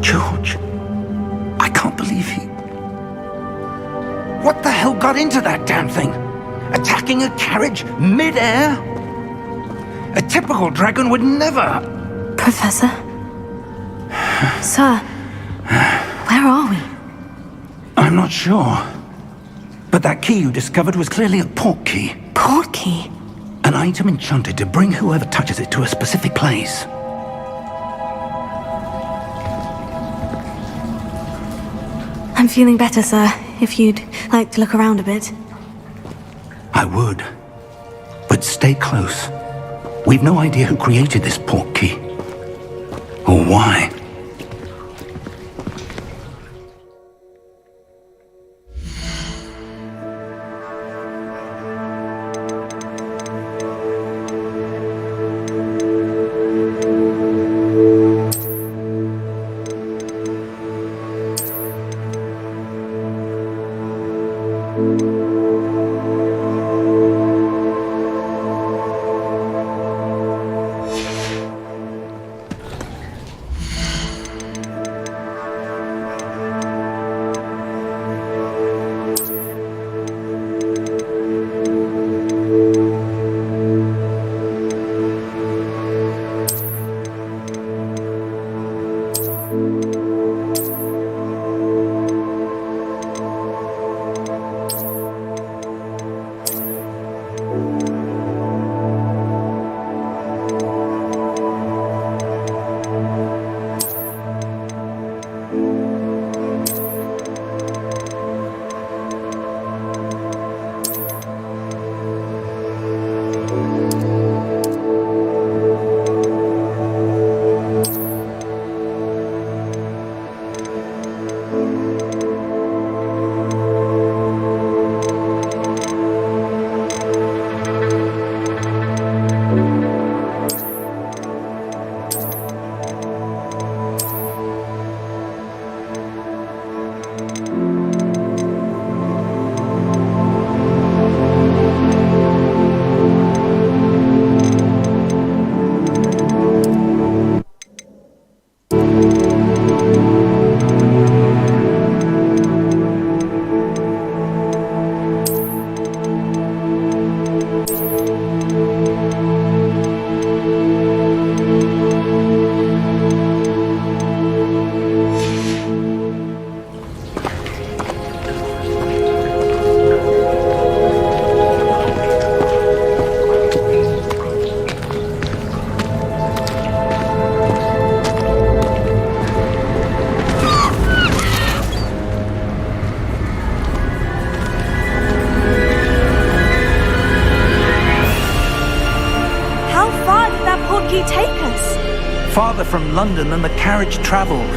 George, I can't believe he... What the hell got into that damn thing? Attacking a carriage mid-air? A typical dragon would never... Professor? Sir, where are we? I'm not sure. But that key you discovered was clearly a port key. Port key? An item enchanted to bring whoever touches it to a specific place. I'm feeling better, sir. If you'd like to look around a bit. I would. But stay close. We've no idea who created this port key. Or why. Farther from London than the carriage travelled.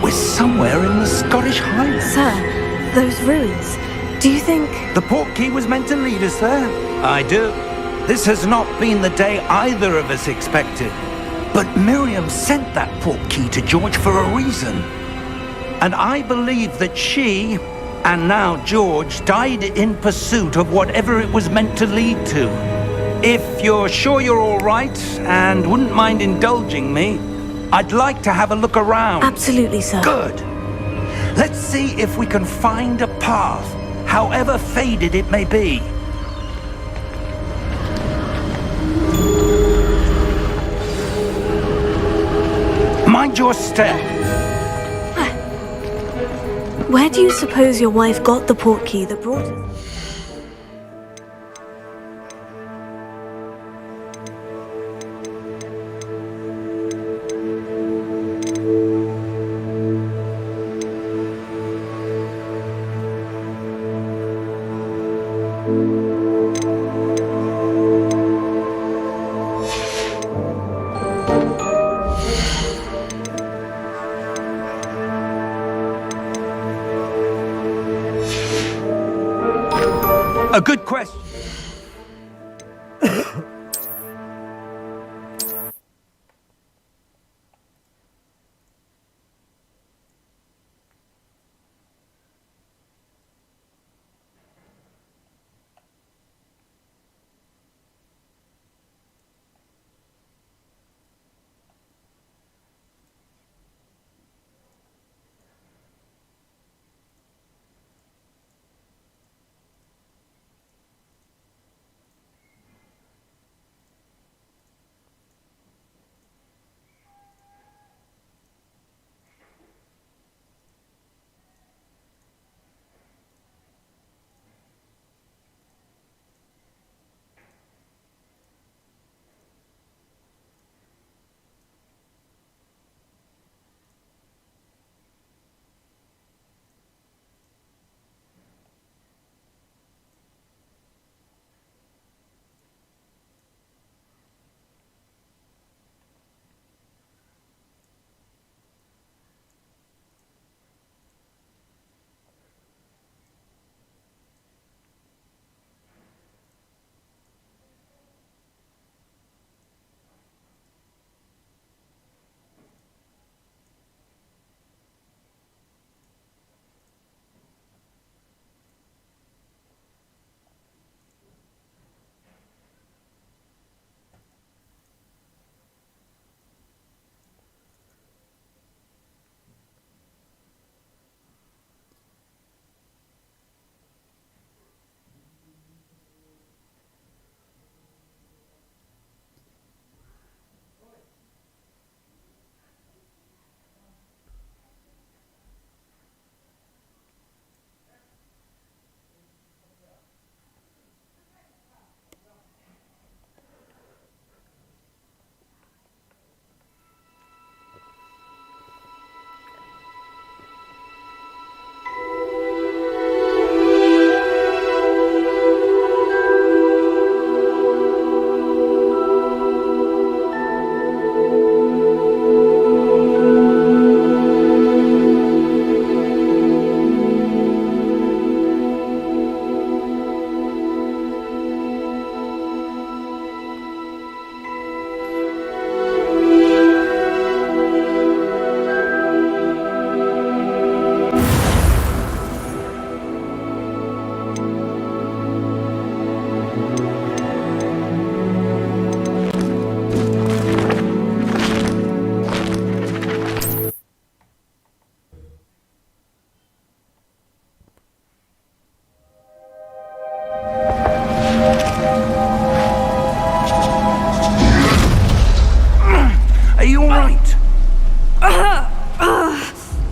We're somewhere in the Scottish Highlands. Sir, those ruins, do you think... The port key was meant to lead us there? I do. This has not been the day either of us expected. But Miriam sent that port key to George for a reason. And I believe that she, and now George, died in pursuit of whatever it was meant to lead to. If you're sure you're all right and wouldn't mind indulging me, I'd like to have a look around. Absolutely, sir. Good. Let's see if we can find a path, however faded it may be. Mind your step. Where do you suppose your wife got the port key that brought us? A good question.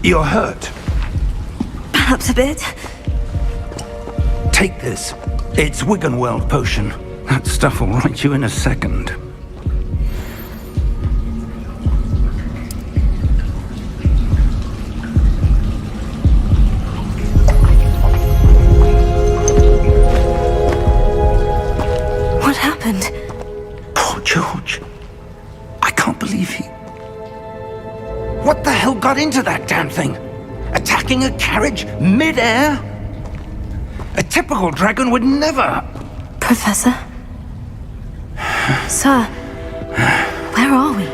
You're hurt. Perhaps a bit. Take this. It's Wiggenweld potion. That stuff will right you in a second. What happened? Poor George. I can't believe he... What the hell got into that damn thing? Attacking a carriage mid-air? A typical dragon would never... Professor? Sir, where are we?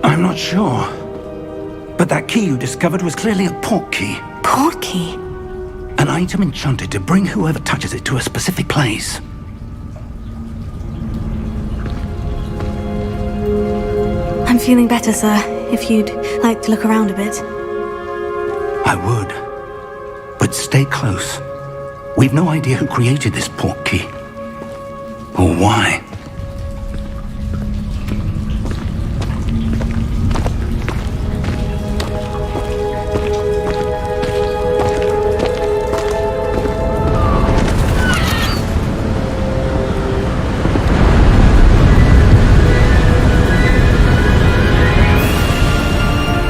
I'm not sure. But that key you discovered was clearly a port key. Port key? An item enchanted to bring whoever touches it to a specific place. I'm feeling better, sir, if you'd like to look around a bit. I would. But stay close. We've no idea who created this port key. Or why.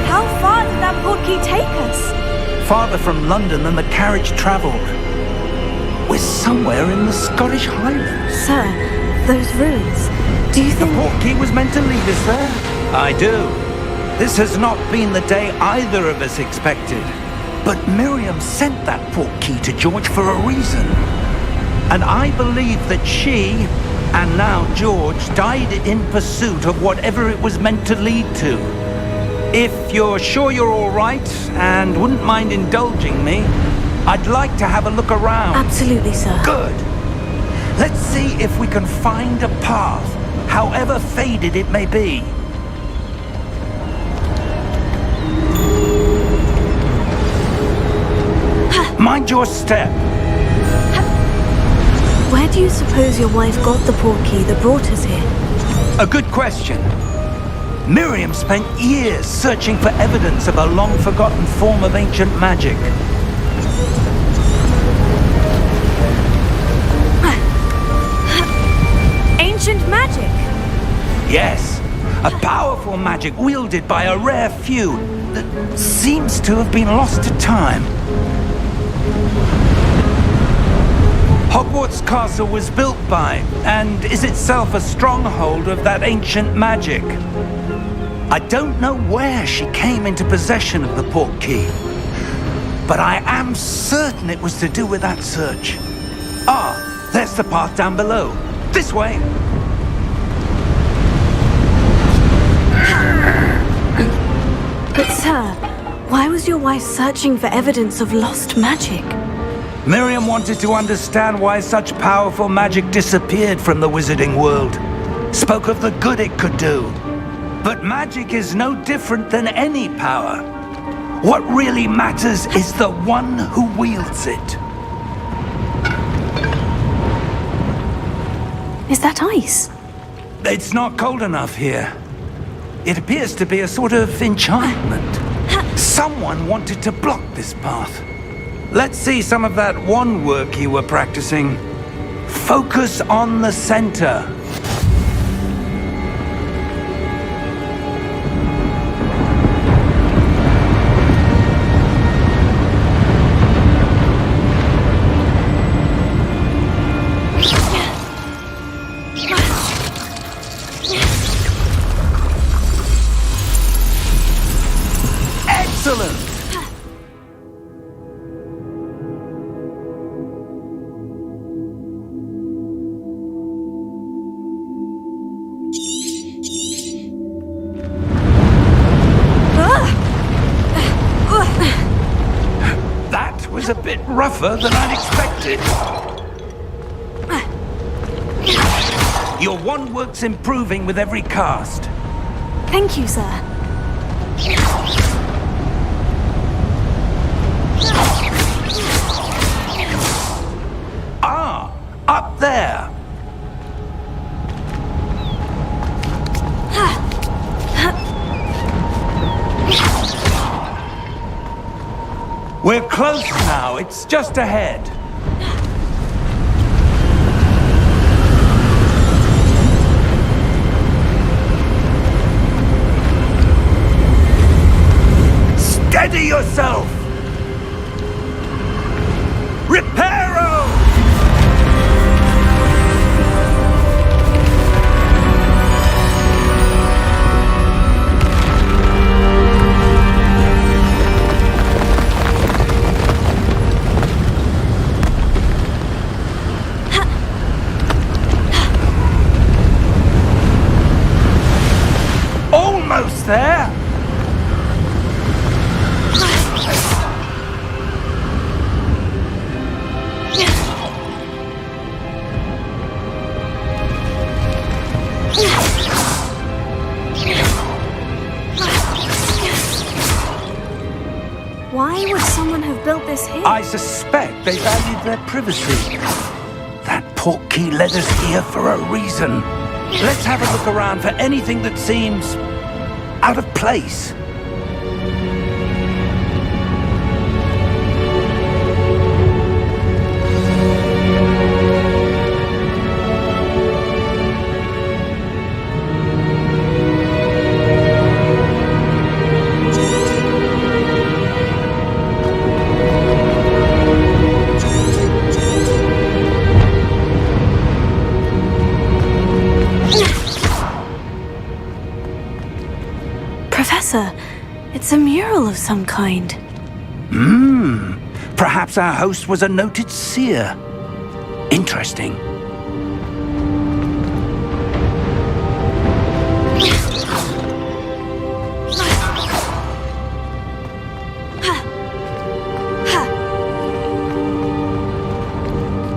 How far did that port key take us? Farther from London than the carriage travelled. We're somewhere in the Scottish Highlands. Sir, those ruins, do you The think... port key was meant to lead us there? I do. This has not been the day either of us expected. But Miriam sent that port key to George for a reason. And I believe that she, and now George, died in pursuit of whatever it was meant to lead to. If you're sure you're all right, and wouldn't mind indulging me, I'd like to have a look around. Absolutely, sir. Good. Let's see if we can find a path, however faded it may be. Mind your step. Where do you suppose your wife got the port key that brought us here? A good question. Miriam spent years searching for evidence of a long-forgotten form of ancient magic. Ancient magic? Yes, a powerful magic wielded by a rare few that seems to have been lost to time. Hogwarts Castle was built by, and is itself a stronghold of that ancient magic. I don't know where she came into possession of the port key, but I am certain it was to do with that search. Ah, there's the path down below. This way. But sir, why was your wife searching for evidence of lost magic? Miriam wanted to understand why such powerful magic disappeared from the wizarding world. Spoke of the good it could do. But magic is no different than any power. What really matters is the one who wields it. Is that ice? It's not cold enough here. It appears to be a sort of enchantment. Someone wanted to block this path. Let's see some of that wand work you were practicing. Focus on the center. Excellent! That was a bit rougher than I'd expected. Your wand work's improving with every cast. Thank you, sir. Ah, up there. close now. It's just ahead. Steady yourself! Reparo! Almost there! Why would someone have built this here? I suspect they valued their privacy. That portkey led us here for a reason. Let's have a look around for anything that seems out of place. Professor, it's a mural of some kind. Perhaps our host was a noted seer. Interesting.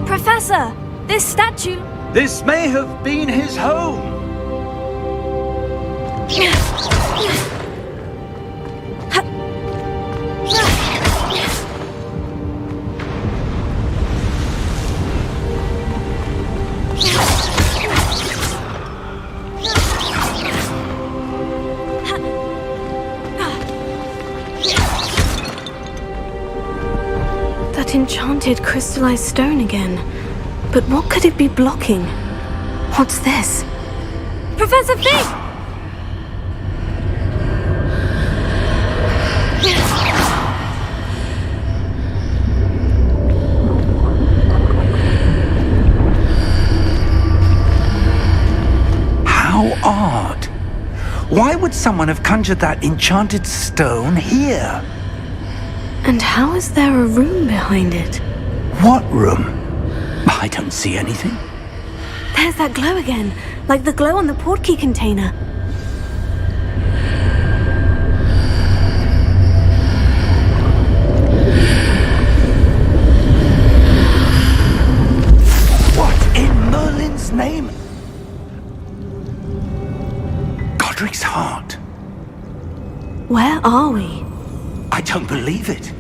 Professor, this statue... This may have been his home. That enchanted crystallized stone again. But what could it be blocking? What's this? Professor Fig! How odd. Why would someone have conjured that enchanted stone here? And how is there a room behind it? What room? I don't see anything. There's that glow again, like the glow on the portkey container. What in Merlin's name? Godric's heart. Where are we? I don't believe it.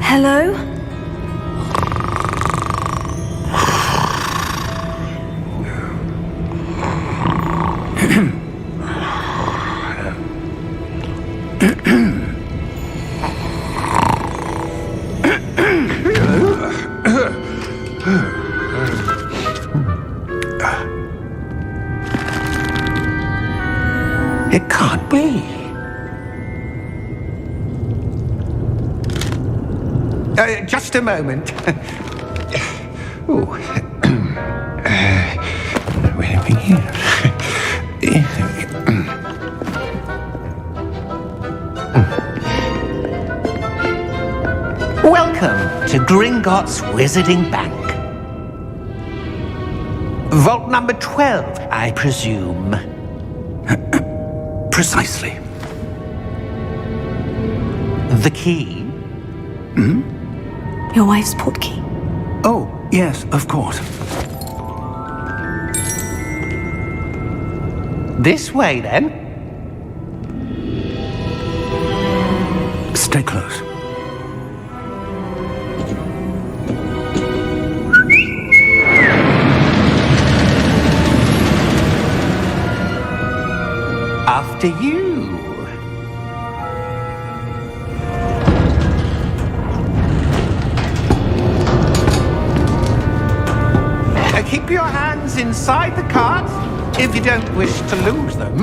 Hello? It can't be. Just a moment. Oh. Where are we here? Welcome to Gringotts Wizarding Bank. Vault number 12, I presume. Precisely. The key? Your wife's portkey. Oh, yes, of course. This way, then. Stay close. after you. Keep your hands inside the cart if you don't wish to lose them.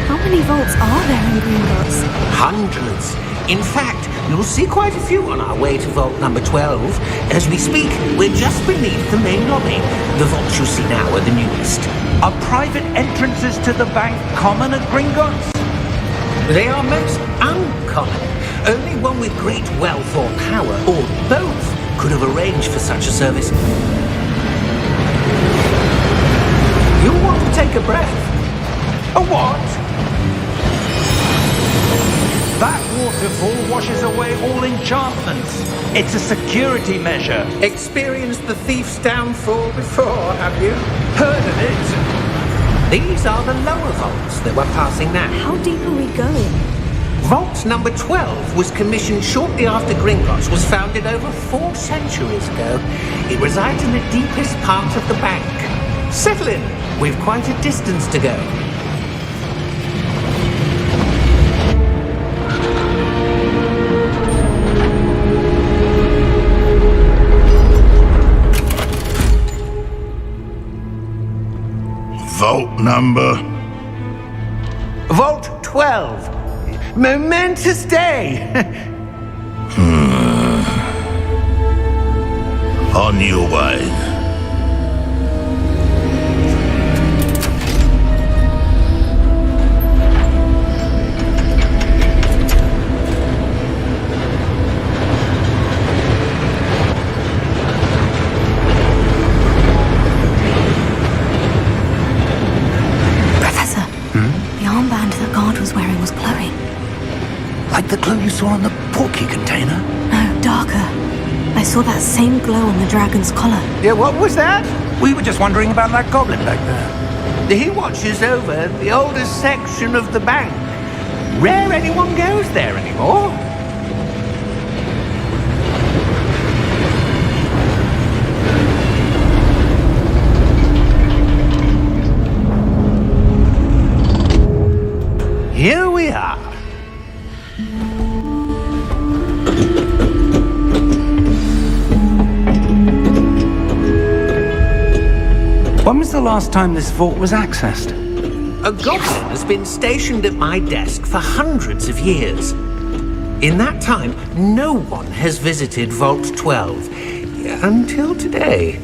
How many vaults are there in Gringotts? Hundreds. In fact, you'll see quite a few on our way to vault number 12. As we speak, we're just beneath the main lobby. The vaults you see now are the newest. Are private entrances to the bank common at Gringotts? They are most uncommon. Only one with great wealth or power, or both, could have arranged for such a service. You'll want to take a breath. A what? That waterfall washes away all enchantments. It's a security measure. Experienced the thief's downfall before, have you? Heard of it? These are the lower vaults that we're passing now. How deep are we going? Vault number 12 was commissioned shortly after Gringotts was founded over 4 centuries ago. It resides in the deepest part of the bank. Settle in. We've quite a distance to go. Vault number? Vault 12. Momentous day. On your way. Professor, the armband that guard was wearing was glowing. Like the glow you saw on the portkey container? No, darker. I saw that same glow on the dragon's collar. Yeah, what was that? We were just wondering about that goblin back there. He watches over the oldest section of the bank. Rare anyone goes there anymore. Here we are. When was the last time this vault was accessed? A goblin has been stationed at my desk for hundreds of years. In that time, no one has visited Vault 12 until today.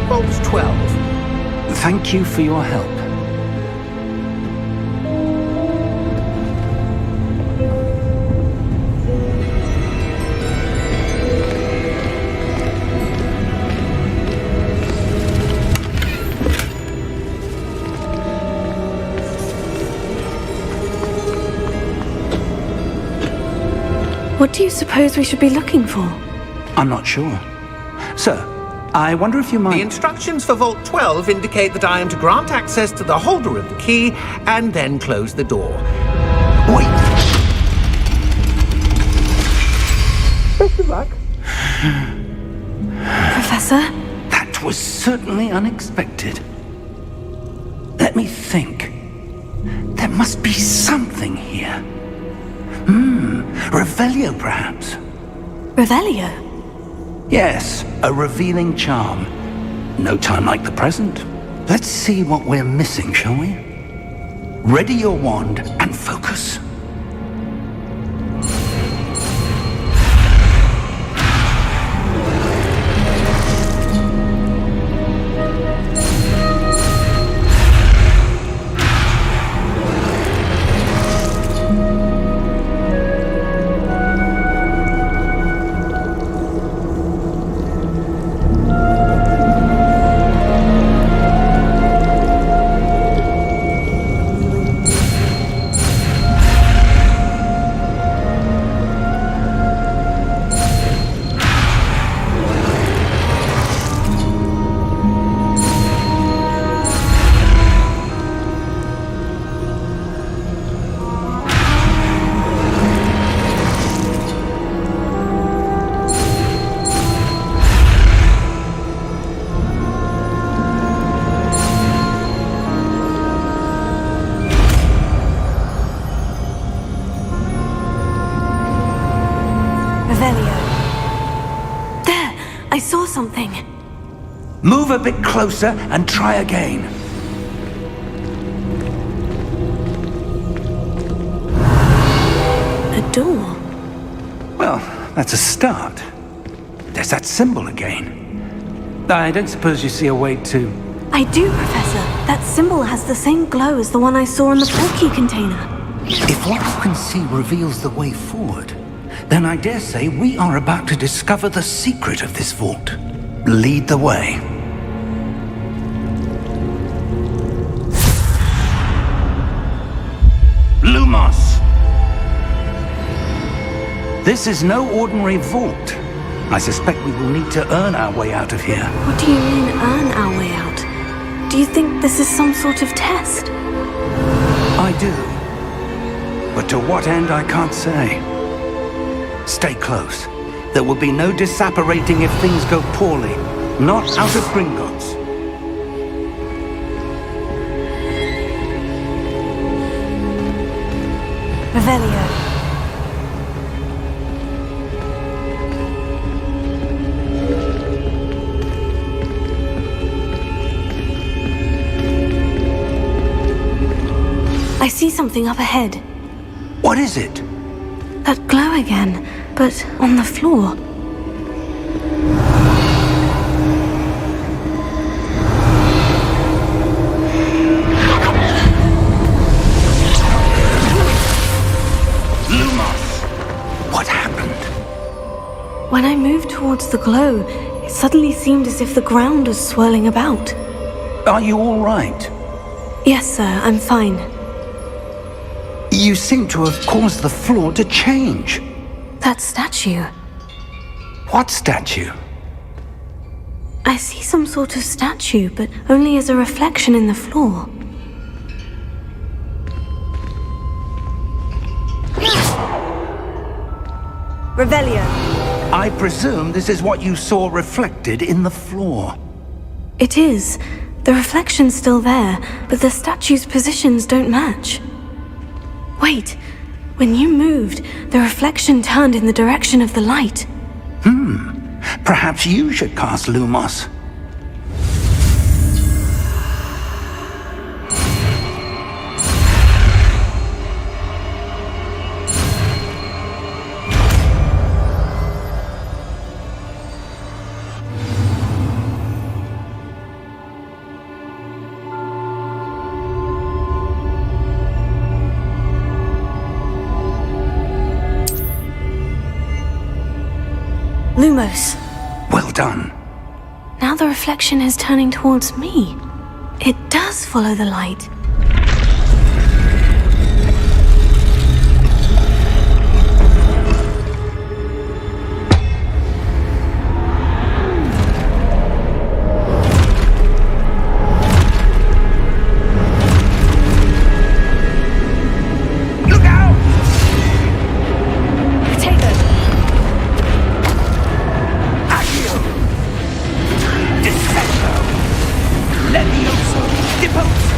Vault 12. Thank you for your help. What do you suppose we should be looking for? I'm not sure. Sir, I wonder if you The might... instructions for Vault 12 indicate that I am to grant access to the holder of the key and then close the door. Wait! Best of luck. Professor? That was certainly unexpected. Let me think. There must be something here. Revelio, perhaps? Revelio? Yes, a revealing charm. No time like the present. Let's see what we're missing, shall we? Ready your wand and focus. Revelio. There! I saw something. Move a bit closer and try again. A door. Well, that's a start. There's that symbol again. I don't suppose you see a way to... I do, Professor. That symbol has the same glow as the one I saw in the portkey container. If what you can see reveals the way forward, then I dare say we are about to discover the secret of this vault. Lead the way. Lumos! This is no ordinary vault. I suspect we will need to earn our way out of here. What do you mean, earn our way out? Do you think this is some sort of test? I do. But to what end, I can't say. Stay close. There will be no disapparating if things go poorly. Not out of Gringotts. Revelio. I see something up ahead. What is it? That glow again, but on the floor. Lumos! What happened? When I moved towards the glow, it suddenly seemed as if the ground was swirling about. Are you all right? Yes, sir, I'm fine. You seem to have caused the floor to change. That statue. What statue? I see some sort of statue, but only as a reflection in the floor. Revelio. I presume this is what you saw reflected in the floor. It is. The reflection's still there, but the statue's positions don't match. Wait. When you moved, the reflection turned in the direction of the light. Perhaps you should cast Lumos. Lumos. Well done. Now the reflection is turning towards me. It does follow the light. Look out! Potato. Accio! Descendo! Levioso! Deposo!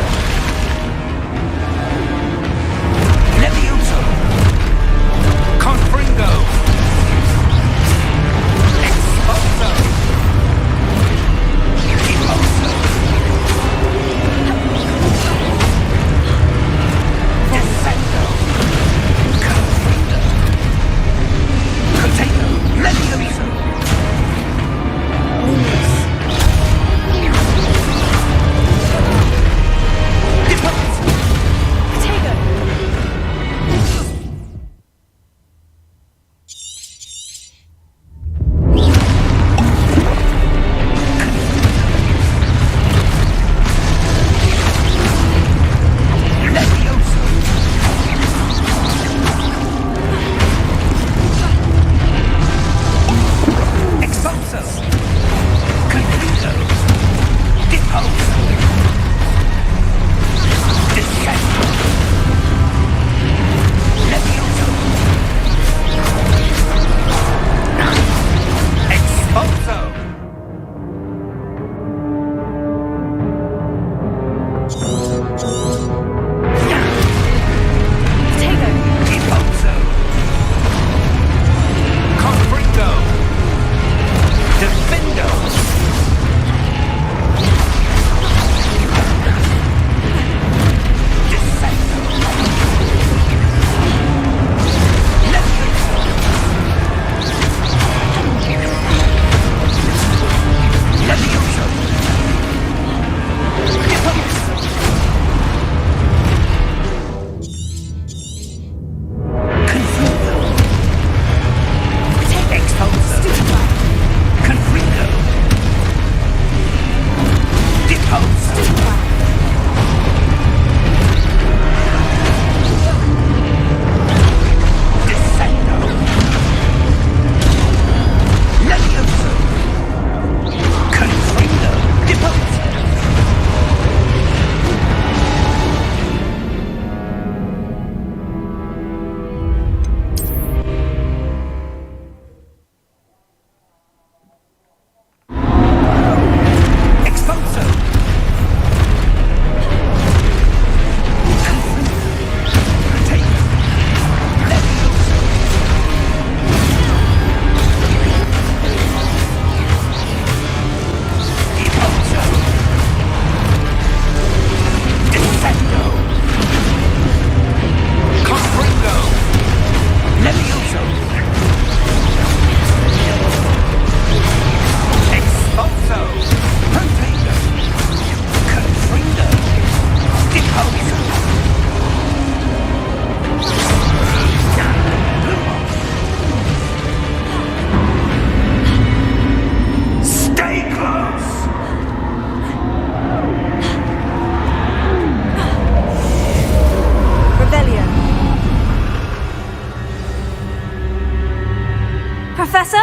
Professor?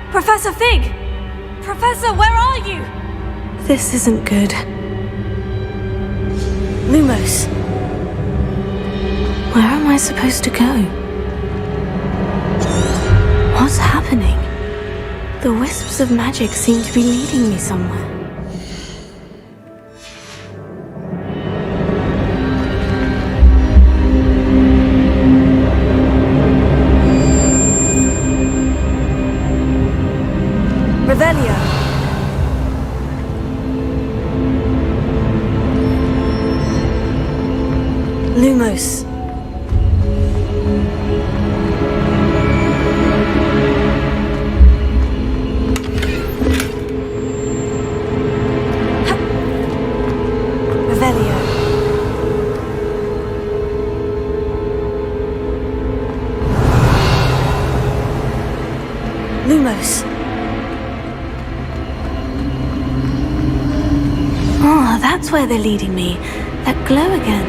Professor Fig! Professor, where are you? This isn't good. Lumos. Where am I supposed to go? What's happening? The wisps of magic seem to be leading me somewhere. Revelio. Lumos. Revelio. Lumos. Oh, that's where they're leading me. That glow again.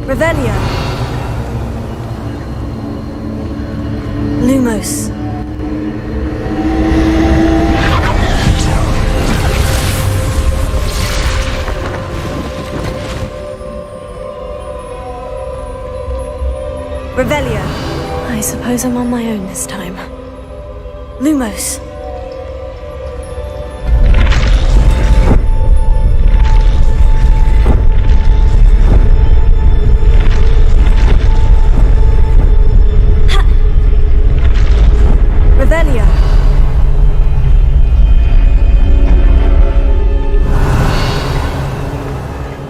Revelio. Lumos. Revelio. I suppose I'm on my own this time. Lumos. Ha! Revelio.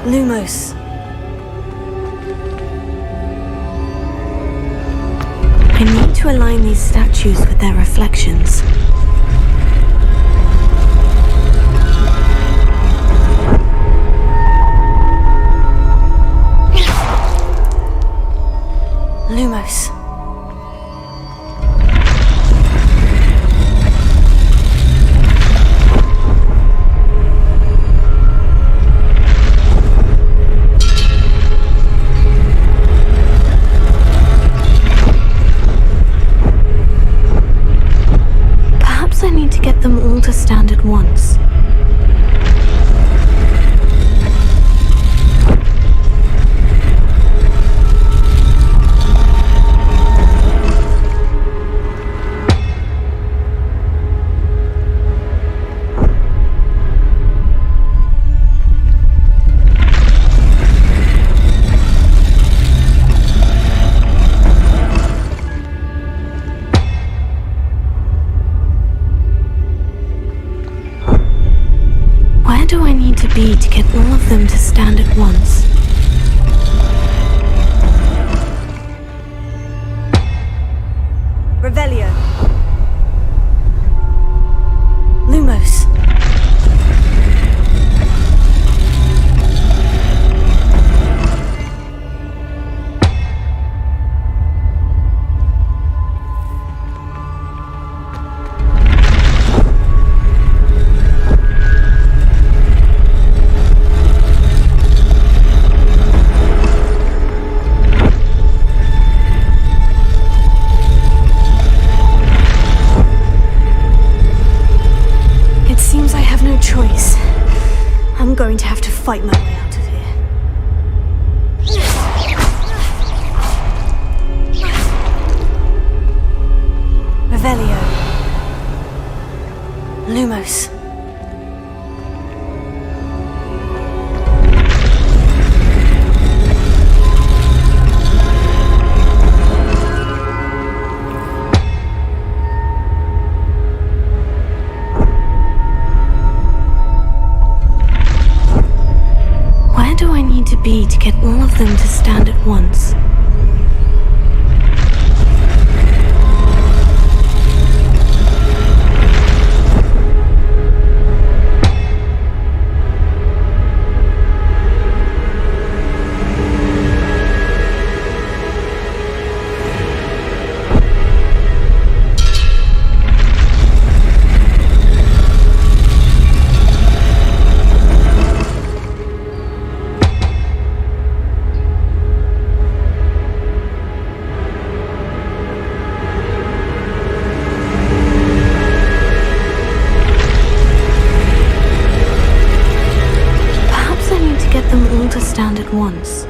Lumos. I need to align these statues with their reflections. Lumos. I need to get them all to stand at once. Where do I need to be to get all of them to stand at once? Revelio. Lumos. Choice. I'm going to have to fight my way out of here. Revelio. Lumos. Be to get all of them to stand at once. understand at once.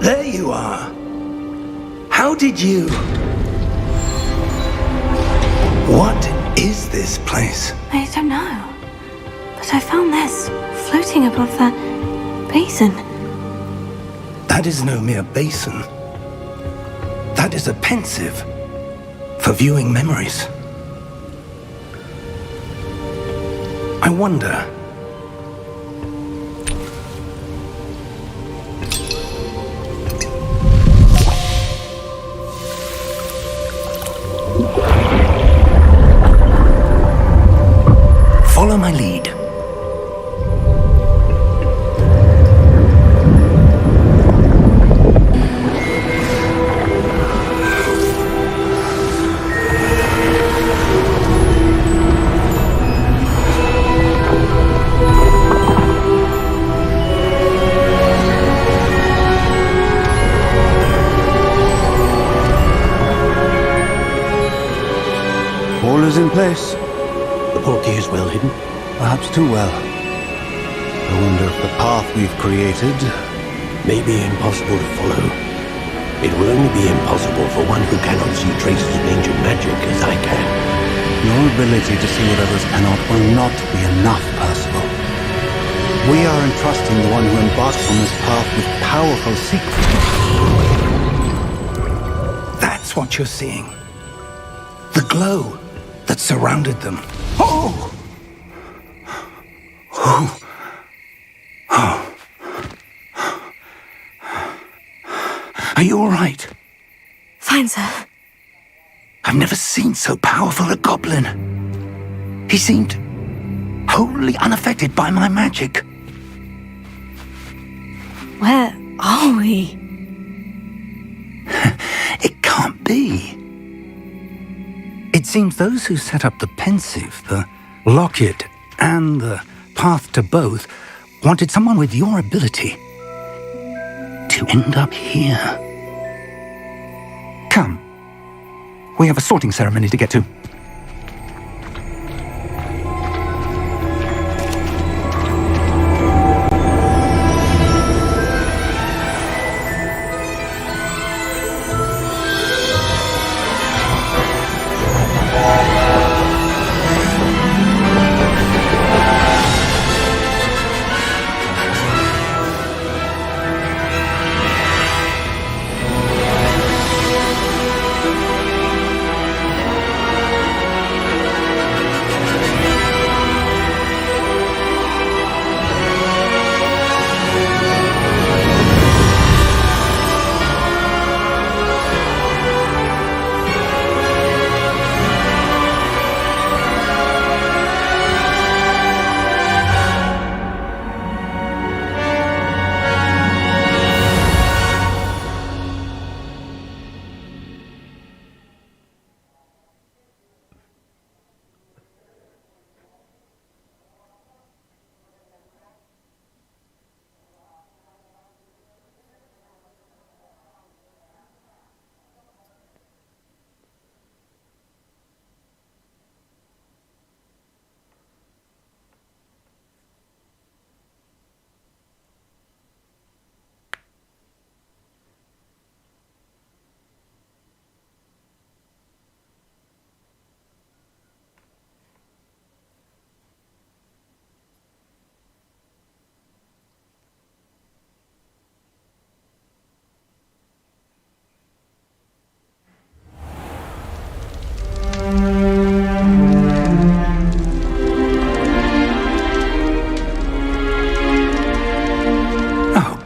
There you are. How did you... What is this place? I don't know. But I found this floating above that basin. That is no mere basin. That is a pensive for viewing memories. I wonder... Follow my lead. All is in place. The portkey is well hidden. Perhaps too well. I wonder if the path we've created... May be impossible to follow. It will only be impossible for one who cannot see traces of ancient magic as I can. Your ability to see what others cannot will not be enough, Percival. We are entrusting the one who embarks on this path with powerful secrets. That's what you're seeing. The glow that surrounded them. Oh! Oh! Oh! Are you all right? Fine, sir. I've never seen so powerful a goblin. He seemed wholly unaffected by my magic. Where are we? It can't be. It seems those who set up the pensive, the locket, and the path to both wanted someone with your ability to end up here. Come, We have a sorting ceremony to get to.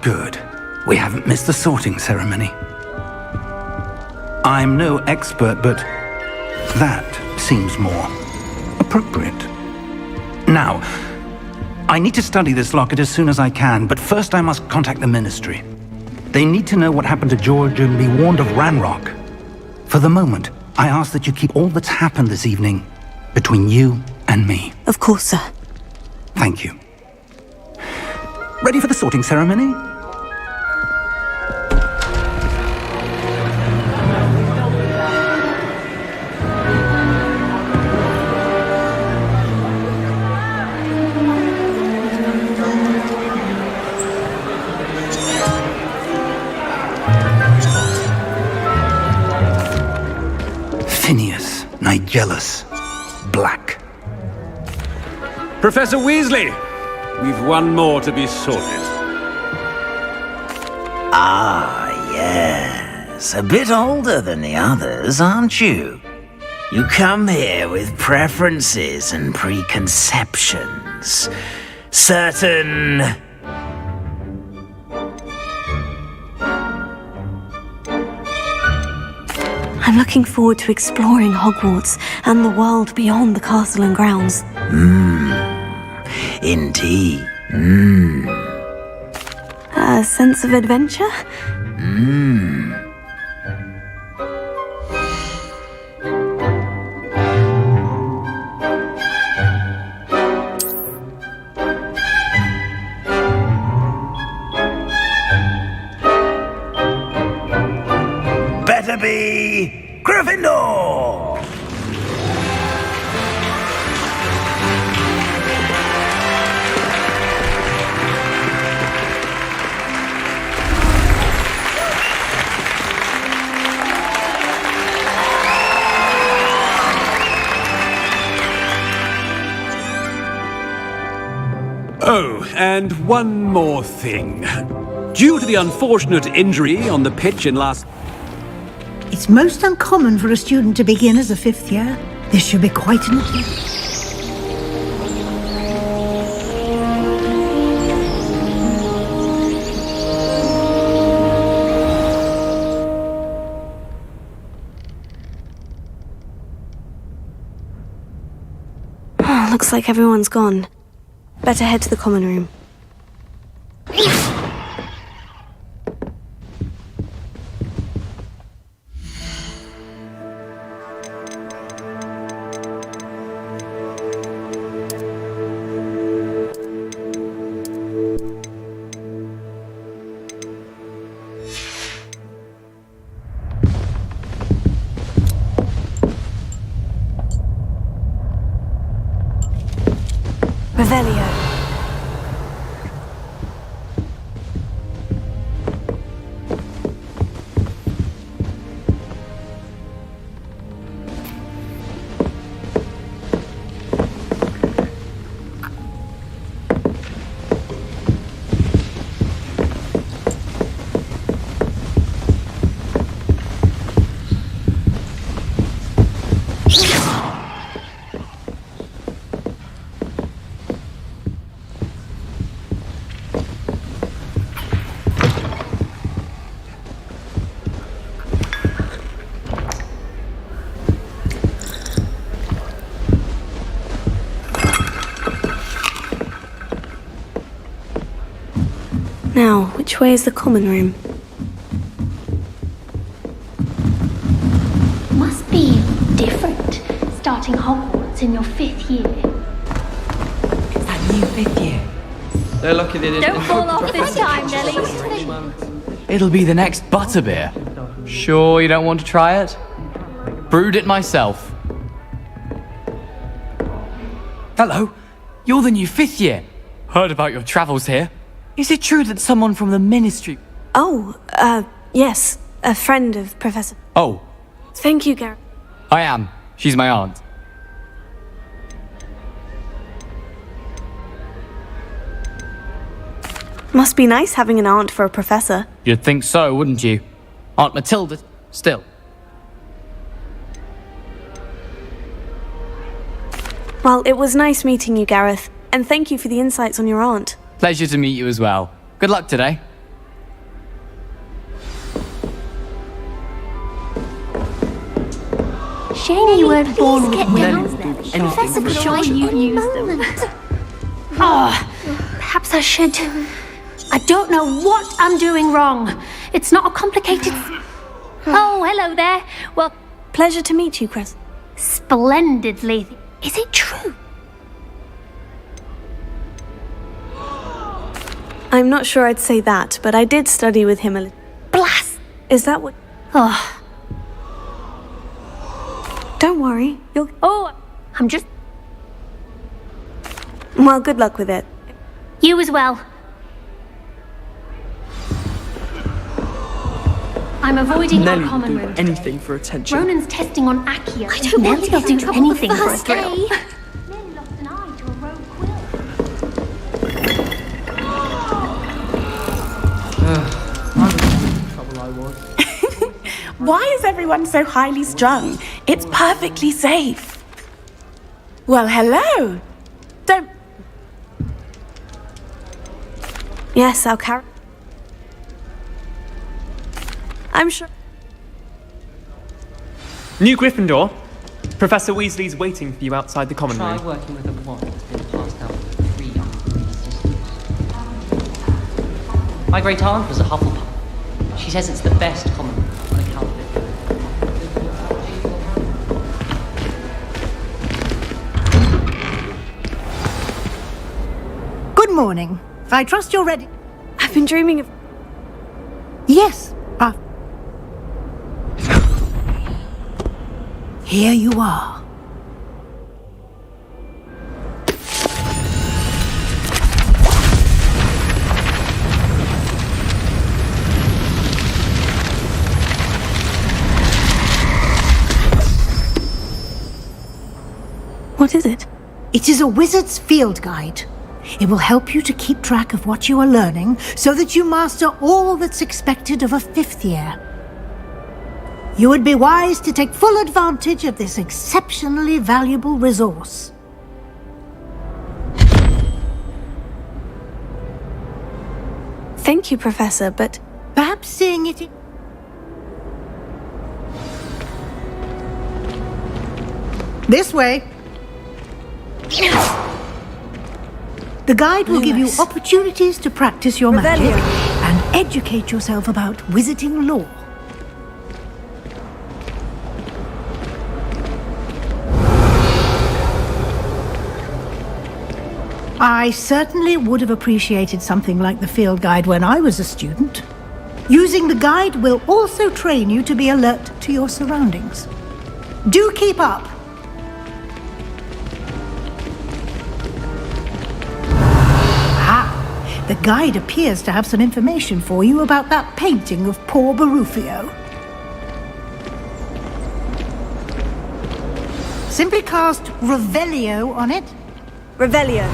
Good. We haven't missed the sorting ceremony. I'm no expert, but that seems more appropriate. Now, I need to study this locket as soon as I can, but first I must contact the Ministry. They need to know what happened to George and be warned of Ranrock. For the moment, I ask that you keep all that's happened this evening between you and me. Of course, sir. Thank you. Ready for the sorting ceremony? Phineas, Nigellus, Black. Professor Weasley, we've one more to be sorted. Ah, yes. A bit older than the others, aren't you? You come here with preferences and preconceptions. Certain... I'm looking forward to exploring Hogwarts and the world beyond the castle and grounds. Indeed. A sense of adventure? Better be Gryffindor! Oh, and one more thing. Due to the unfortunate injury on the pitch in last... It's most uncommon for a student to begin as a fifth year. This should be quite an attempt. Looks like everyone's gone. Better head to the common room. Revelio. Now, which way is the common room? Must be different, starting Hogwarts in your 5th year. It's that new 5th year. They're lucky they didn't. Don't fall off this time, Nelly. It'll be the next butterbeer. Sure you don't want to try it? Brewed it myself. Hello, you're the new 5th year. Heard about your travels here. Is it true that someone from the Ministry... Oh, yes. A friend of Professor... Oh, Thank you, Gareth. I am. She's my aunt. Must be nice having an aunt for a professor. You'd think so, wouldn't you? Aunt Matilda, still. Well, it was nice meeting you, Gareth. And thank you for the insights on your aunt. Pleasure to meet you as well. Good luck today. Shame you weren't born with wings. Professor could sure you used them. Perhaps I should. I don't know what I'm doing wrong. It's not a complicated... Oh, hello there. Well, Pleasure to meet you, Chris. splendidly. Is it true? I'm not sure I'd say that, but I did study with him a little. Blast! Is that what... Oh, Don't worry, you'll... I'm just... Well, good luck with it. You as well. I'm avoiding our common room. Anything for attention. Ronan's testing on Accio. I don't want to get in trouble anything for a thrill. Nearly lost an eye to a rogue quill. Why is everyone so highly strung? It's perfectly safe. Well, hello. Don't... Yes, I'll carry... I'm sure... New Gryffindor. Professor Weasley's waiting for you outside the common Try room. working with a wand that's been passed down to 3 young sisters. My great aunt was a Hufflepuff. She says it's the best common room on account of it. Good morning. I trust you're ready. I've been dreaming of... Yes. Here you are. What is it? It is a wizard's field guide. It will help you to keep track of what you are learning so that you master all that's expected of a 5th year. You would be wise to take full advantage of this exceptionally valuable resource. Thank you, Professor, but... Perhaps seeing it... This way. The guide will give you Lewis. opportunities to practice your magic Revelio. and educate yourself about wizarding lore. I certainly would have appreciated something like the field guide when I was a student. Using the guide will also train you to be alert to your surroundings. Do keep up. The guide appears to have some information for you about that painting of poor Barufio. Simply cast Revelio on it. Revelio.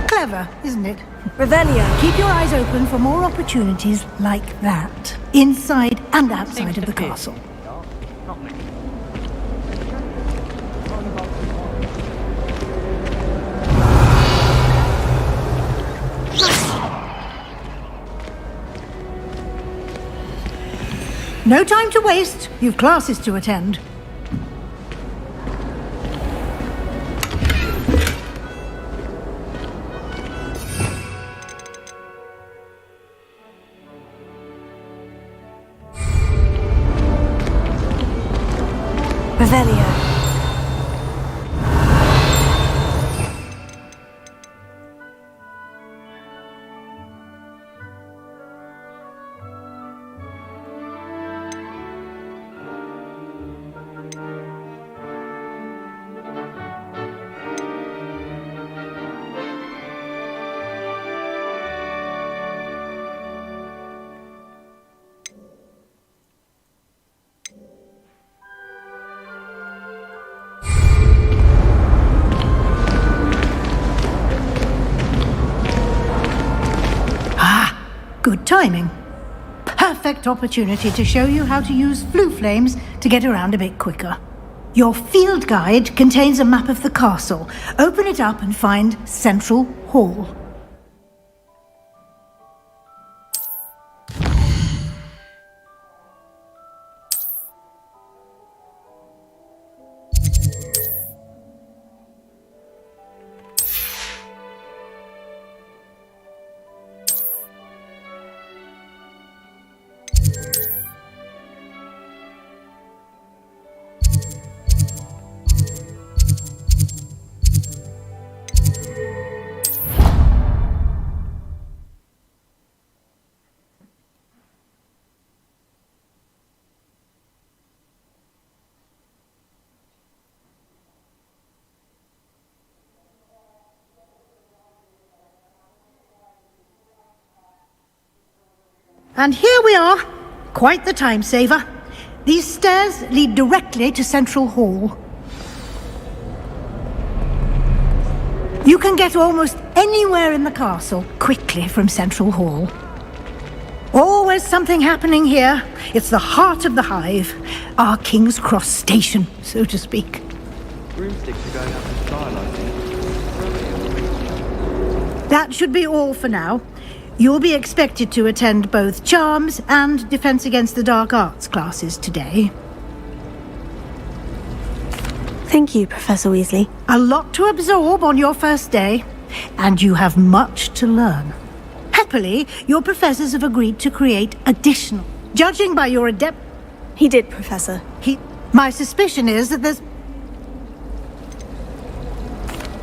Clever, isn't it? Revelio. Keep your eyes open for more opportunities like that, inside and outside of the castle. No time to waste. You've classes to attend. Revelio. Good timing. Perfect opportunity to show you how to use flue flames to get around a bit quicker. Your field guide contains a map of the castle. Open it up and find Central Hall. And here we are. Quite the time saver. These stairs lead directly to Central Hall. You can get almost anywhere in the castle quickly from Central Hall. Always something happening here. It's the heart of the hive. Our King's Cross station, so to speak. Broomsticks are going up in starlighting. That should be all for now. You'll be expected to attend both Charms and Defense Against the Dark Arts classes today. Thank you, Professor Weasley. A lot to absorb on your first day, and you have much to learn. Happily, your professors have agreed to create additional. Judging by your adept... He did, Professor. My suspicion is that there's...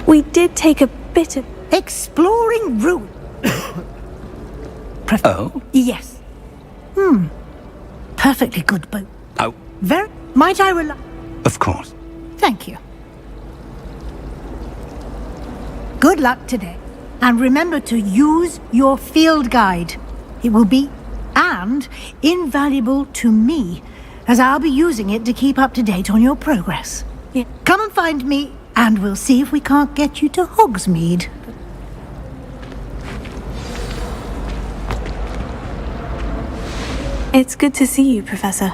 We did take a bit of... Exploring route. Oh? Yes. Perfectly good boat. Oh, Might I rely... of course. Thank you. Good luck today. And remember to use your field guide. It will be, and invaluable to me, as I'll be using it to keep up to date on your progress. Yeah. Come and find me, and we'll see if we can't get you to Hogsmeade. It's good to see you, Professor.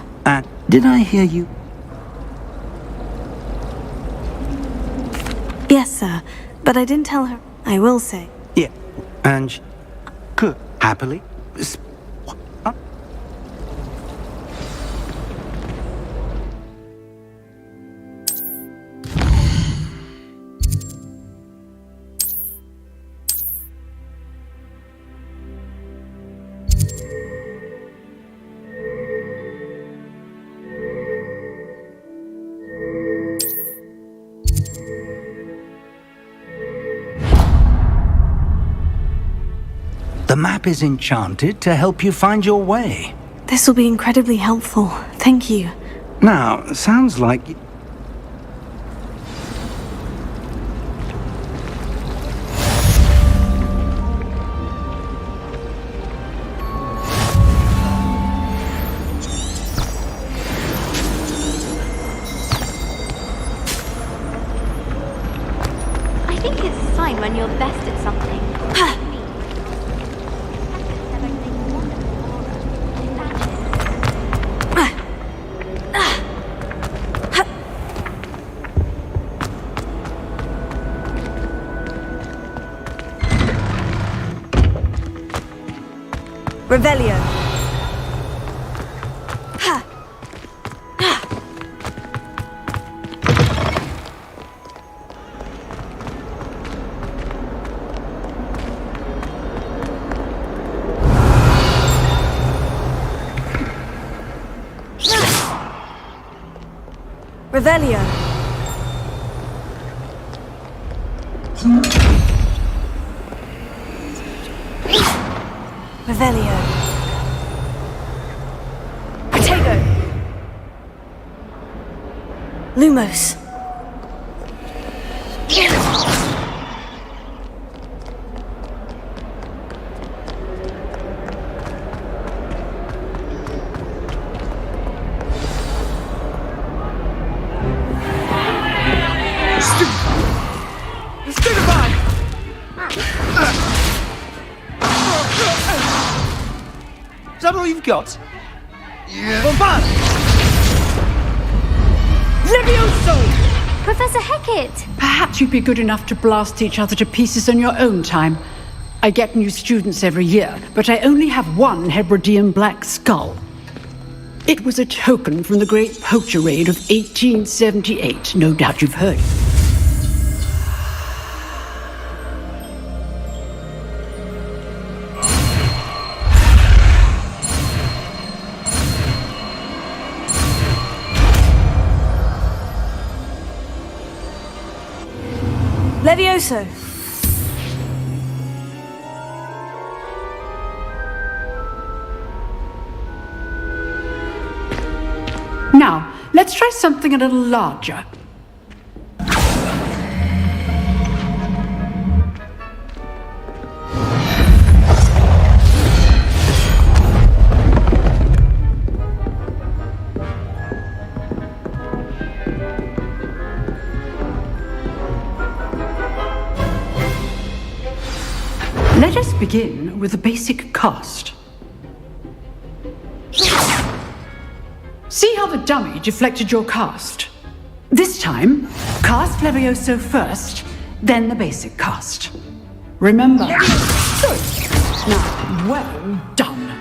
Did I hear you? Yes, sir. But I didn't tell her. I will say. Yeah. And she could happily... The map is enchanted to help you find your way. This will be incredibly helpful. Thank you. Now, sounds like... I think it's a sign when you're best at something. Revelio. Revelio. Revelio. Protego. Lumos. Is that all you've got? Yeah. Bombard! Levioso! Professor Hecat! Perhaps you'd be good enough to blast each other to pieces on your own time. I get new students every year, but I only have one Hebridean black skull. It was a token from the Great Poacher Raid of 1878. No doubt you've heard. Levioso. Now, let's try something a little larger. Let us begin with the basic cast. See how the dummy deflected your cast? This time, cast Levioso first, then the basic cast. Remember? Good. Now, well done.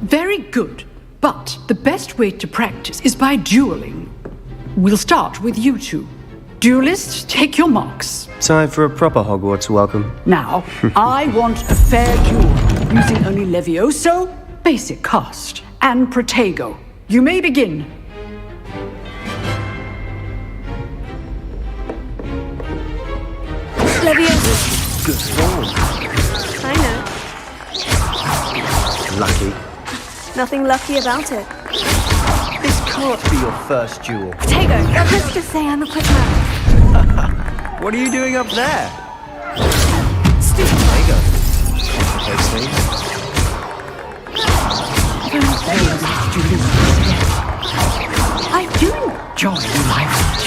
Very good. But the best way to practice is by dueling. We'll start with you two. Duelists, take your marks. Time for a proper Hogwarts welcome. Now, I want a fair duel, using only Levioso, basic cast, and Protego. You may begin. Levioso. Good form. I know. Lucky. Nothing lucky about it. This can't be your first duel. Protego, let's just say I'm a quick man. What are you doing up there? Stupid. Protego. Complicates things. I do enjoy life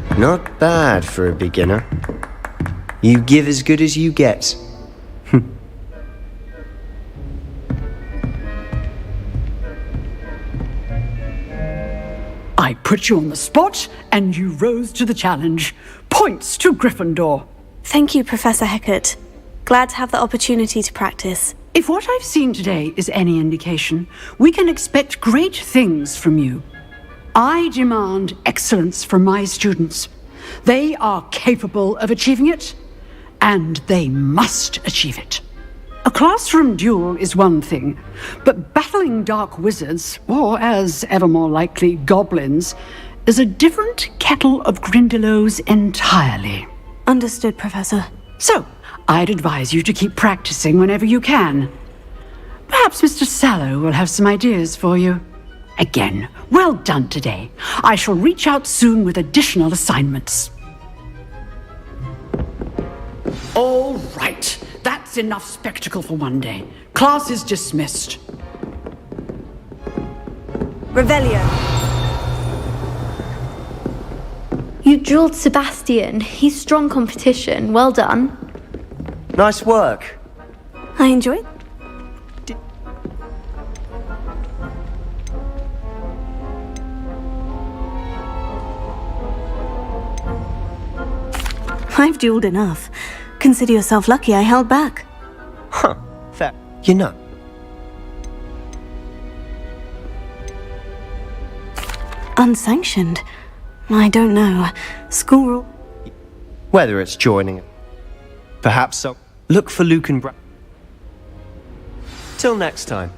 duel. Not bad for a beginner. You give as good as you get. I put you on the spot, and you rose to the challenge. Points to Gryffindor. Thank you, Professor Hecat. Glad to have the opportunity to practice. If what I've seen today is any indication, we can expect great things from you. I demand excellence from my students. They are capable of achieving it, and they must achieve it. A classroom duel is one thing, but battling dark wizards, or as ever more likely, goblins, is a different kettle of Grindylows entirely. Understood, Professor. So, I'd advise you to keep practicing whenever you can. Perhaps Mr. Sallow will have some ideas for you. Again, well done today. I shall reach out soon with additional assignments. All right. That's enough spectacle for one day. Class is dismissed. Revelio. You drilled Sebastian. He's strong competition. Well done. Nice work. I enjoyed. I've dueled enough. Consider yourself lucky I held back. Huh. Fair. You know. Unsanctioned? I don't know. School rule? Whether it's joining. Perhaps so. Look for Luke and Brad. Till next time.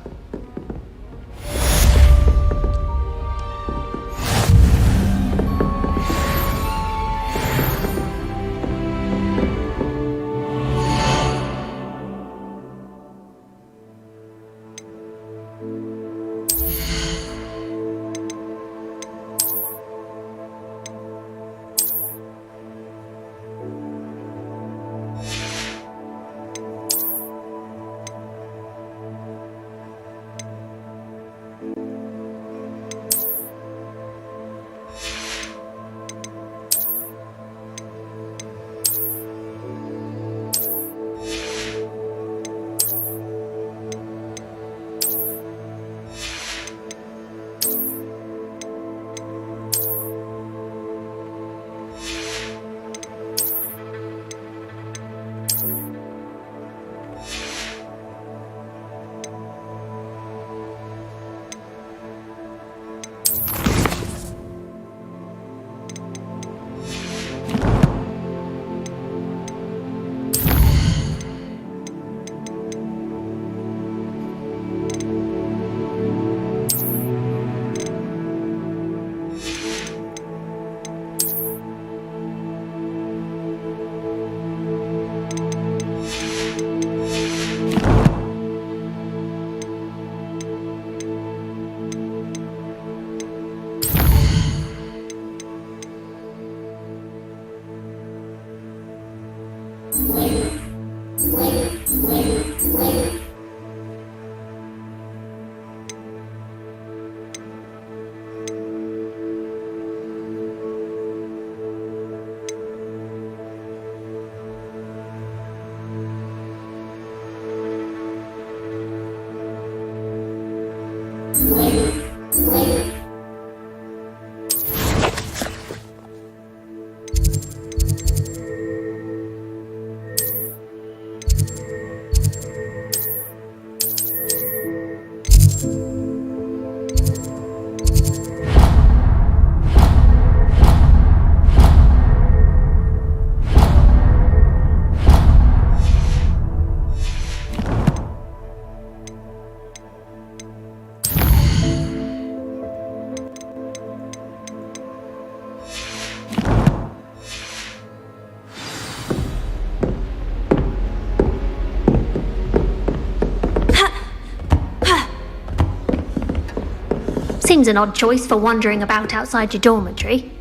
Seems an odd choice for wandering about outside your dormitory.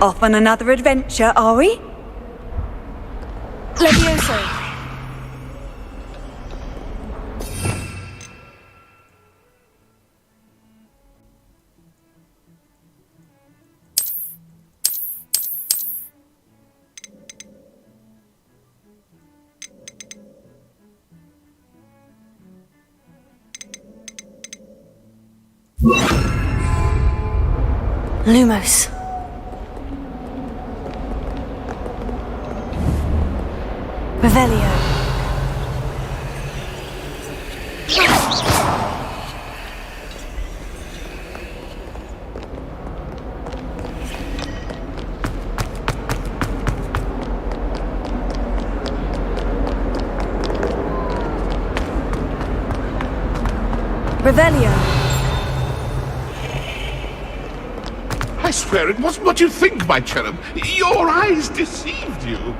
Off on another adventure, are we? Levioso. Lumos. Revelio. Revelio. I swear it wasn't what you think, my cherub. Your eyes deceived you.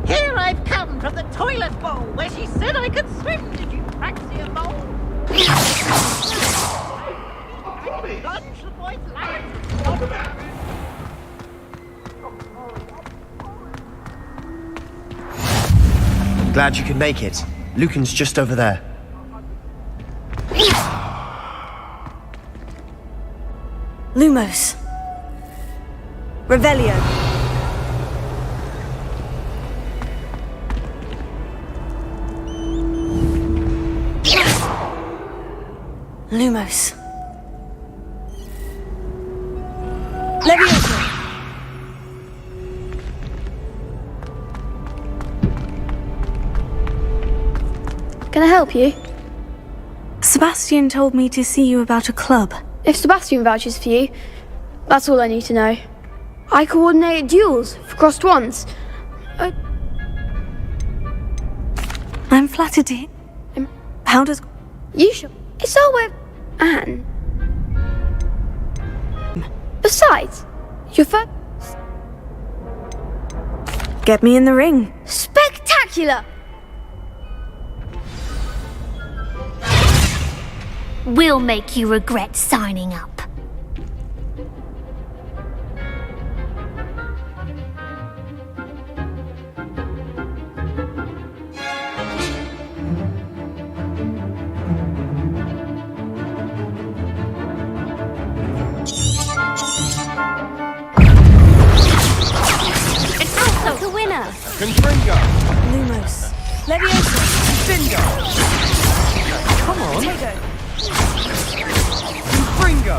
Here I've come from the toilet bowl where she said I could swim. Did you praxia mole? Lunch the boy's life. Glad you could make it. Lucan's just over there. Lumos. Revelio. Lumos. Levioso. Can I help you? Sebastian told me to see you about a club. If Sebastian vouches for you, that's all I need to know. I coordinate duels for crossed wands. I'm flattered to hear. How does... You should. It's all with Anne. Besides, you're first. Get me in the ring. Spectacular! We'll make you regret signing up. It's also the winner. Confringo. Lumos. Levioso. Bingo! Come on! Tego. Bingo!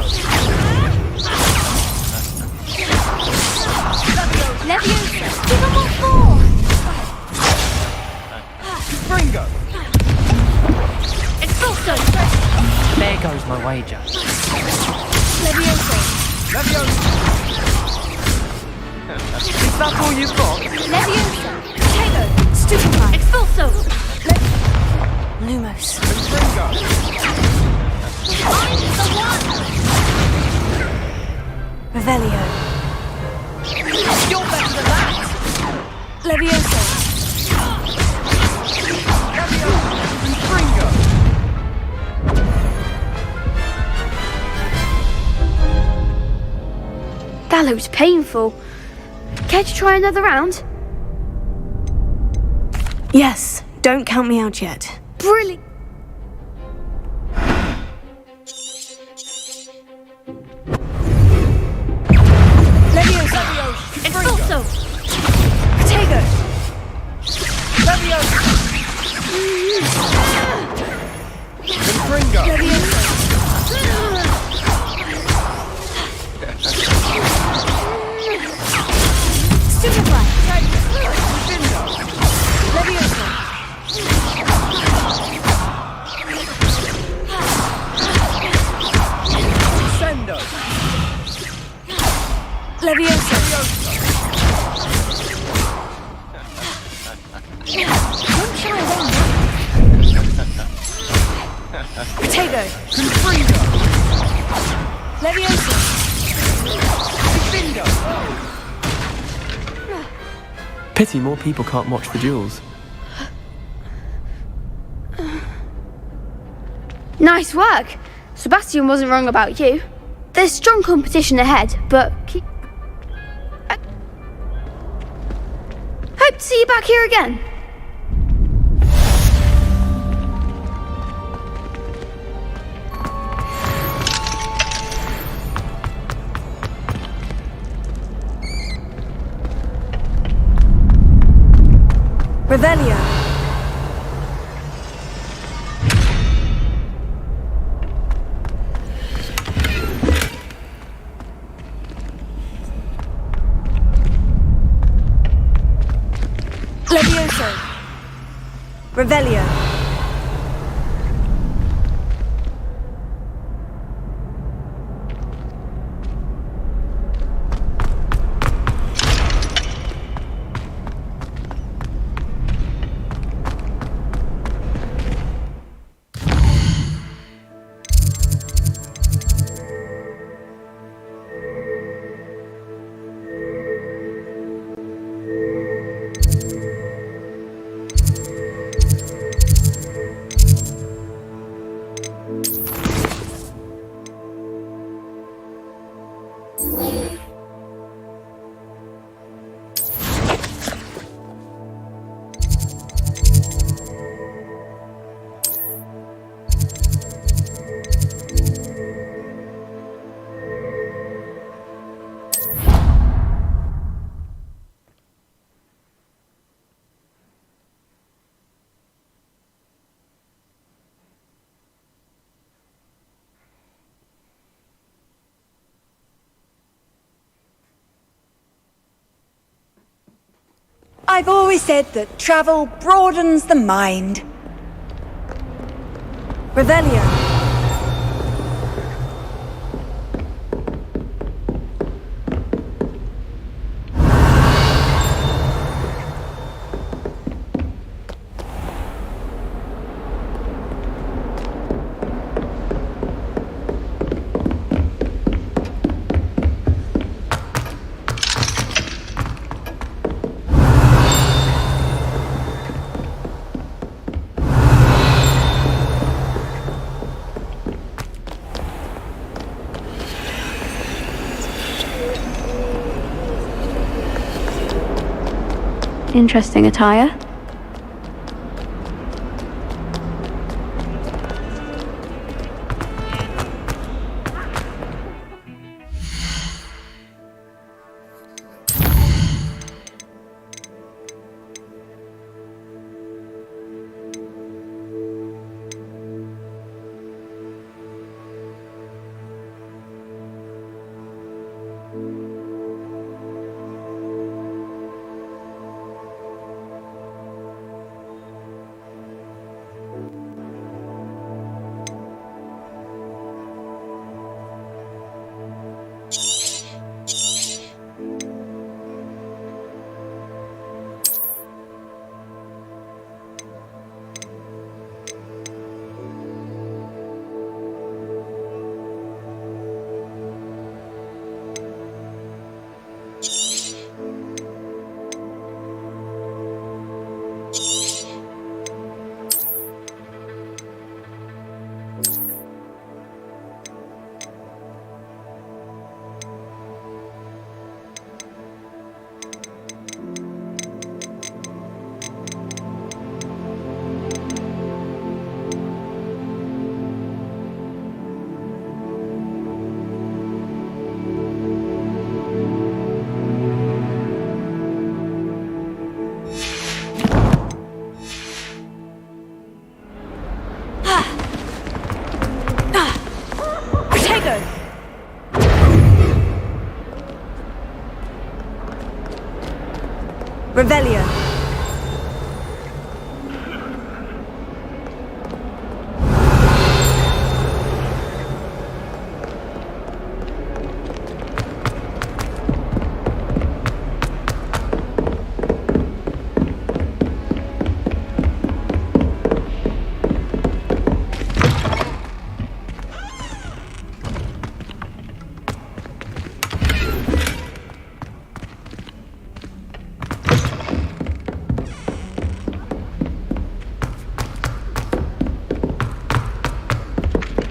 Leviosa, give him what for? Bingo! It's also There goes my wager. Leviosa. Leviosa! Is that all you've got? Leviosa. Tego. Stupefy. Expulso. Lumos. Bingo! I'm the one. Revelio. You're better than that! Levioso. Bingo! That looks painful. Care to try another round? Yes, don't count me out yet. Brilliant. Levioso. Expulso. Tego. Leviosa! Bingo! Levioso. Stupefy. Levioso. Sendo! Levioso. Don't try that. Leviosa! Pity more people can't watch the duels. Nice work. Sebastian wasn't wrong about you. There's strong competition ahead, but keep... Hope to see you back here again. Revelio. Levioso. Revelio. I've always said that travel broadens the mind. Revelio. Interesting attire. Revelio.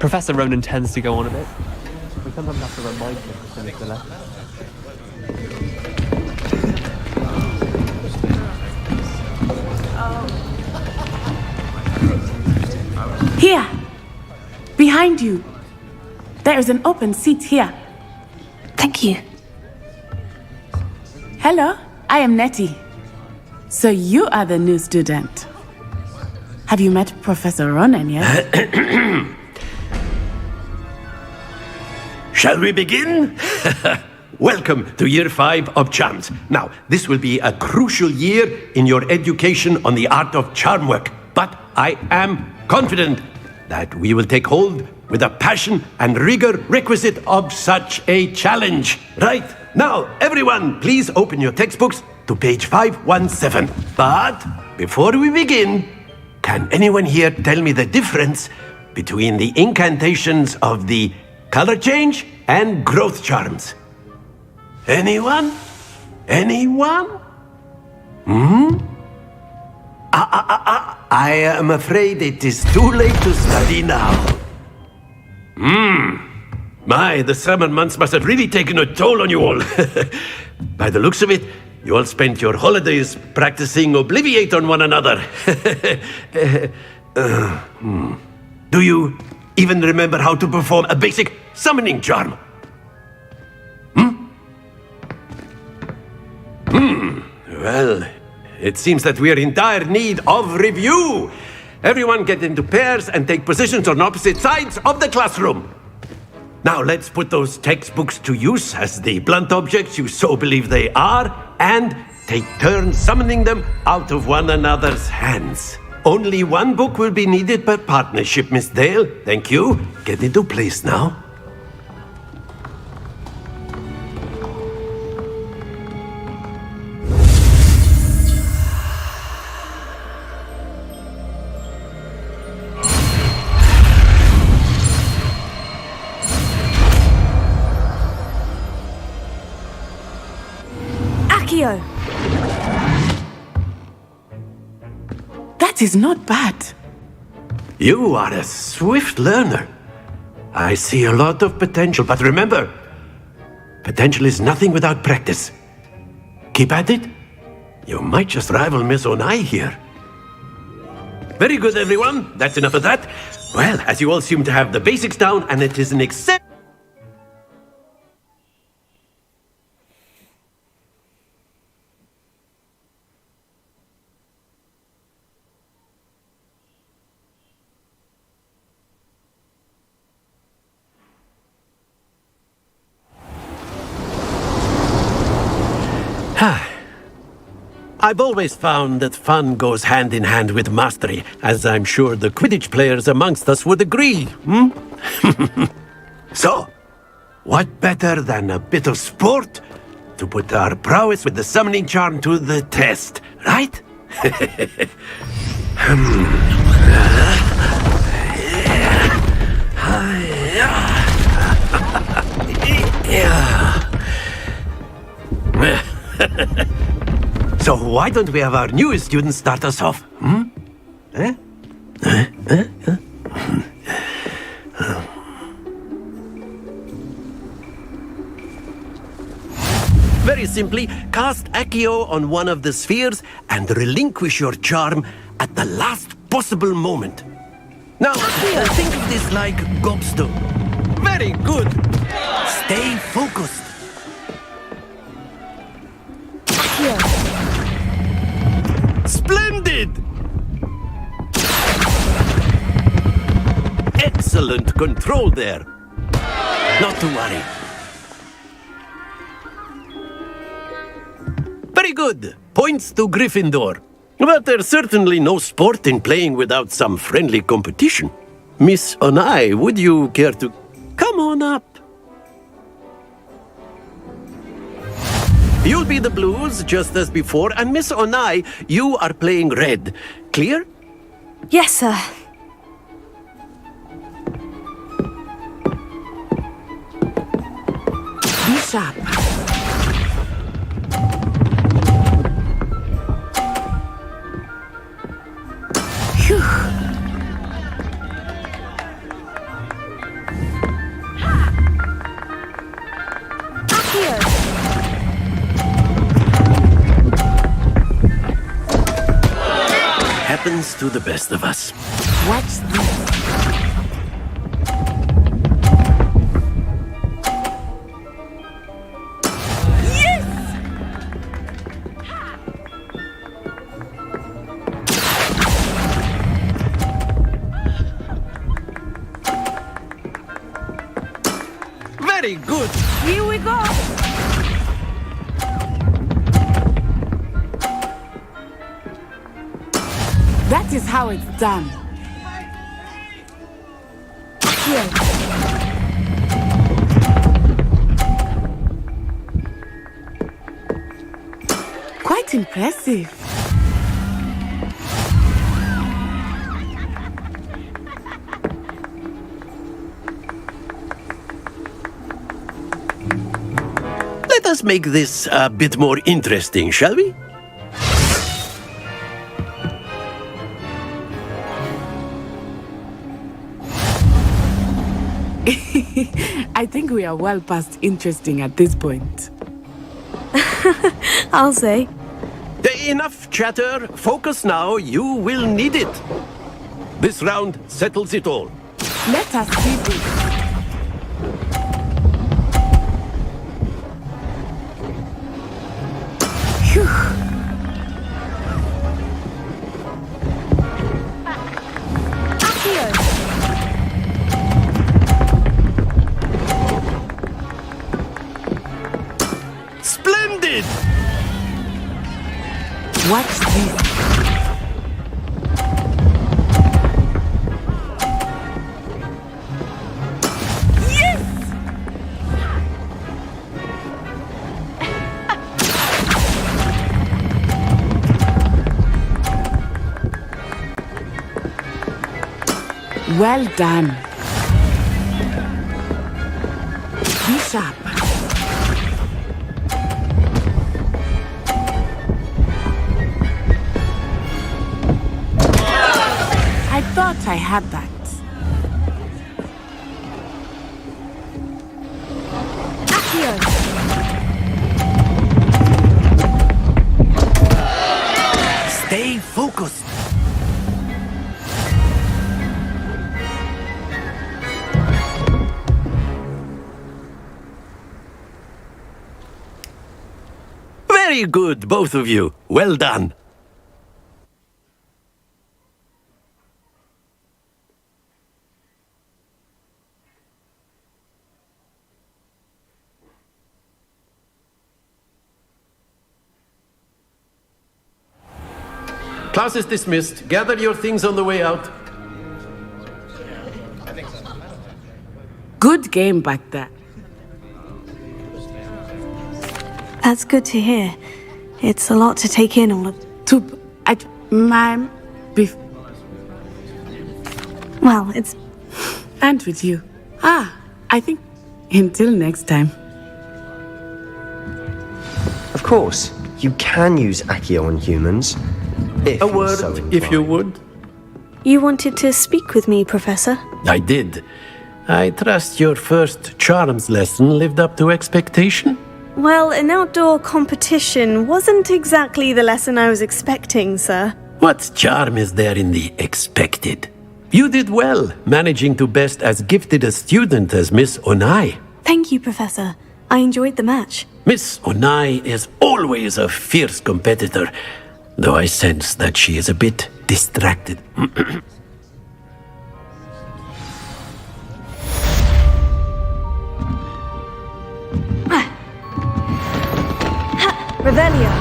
Professor Ronan tends to go on a bit. We sometimes have to remind him to finish the lesson. Here! Behind you! There is an open seat here. Thank you. Hello, I am Nettie. So you are the new student. Have you met Professor Ronan yet? Shall we begin? Welcome to Year 5 of Charms. Now, this will be a crucial year in your education on the art of charm work. But I am confident that we will take hold with the passion and rigor requisite of such a challenge. Right, now, everyone, please open your textbooks to page 517. But before we begin, can anyone here tell me the difference between the incantations of the color change and growth charms? Anyone? Anyone? I am afraid it is too late to study now. My, the summer months must have really taken a toll on you all. By the looks of it, you all spent your holidays practicing Obliviate on one another. Do you even remember how to perform a basic summoning charm? Well, it seems that we are in dire need of review. Everyone get into pairs and take positions on opposite sides of the classroom. Now let's put those textbooks to use as the blunt objects you so believe they are, and take turns summoning them out of one another's hands. Only one book will be needed per partnership, Miss Dale. Thank you. Get into place now. Akio! That is not bad. You are a swift learner. I see a lot of potential, but remember, potential is nothing without practice. Keep at it. You might just rival Miss Onai here. Very good, everyone. That's enough of that. Well, as you all seem to have the basics down, and it is an I've always found that fun goes hand in hand with mastery, as I'm sure the Quidditch players amongst us would agree, So, what better than a bit of sport to put our prowess with the summoning charm to the test, right? So why don't we have our newest student start us off? Very simply, cast Accio on one of the spheres and relinquish your charm at the last possible moment. Now, think of this like gobstone. Very good. Stay focused. Splendid! Excellent control there. Not to worry. Very good. Points to Gryffindor. But there's certainly no sport in playing without some friendly competition. Miss Onai, would you care to come on up? You'll be the blues, just as before, and Miss Onai, you are playing red. Clear? Yes, sir. Be sharp. happens to the best of us. Watch this. Very good. Here we go. That is how it's done. Here. Quite impressive. Let us make this a bit more interesting, shall we? I think we are well past interesting at this point. I'll say. Enough chatter. Focus now. You will need it. This round settles it all. Let us see this. Phew. Splendid! Watch this. Well done. Be sharp. I thought I had that. Stay focused. Very good, both of you. Well done. Class is dismissed. Gather your things on the way out. Good game back there. That's good to hear. It's a lot to take in all of... Ma'am, Well, it's... And with you. I think until next time. Of course, you can use Accio on humans. If A you're word, so if you inclined. would. You wanted to speak with me, Professor? I did. I trust your first charms lesson lived up to expectation? Well, an outdoor competition wasn't exactly the lesson I was expecting, sir. What charm is there in the expected? You did well, managing to best as gifted a student as Miss Onai. Thank you, Professor. I enjoyed the match. Miss Onai is always a fierce competitor, though I sense that she is a bit distracted. Revelio.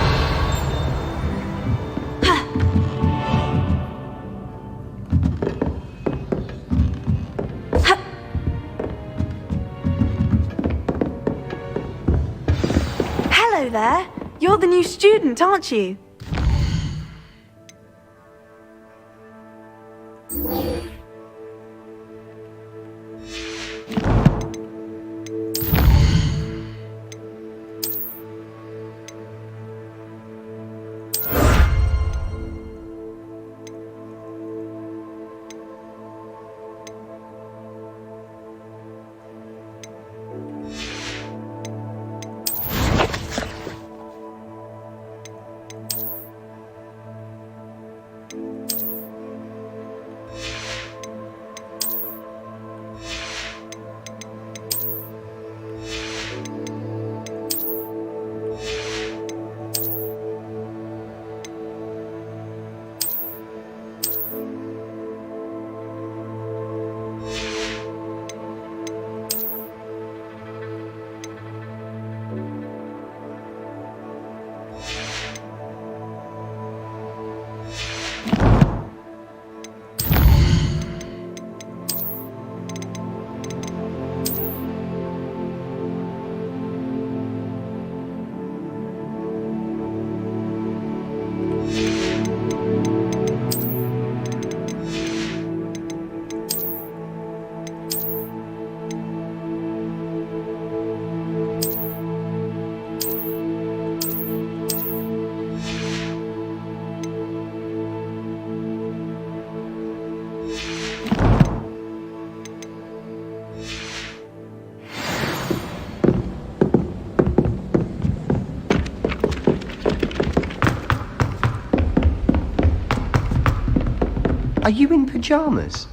Hello there. You're the new student, aren't you? you in pyjamas?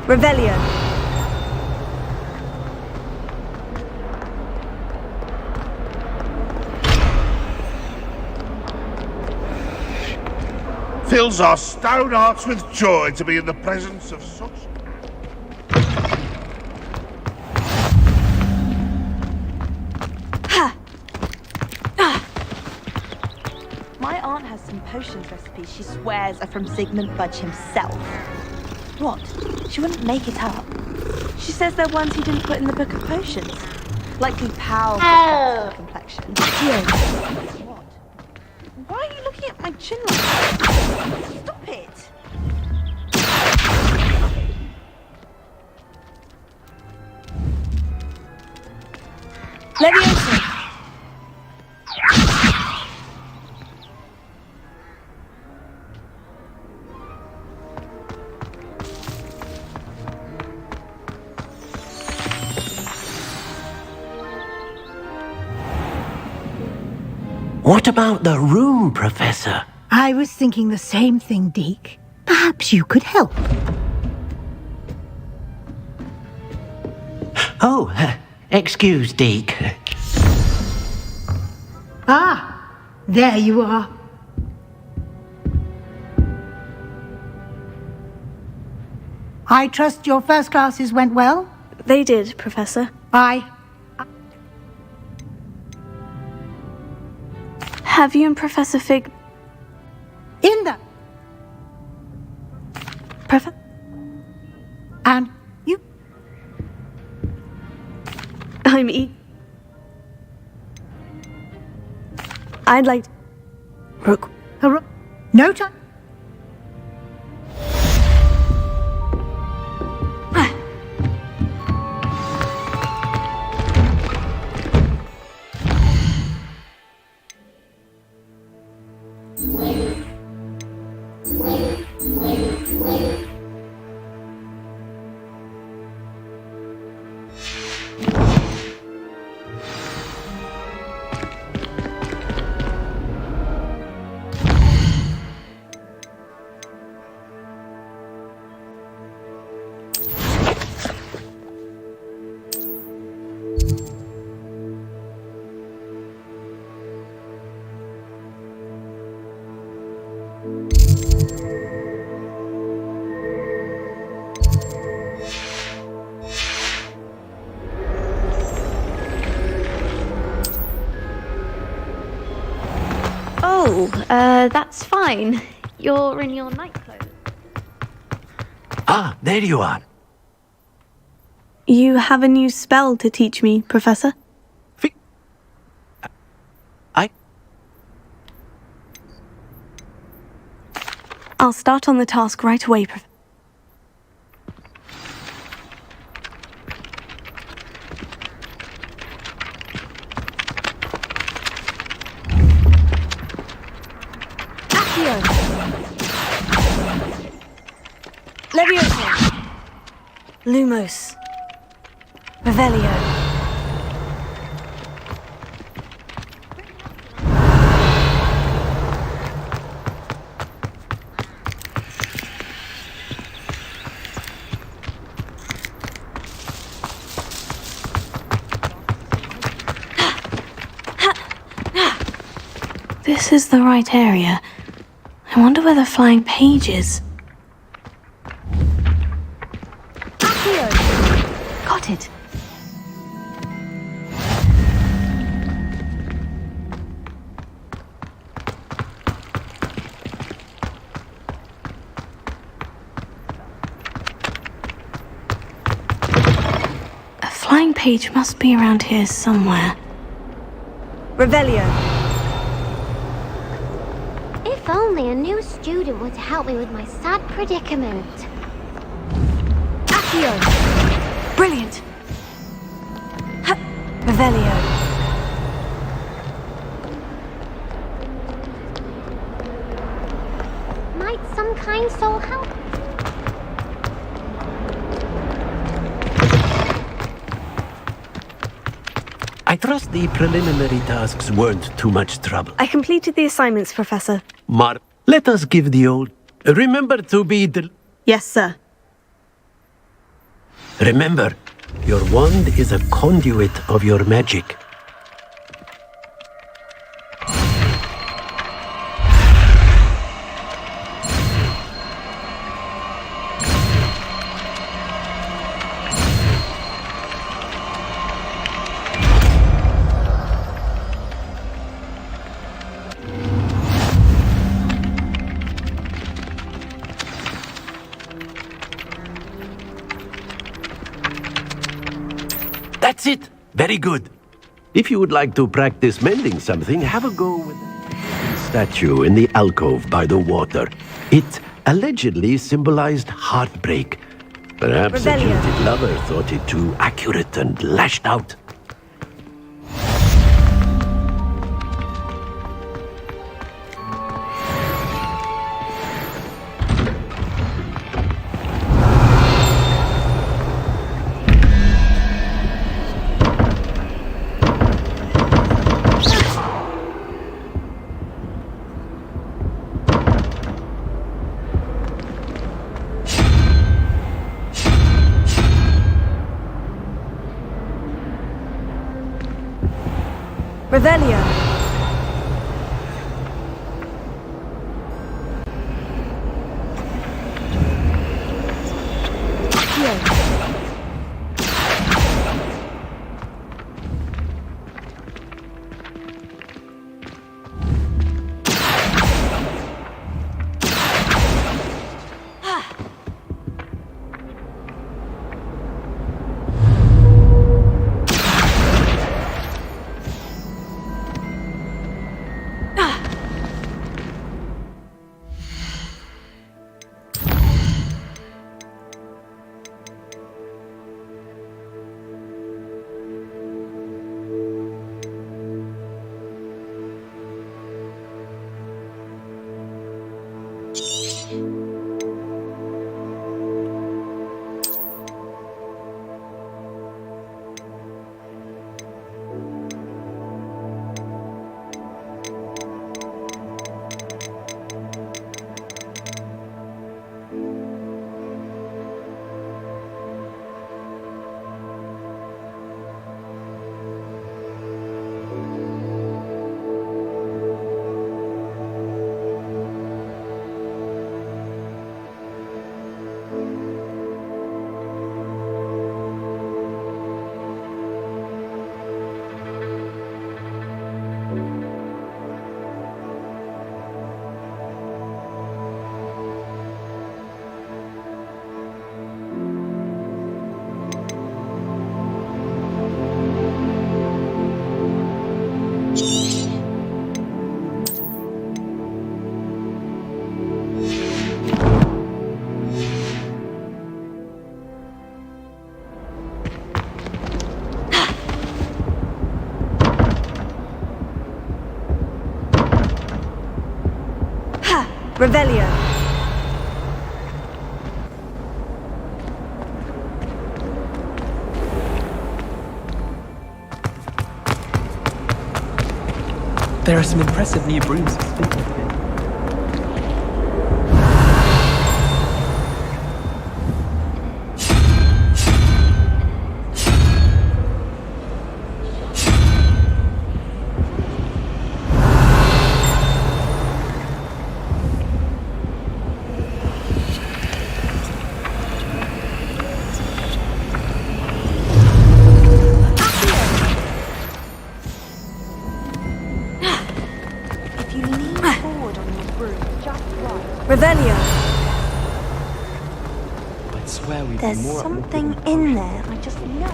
Revelio. Fills our stout hearts with joy to be in the presence of such... My aunt has some potions recipes she swears are from Sigmund Budge himself. What? She wouldn't make it up. She says they're ones he didn't put in the book of potions. Likely pals for complexion. What? Why are you looking at my chin like that? Stop it! Leviosa. What about the room, Professor? I was thinking the same thing, Deke. Perhaps you could help. Oh, excuse, Deke. Ah, there you are. I trust your first classes went well? They did, Professor. Have you and Professor Fig... In the... Professor? And you... I'm I'd like... Rook. No time. That's fine. You're in your night clothes. Ah, there you are. You have a new spell to teach me, Professor? I'll start on the task right away, Professor. Leviosa. Lumos. Revelio. This is the right area. I wonder where the flying page is. Got it. A flying page must be around here somewhere. Revelio. If only a new student would help me with my sad predicament. Brilliant! Revelio. fight some kind soul help? I trust the preliminary tasks weren't too much trouble. I completed the assignments, Professor. Let us give the old... Remember to be Yes, sir. Remember, your wand is a conduit of your magic. That's it! Very good. If you would like to practice mending something, have a go with the statue in the alcove by the water. It allegedly symbolized heartbreak. Perhaps a Rebellion. jilted lover thought it too accurate and lashed out. Revelio. Revelio. There are some impressive new brooms. Revelio. I'd swear we'd There's be more something in there, I just know.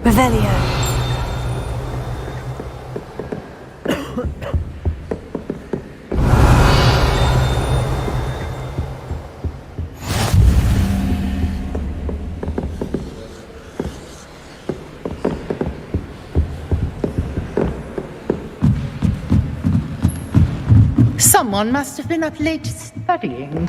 Revelio. Someone must have been up late studying.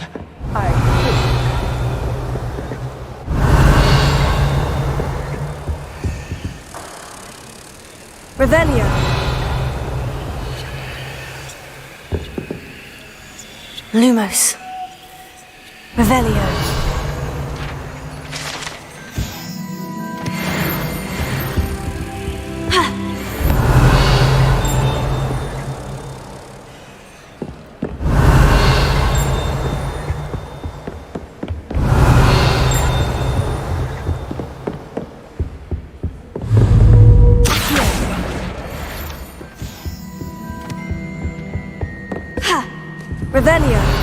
Revelio. Lumos. Revelio. Revelio.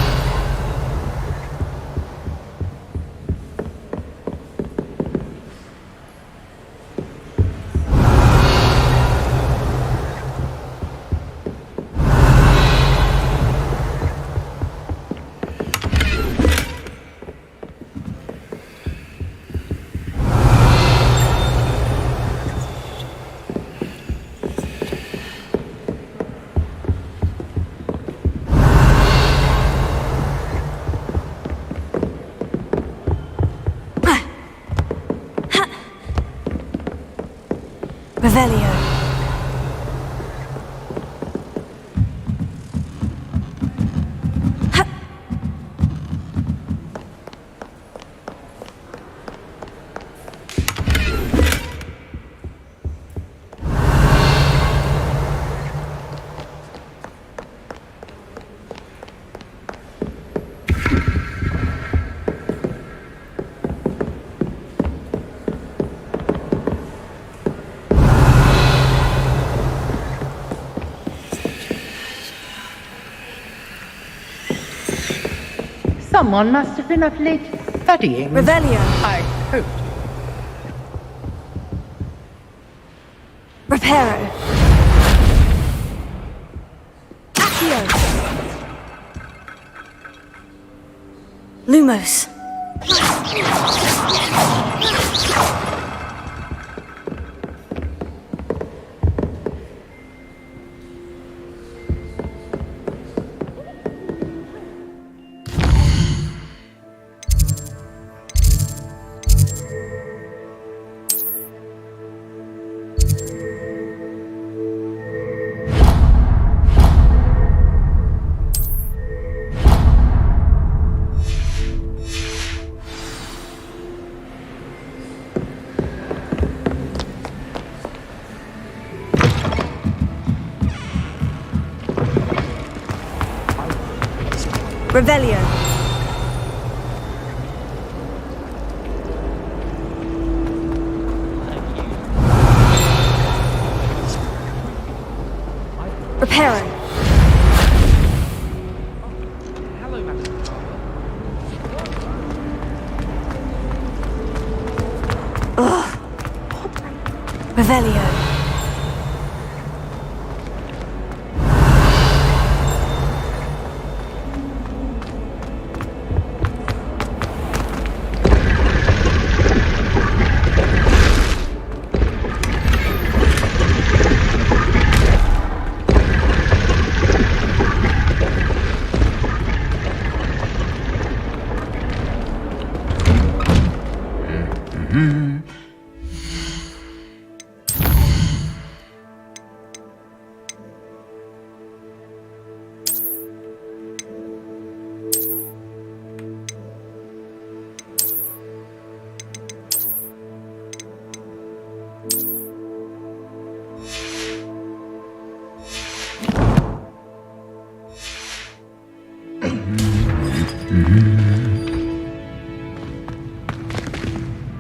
Revelio. Someone must have been up late studying. Revelio. I hope. Reparo. Accio. Lumos. Revelio. Reparo. Revelio.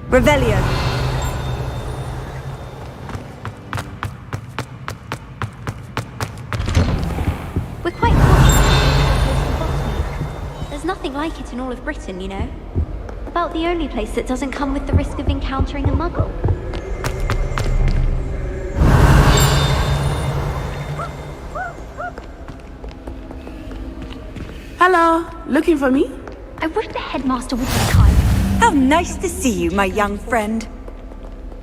Revelio. We're quite fortunate. There's nothing like it in all of Britain, you know. About the only place that doesn't come with the risk of encountering a muggle. Hello, looking for me? I wish the headmaster would be kind. How nice to see you, my young friend.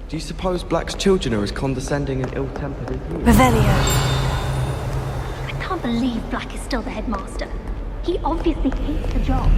Do you suppose Black's children are as condescending and ill-tempered as you? Revelio. I can't believe Black is still the headmaster. He obviously hates the job.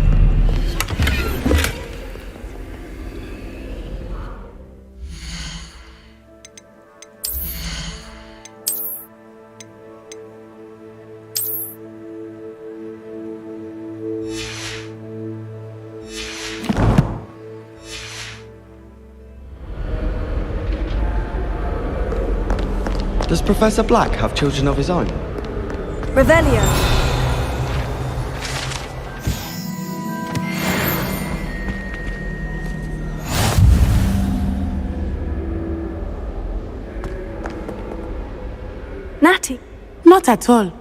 Does Professor Black have children of his own? Revelio. Natty. Not at all.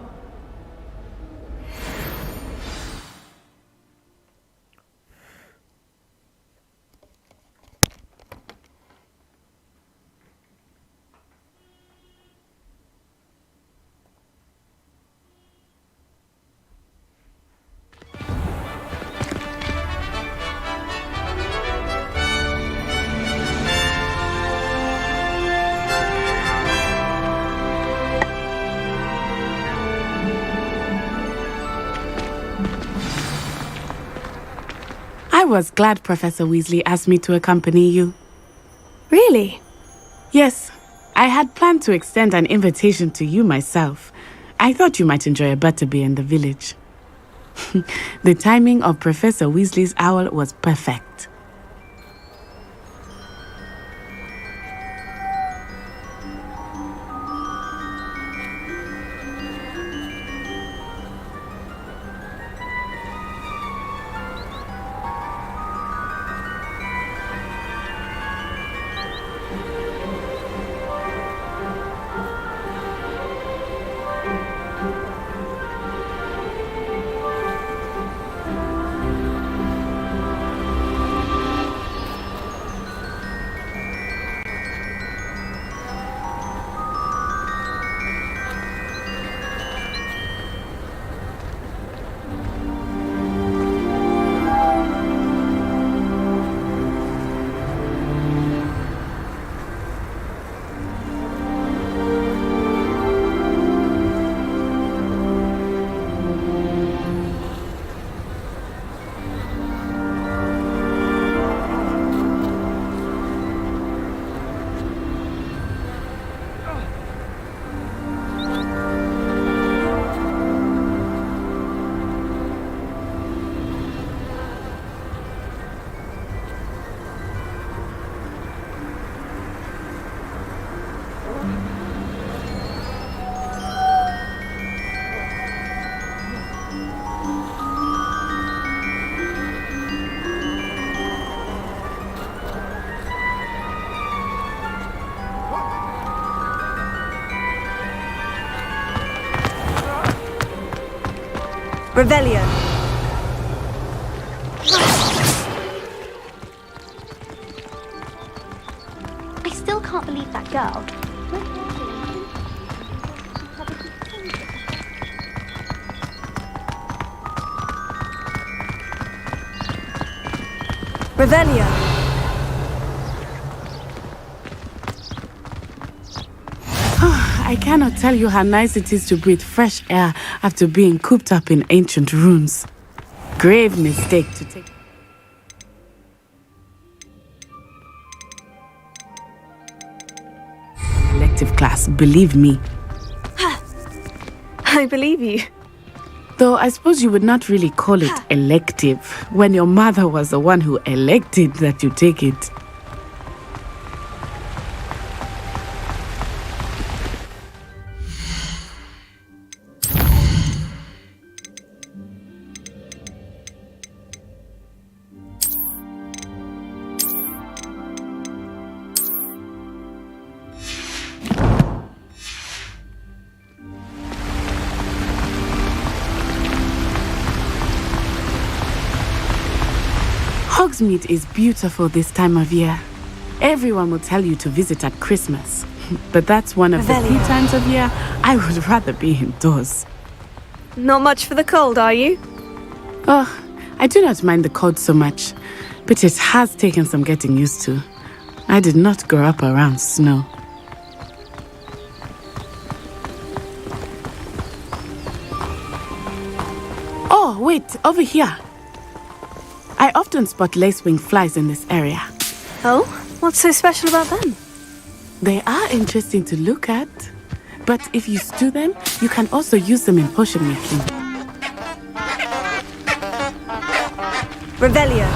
I was glad Professor Weasley asked me to accompany you. Really? Yes. I had planned to extend an invitation to you myself. I thought you might enjoy a butterbeer in the village. The timing of Professor Weasley's owl was perfect. Revelio. I still can't believe that girl. Revelio. I cannot tell you how nice it is to breathe fresh air after being cooped up in ancient rooms. Grave mistake to take. Elective class, believe me. I believe you. Though I suppose you would not really call it elective when your mother was the one who elected that you take it. Hogsmeade is beautiful this time of year. Everyone will tell you to visit at Christmas. But that's one of the few times of year I would rather be indoors. Not much for the cold, are you? Oh, I do not mind the cold so much, but it has taken some getting used to. I did not grow up around snow. Oh, wait, over here. I often spot lacewing flies in this area. Oh? What's so special about them? They are interesting to look at, but if you stew them, you can also use them in potion making. Revelio.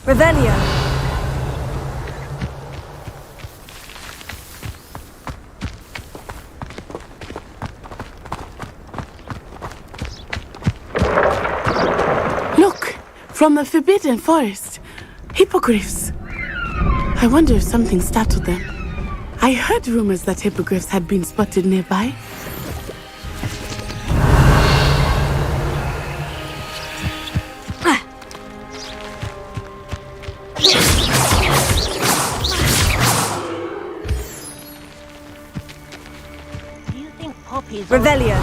Revelio. Look! From the Forbidden Forest. Hippogriffs. I wonder if something startled them. I heard rumors that hippogriffs had been spotted nearby. Revelio.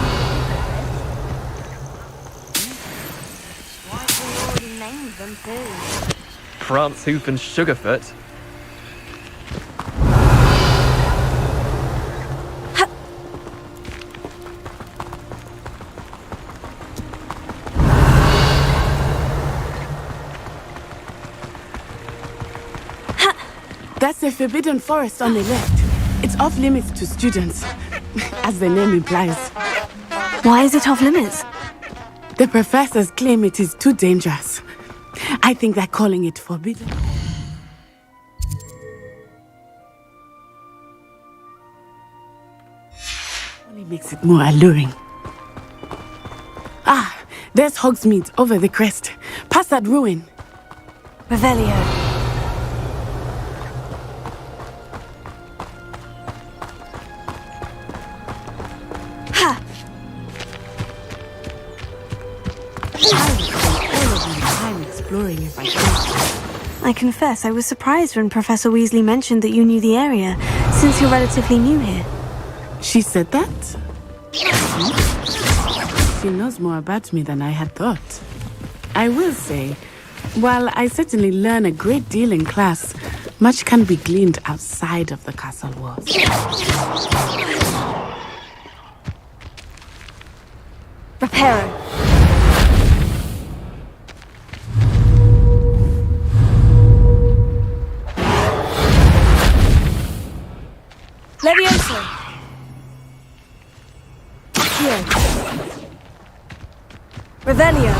Prance, Hoof, and Sugarfoot. That's the Forbidden Forest on the left. It's off limits to students, as the name implies. Why is it off limits? The professors claim it is too dangerous. I think they're calling it forbidden. Only makes it more alluring. Ah, there's Hogsmeade over the crest. Past that ruin. Revelio. If I could. I confess I was surprised when Professor Weasley mentioned that you knew the area, since you're relatively new here. She said that? She knows more about me than I had thought. I will say, while I certainly learn a great deal in class, much can be gleaned outside of the castle walls. Reparo. Levioso. Accio. Revelio.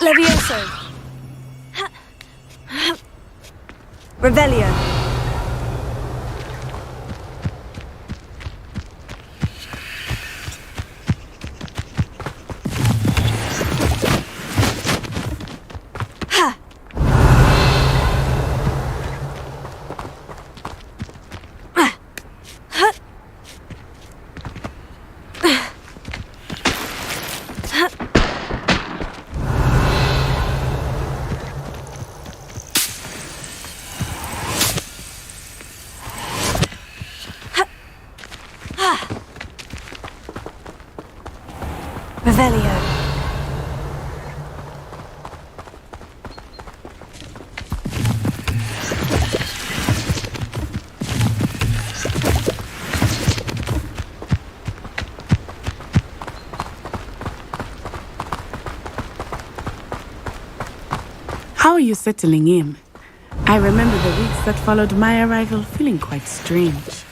Levioso. Revelio. Revelio. How are you settling in? I remember the weeks that followed my arrival feeling quite strange.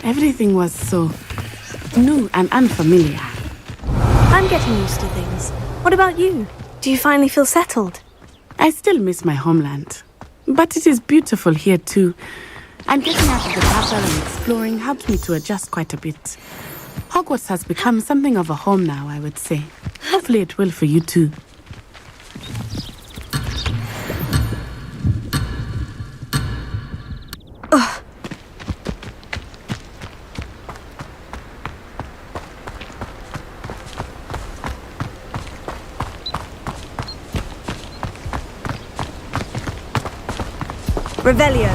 Everything was so new and unfamiliar. I'm getting used to things. What about you? Do you finally feel settled? I still miss my homeland. But it is beautiful here too. And getting out of the castle and exploring helped me to adjust quite a bit. Hogwarts has become something of a home now, I would say. Hopefully it will for you too. Ugh. Revelio.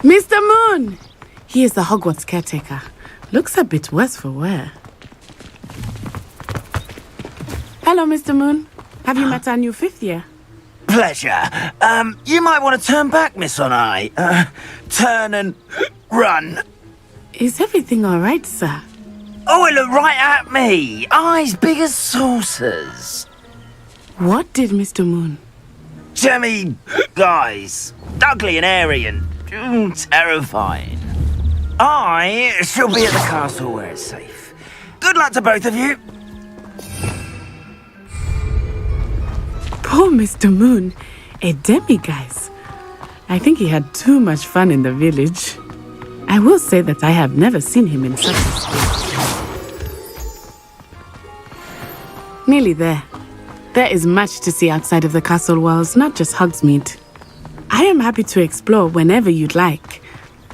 Mr. Moon! He is the Hogwarts caretaker. Looks a bit worse for wear. Hello, Mr. Moon. Have you met our new 5th year? Pleasure. You might want to turn back, Miss Onai. Turn and run. Is everything all right, sir? Oh, it looked right at me. Eyes big as saucers. What did Mr. Moon? Jemmy, guys. Ugly and airy and terrifying. I shall be at the castle where it's safe. Good luck to both of you. Poor Mr. Moon, a demiguise. I think he had too much fun in the village. I will say that I have never seen him in such a state. Nearly there. There is much to see outside of the castle walls, not just Hogsmeade. I am happy to explore whenever you'd like.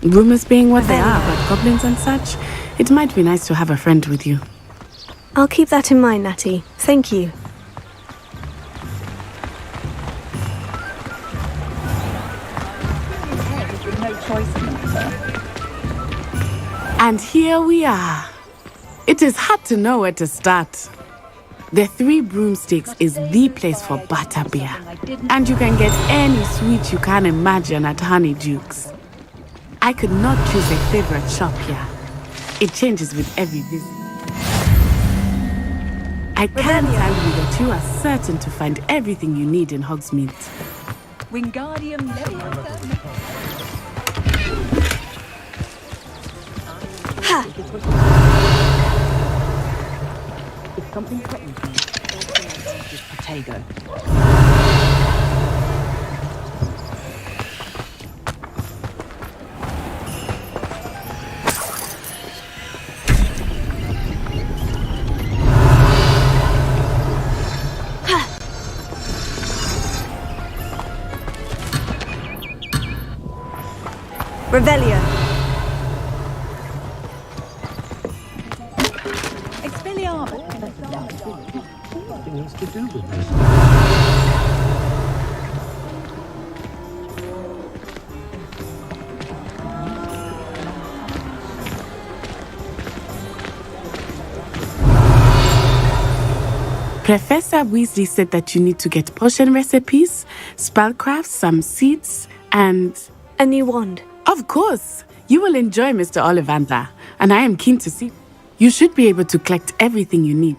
Rumors being what they are about goblins and such, it might be nice to have a friend with you. I'll keep that in mind, Natty. Thank you. And here we are. It is hard to know where to start. The Three Broomsticks is the place for butterbeer. And you can get any sweet you can imagine at Honeydukes. I could not choose a favorite shop here. It changes with every visit. I can tell you that you are certain to find everything you need in Hogsmeade. Wingardium Leviosa. If something threatens me, just potato. Revelio. Nothing else to do with this. Professor Weasley said that you need to get potion recipes, spellcrafts, some seeds, and... a new wand. Of course! You will enjoy Mr. Ollivander, and I am keen to see. You should be able to collect everything you need.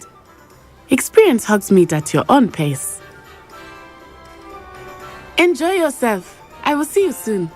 Experience Hogsmeade at your own pace. Enjoy yourself. I will see you soon.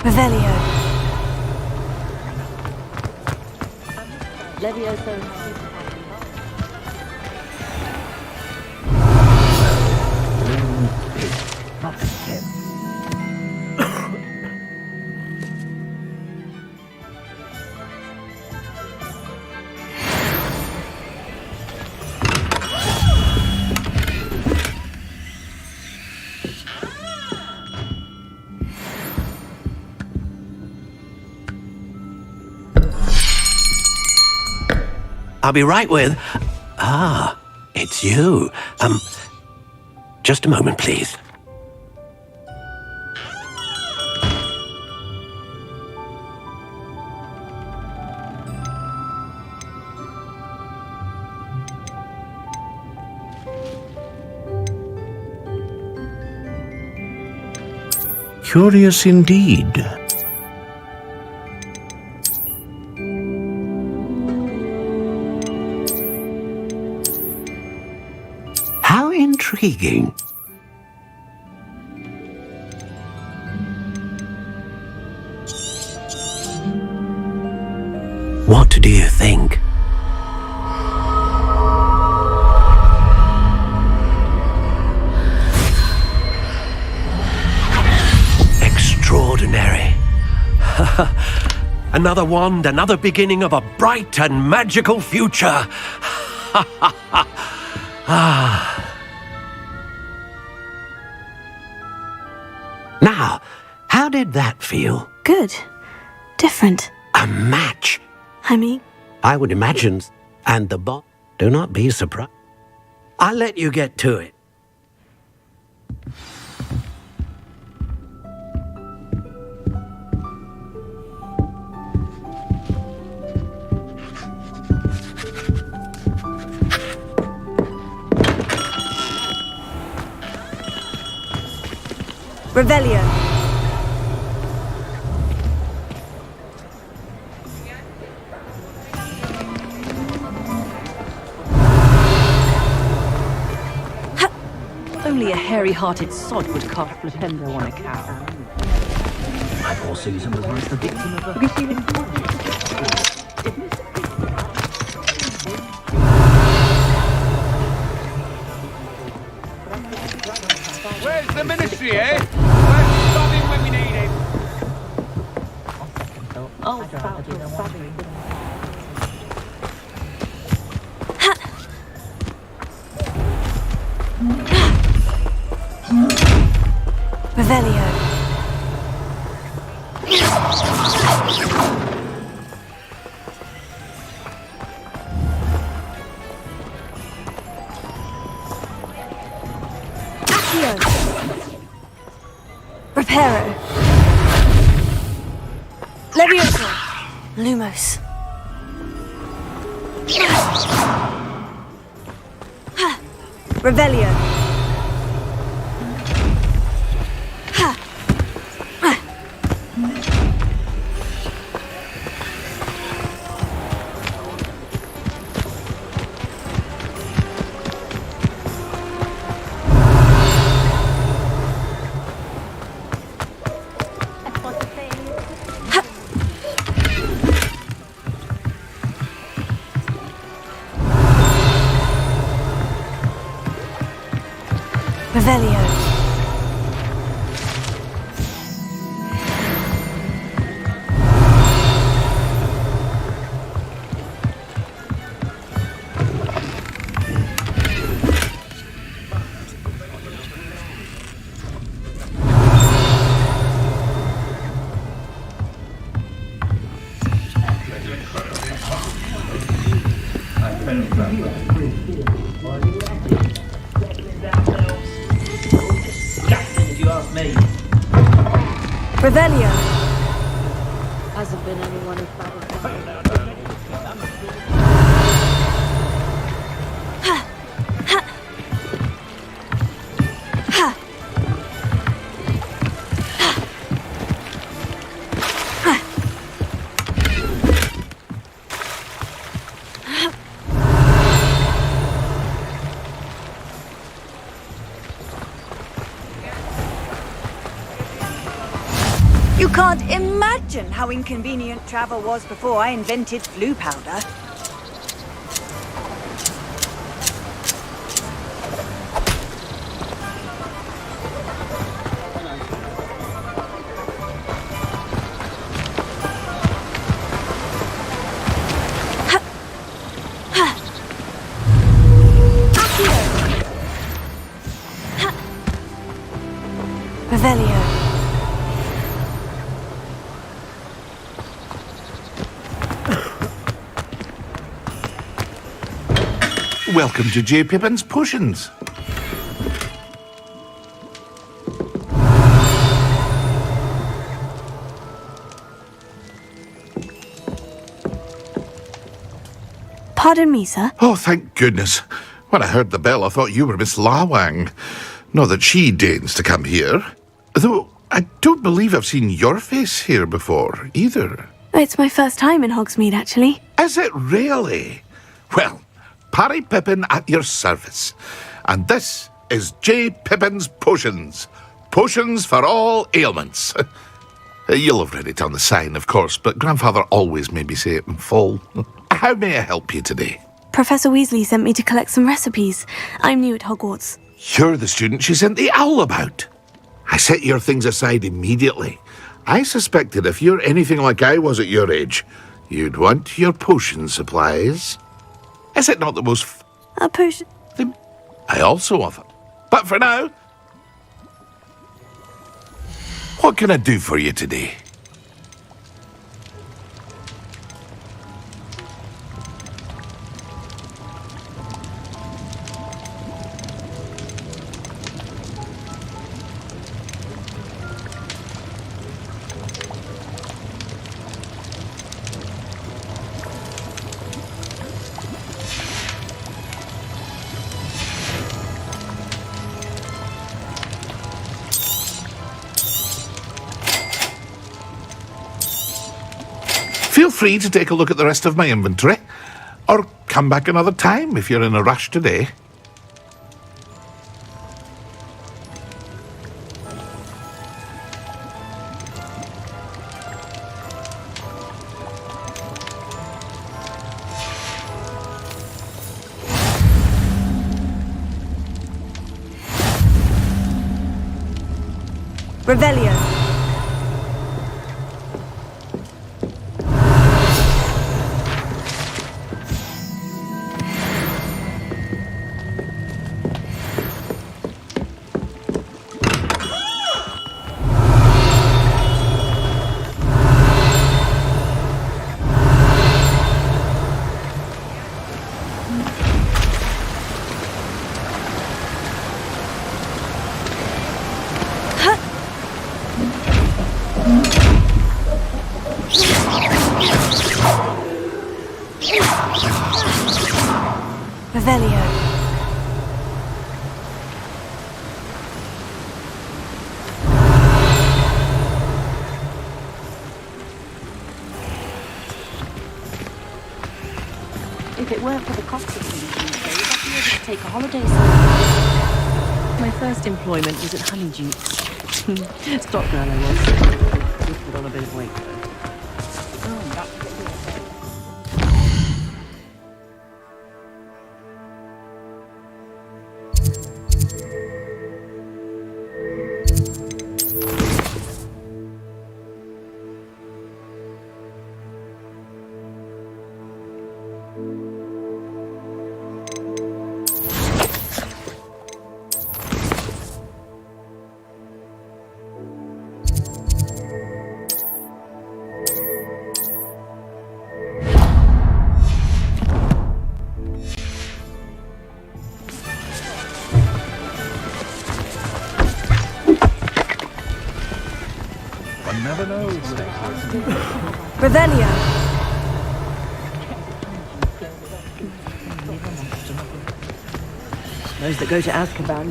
Revelio. puppet tip. I'll be right with... Ah, it's you. Just a moment, please. Curious indeed. How intriguing. What do you think? Extraordinary. Another wand, another beginning of a bright and magical future. Now, how did that feel? Good. Different. A match. I mean... I would imagine. And the bot. Do not be surprised. I'll let you get to it. Revelio. Only a hairy-hearted sod would cast Flipendo on a cow. Poor Susan was once the victim of a... Where's the ministry, eh? Where's Bobbing when we need him? Revelio. Reparo. Levioso. Lumos. Revelio. Revelio. Revelio. Hasn't been anyone who's bad. You can't imagine how inconvenient travel was before I invented blue powder. Welcome to J. Pippin's Potions. Pardon me, sir. Oh, thank goodness. When I heard the bell, I thought you were Miss Lawang. Not that she deigns to come here. Though, I don't believe I've seen your face here before, either. It's my first time in Hogsmeade, actually. Is it really? Well, Parry Pippin at your service. And this is J. Pippin's Potions. Potions for all ailments. You'll have read it on the sign, of course, but Grandfather always made me say it in full. How may I help you today? Professor Weasley sent me to collect some recipes. I'm new at Hogwarts. You're the student she sent the owl about. I set your things aside immediately. I suspected if you're anything like I was at your age, you'd want your potion supplies. Is it not the most... A potion? I also offer. But for now... What can I do for you today? Feel free to take a look at the rest of my inventory, or come back another time if you're in a rush today. Revelio. Revelio. If it weren't for the cost of things these days, I'd be able to take a holiday somewhere. My first employment was at Honeydukes. Stock girl I was. Just put on a bit of weight though. Oh, that's One never knows. Revelio. those that go to Azkaban.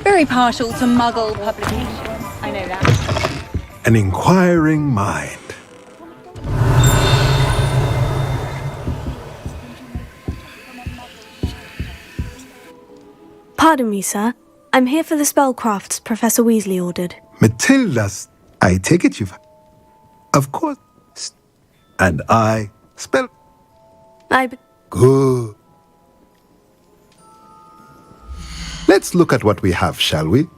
Very partial to Muggle publications. I know that. An inquiring mind. Pardon me, sir. I'm here for the spellcrafts Professor Weasley ordered. Matilda's. I take it you've... Of course. And I spell... Good. Let's look at what we have, shall we?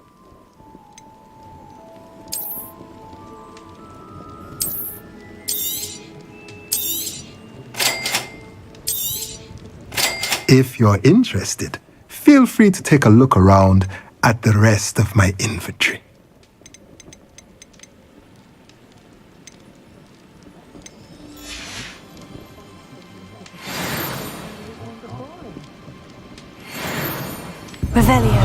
If you're interested, feel free to take a look around at the rest of my inventory. Revelio.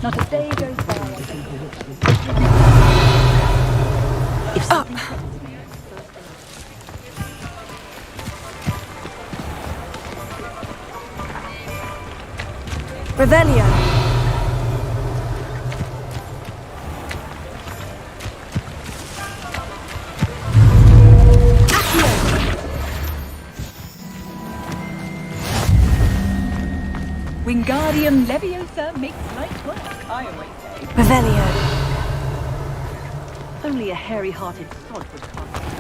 Not a day goes by. Up. Revelio. Wingardium Leviosa makes light work, I always say. Revelio. Only a hairy-hearted sod would cast a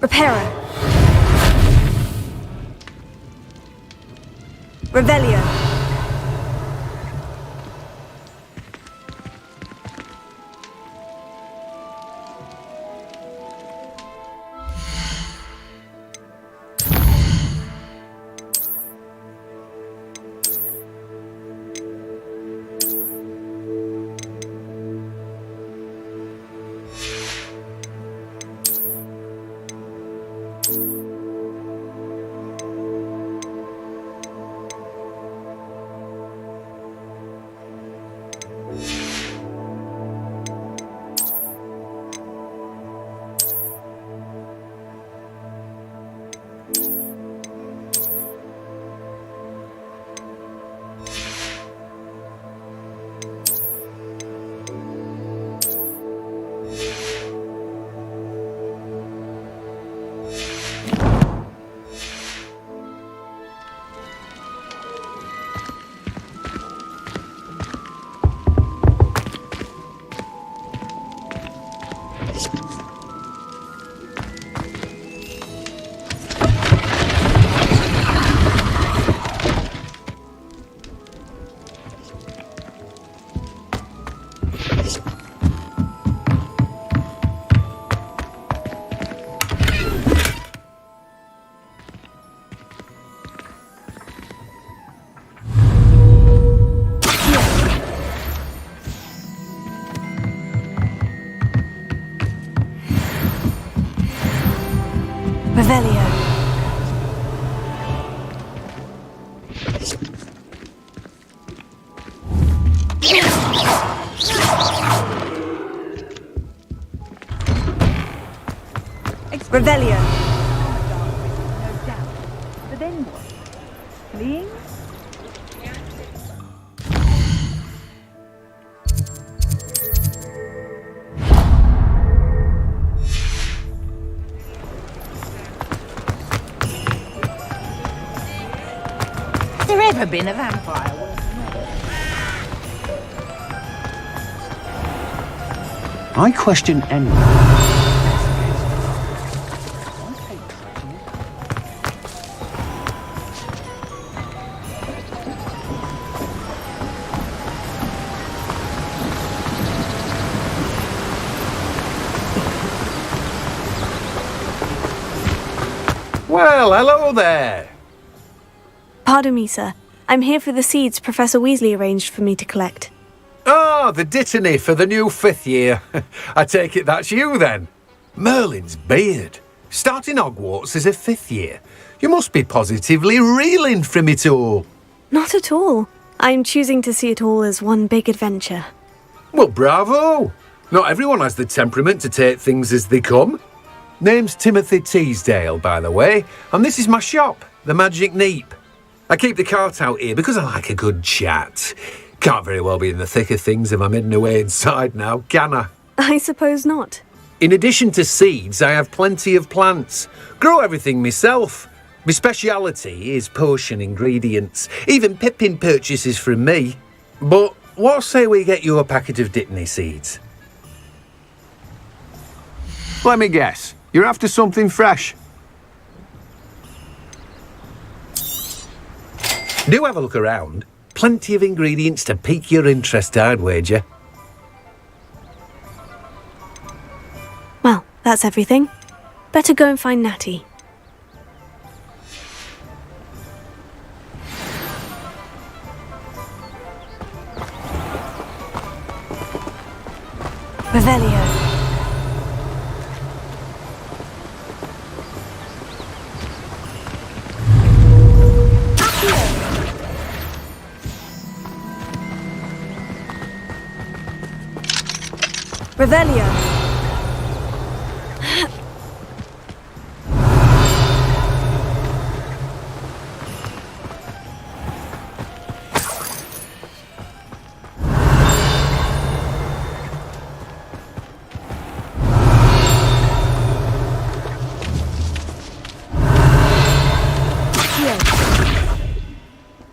Reparo. Revelio. Revelio. Revelio. No doubt. But then what? Fleeing? Has there ever been a vampire? I question any. Well, hello there. Pardon me, sir. I'm here for the seeds Professor Weasley arranged for me to collect. Ah, the dittany for the new 5th year. I take it that's you then. Merlin's beard. Starting Hogwarts as a 5th year. You must be positively reeling from it all. Not at all. I'm choosing to see it all as one big adventure. Well, bravo. Not everyone has the temperament to take things as they come. Name's Timothy Teasdale, by the way, and this is my shop, the Magic Neep. I keep the cart out here because I like a good chat. Can't very well be in the thick of things if I'm hidden away inside now, can I? I suppose not. In addition to seeds, I have plenty of plants. Grow everything myself. My speciality is potion ingredients. Even Pippin purchases from me. But what say we get you a packet of Dittany seeds? Let me guess. You're after something fresh. Do have a look around. Plenty of ingredients to pique your interest, I'd wager. Well, that's everything. Better go and find Natty. Revelio. Revelio.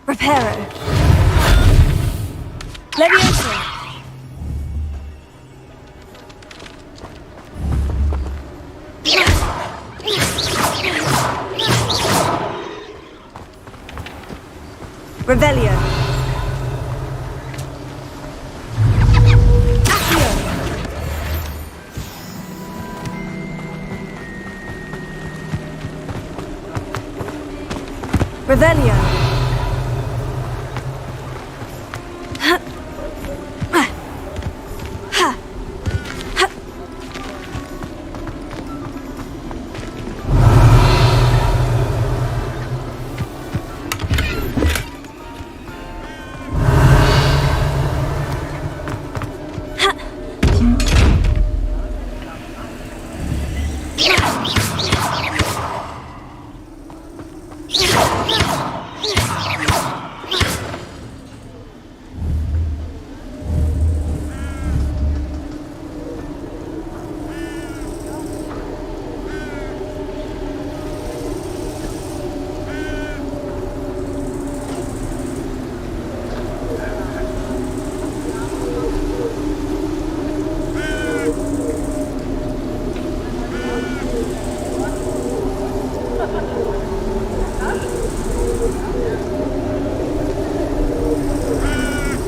Reparo. Leviosa. Revelio. Accio. Revelio.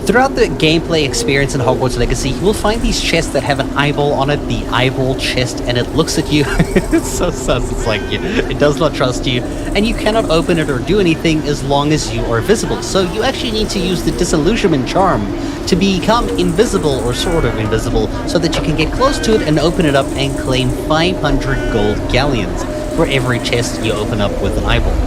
Throughout the gameplay experience in Hogwarts Legacy, you will find these chests that have an eyeball on it, the eyeball chest, and it looks at you. It's so sus, it's like it does not trust you, and you cannot open it or do anything as long as you are visible. So you actually need to use the disillusionment charm to become invisible or sort of invisible so that you can get close to it and open it up and claim 500 gold galleons for every chest you open up with an eyeball.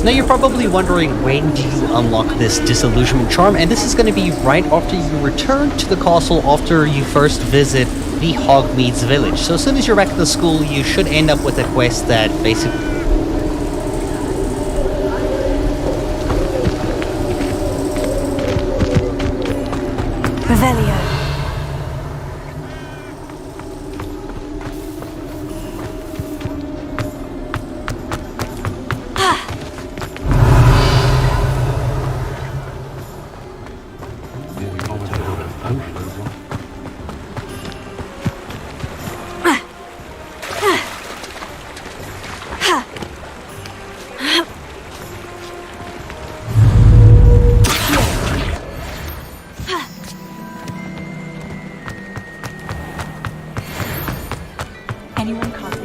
Now you're probably wondering, when do you unlock this disillusionment charm? And this is going to be right after you return to the castle after you first visit the Hogwarts village. So as soon as you're back at the school, you should end up with a quest that basically... Revelio. Anyone copy?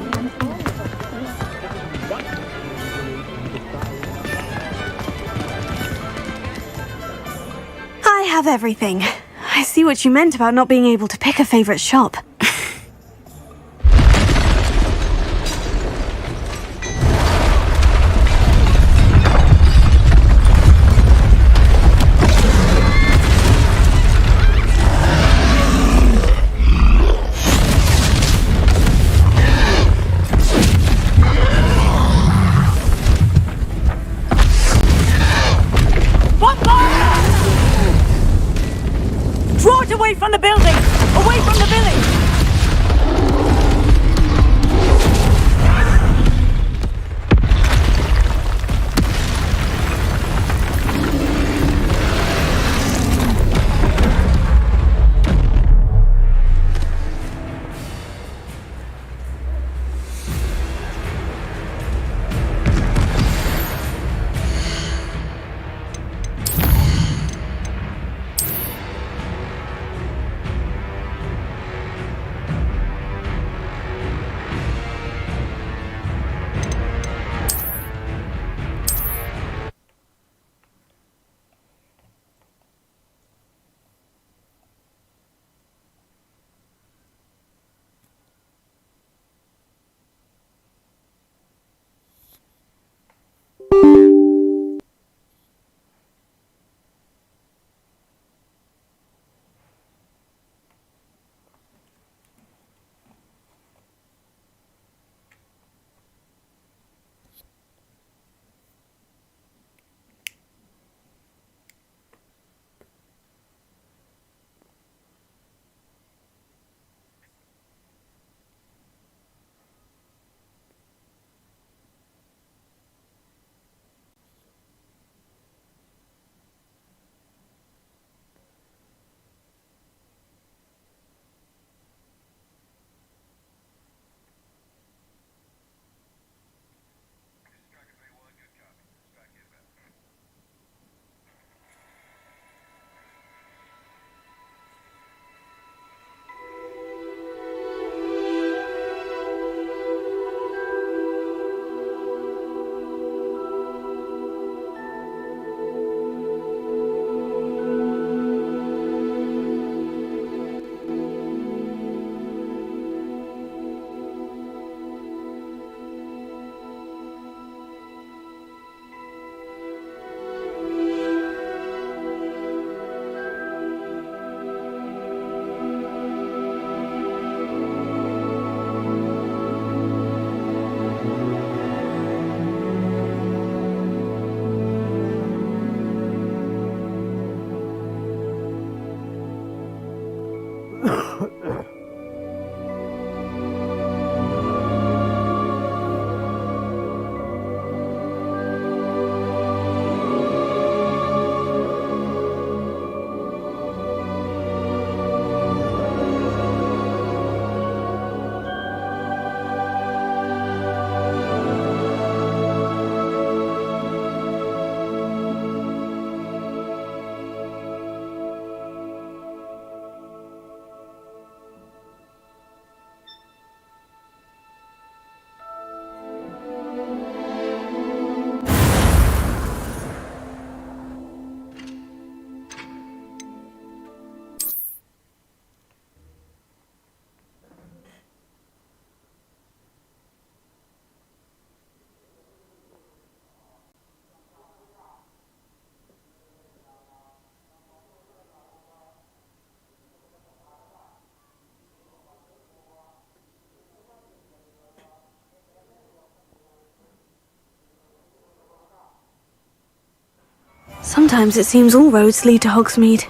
I have everything. I see what you meant about not being able to pick a favorite shop. Draw it away from the building! Away from the village! Sometimes it seems all roads lead to Hogsmeade.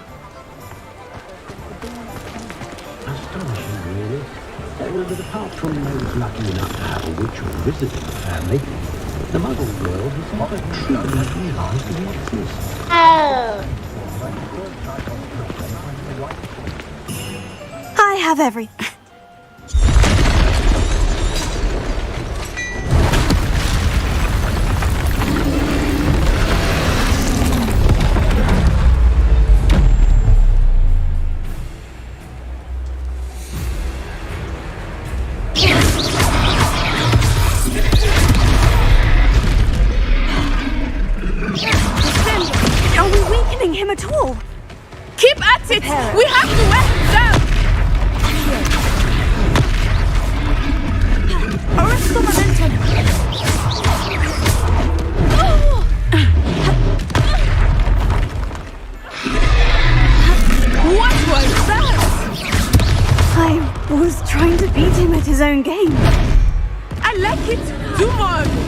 Astonishing, really. But apart from those lucky enough to have a witch or visiting family, the Muggle world has never truly realised it exists. I have everything. Are we weakening him at all? Keep at it! We have to wear him down! Arrest the momentum! What was that? I was trying to beat him at his own game. I like it! Do more of it!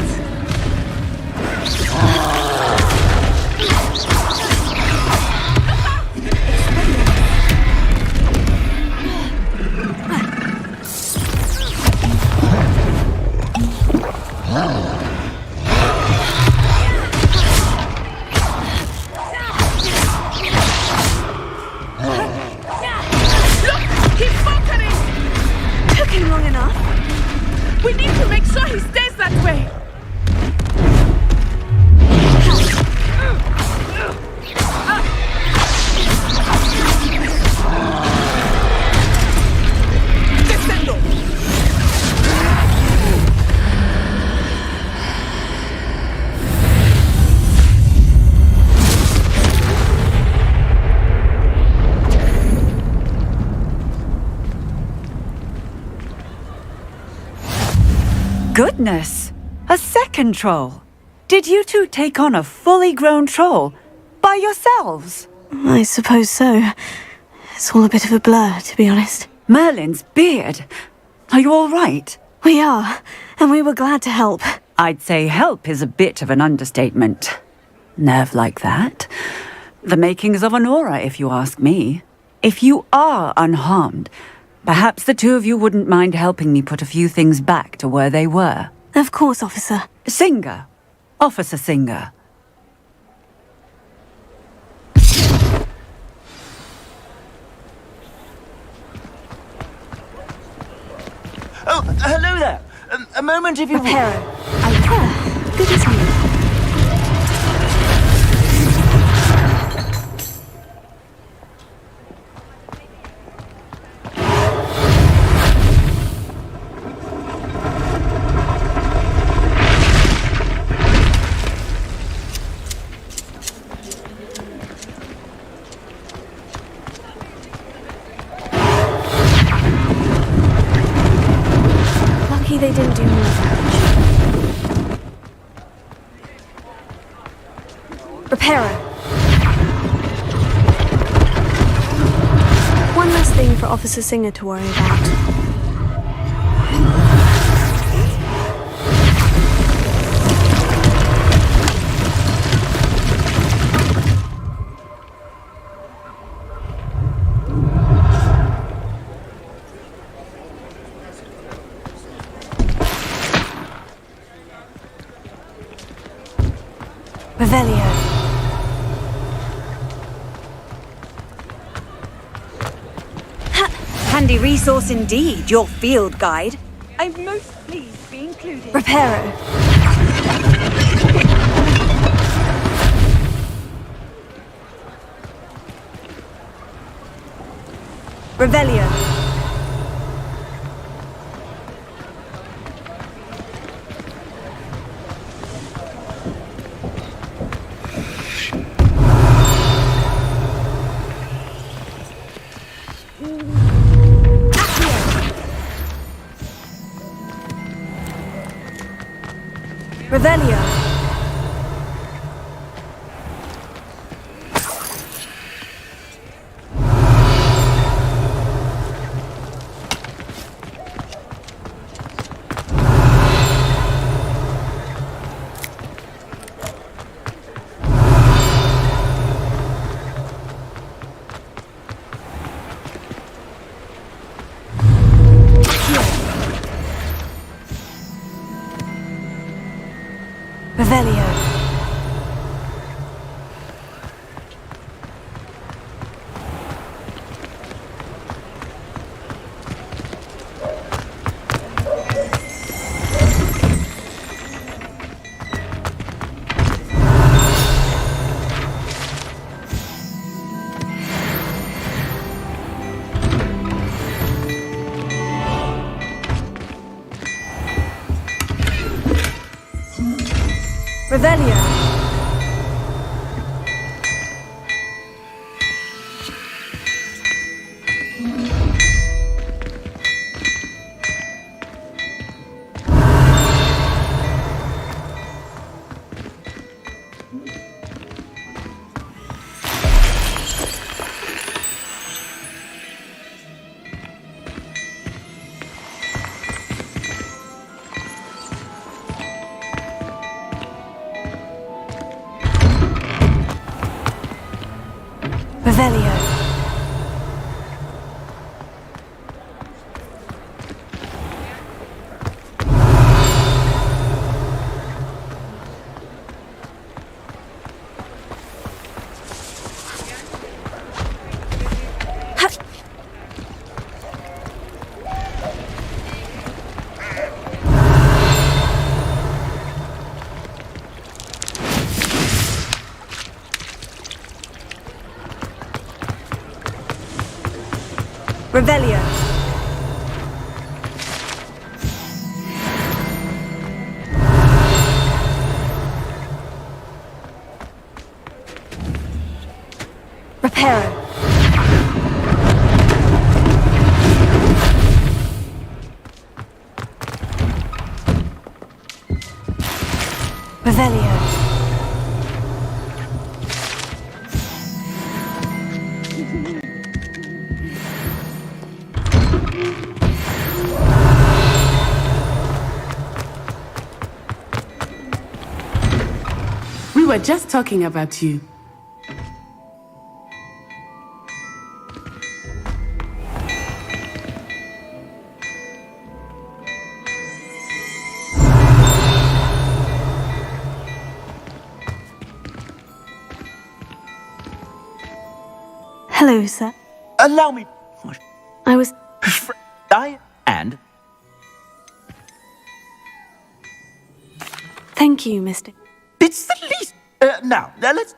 Look! He's faltering! Took him long enough. We need to make sure he stays that way! Goodness! A second troll! Did you two take on a fully grown troll? By yourselves? I suppose so. It's all a bit of a blur, to be honest. Merlin's beard! Are you all right? We are, and we were glad to help. I'd say help is a bit of an understatement. Nerve like that. The makings of an aura, if you ask me. If you are unharmed, perhaps the two of you wouldn't mind helping me put a few things back to where they were. Of course, officer. Singer. Officer Singer. Oh, hello there. A moment if you will. Good evening. They didn't do more damage. Repairer. One less thing for Officer Singer to worry about. Revelio. Handy resource indeed, your field guide. I'm most pleased to be included. Reparo. Revelio. Revelio. Revelio. Revelio. Revelio. Revelio. Reparo. Revelio. We were just talking about you. Hello, sir. Allow me. I was... And? Thank you, Mr. It's the least... now, let's...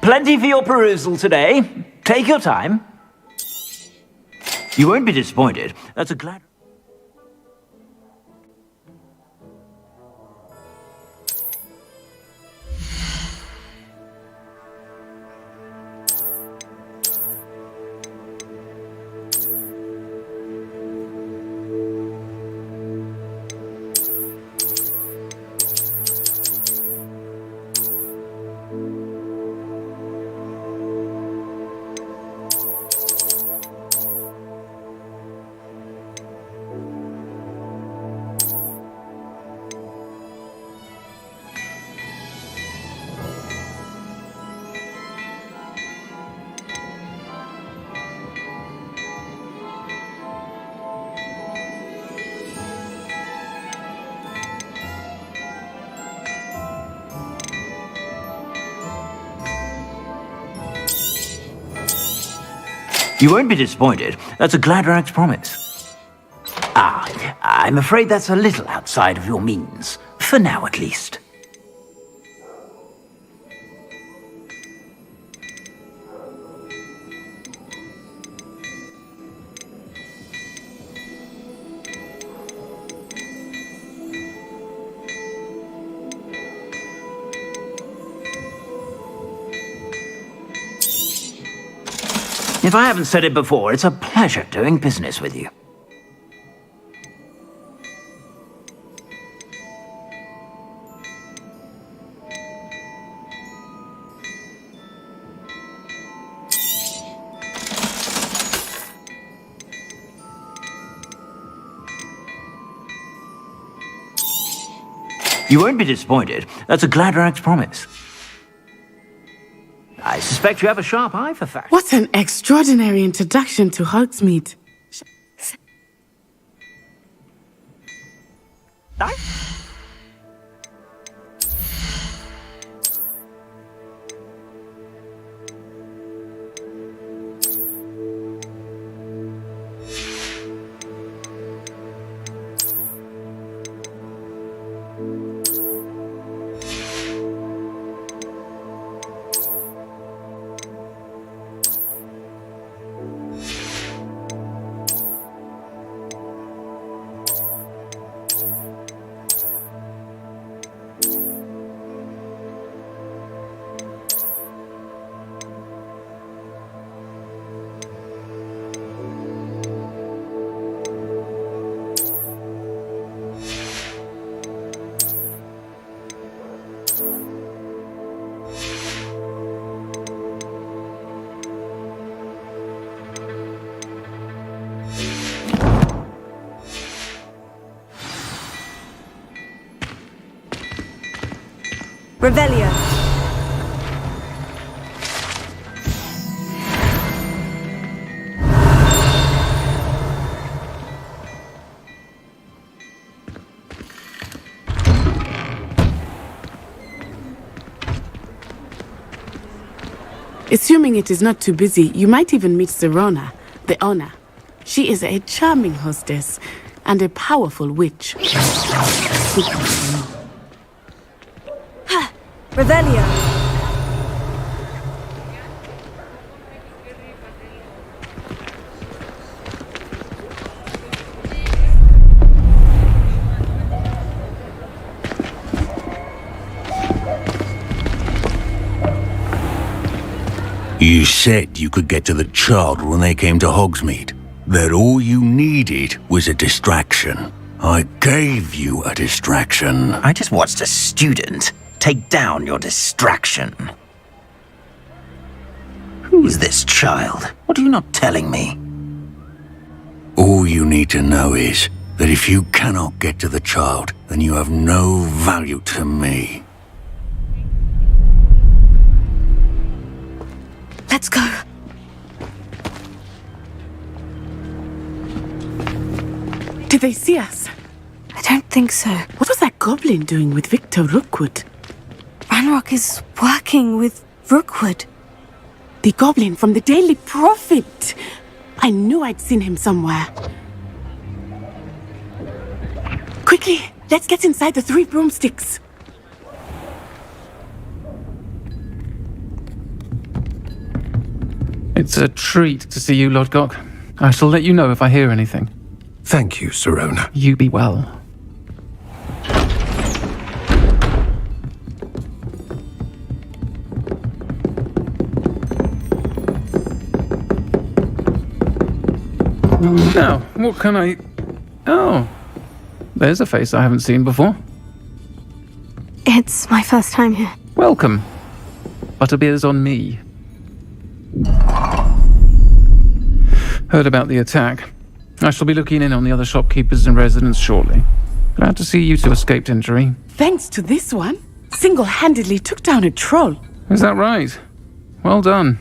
Plenty for your perusal today. Take your time. You won't be disappointed. That's a glad... You won't be disappointed. That's a Gladrax promise. I'm afraid that's a little outside of your means. For now, at least. If I haven't said it before, it's a pleasure doing business with you. You won't be disappointed. That's a Gladrax promise. I suspect you have a sharp eye for facts. What an extraordinary introduction to Hogsmeade. Revelio. Assuming it is not too busy, you might even meet Serona, the owner. She is a charming hostess and a powerful witch. Revelio. You said you could get to the child when they came to Hogsmeade. That all you needed was a distraction. I gave you a distraction. I just watched a student take down your distraction. Who is this child? What are you not telling me? All you need to know is that if you cannot get to the child, then you have no value to me. Let's go. Did they see us? I don't think so. What was that goblin doing with Victor Rookwood? Ranrock is working with Rookwood. The goblin from the Daily Prophet. I knew I'd seen him somewhere. Quickly, let's get inside the 3 broomsticks. It's a treat to see you, Lodgok. I shall let you know if I hear anything. Thank you, Serona. You be well. Now, what can I... Oh, there's a face I haven't seen before. It's my first time here. Welcome. Butterbeer's on me. Heard about the attack. I shall be looking in on the other shopkeepers and residents shortly. Glad to see you two escaped injury. Thanks to this one, single-handedly took down a troll. Is that right? Well done.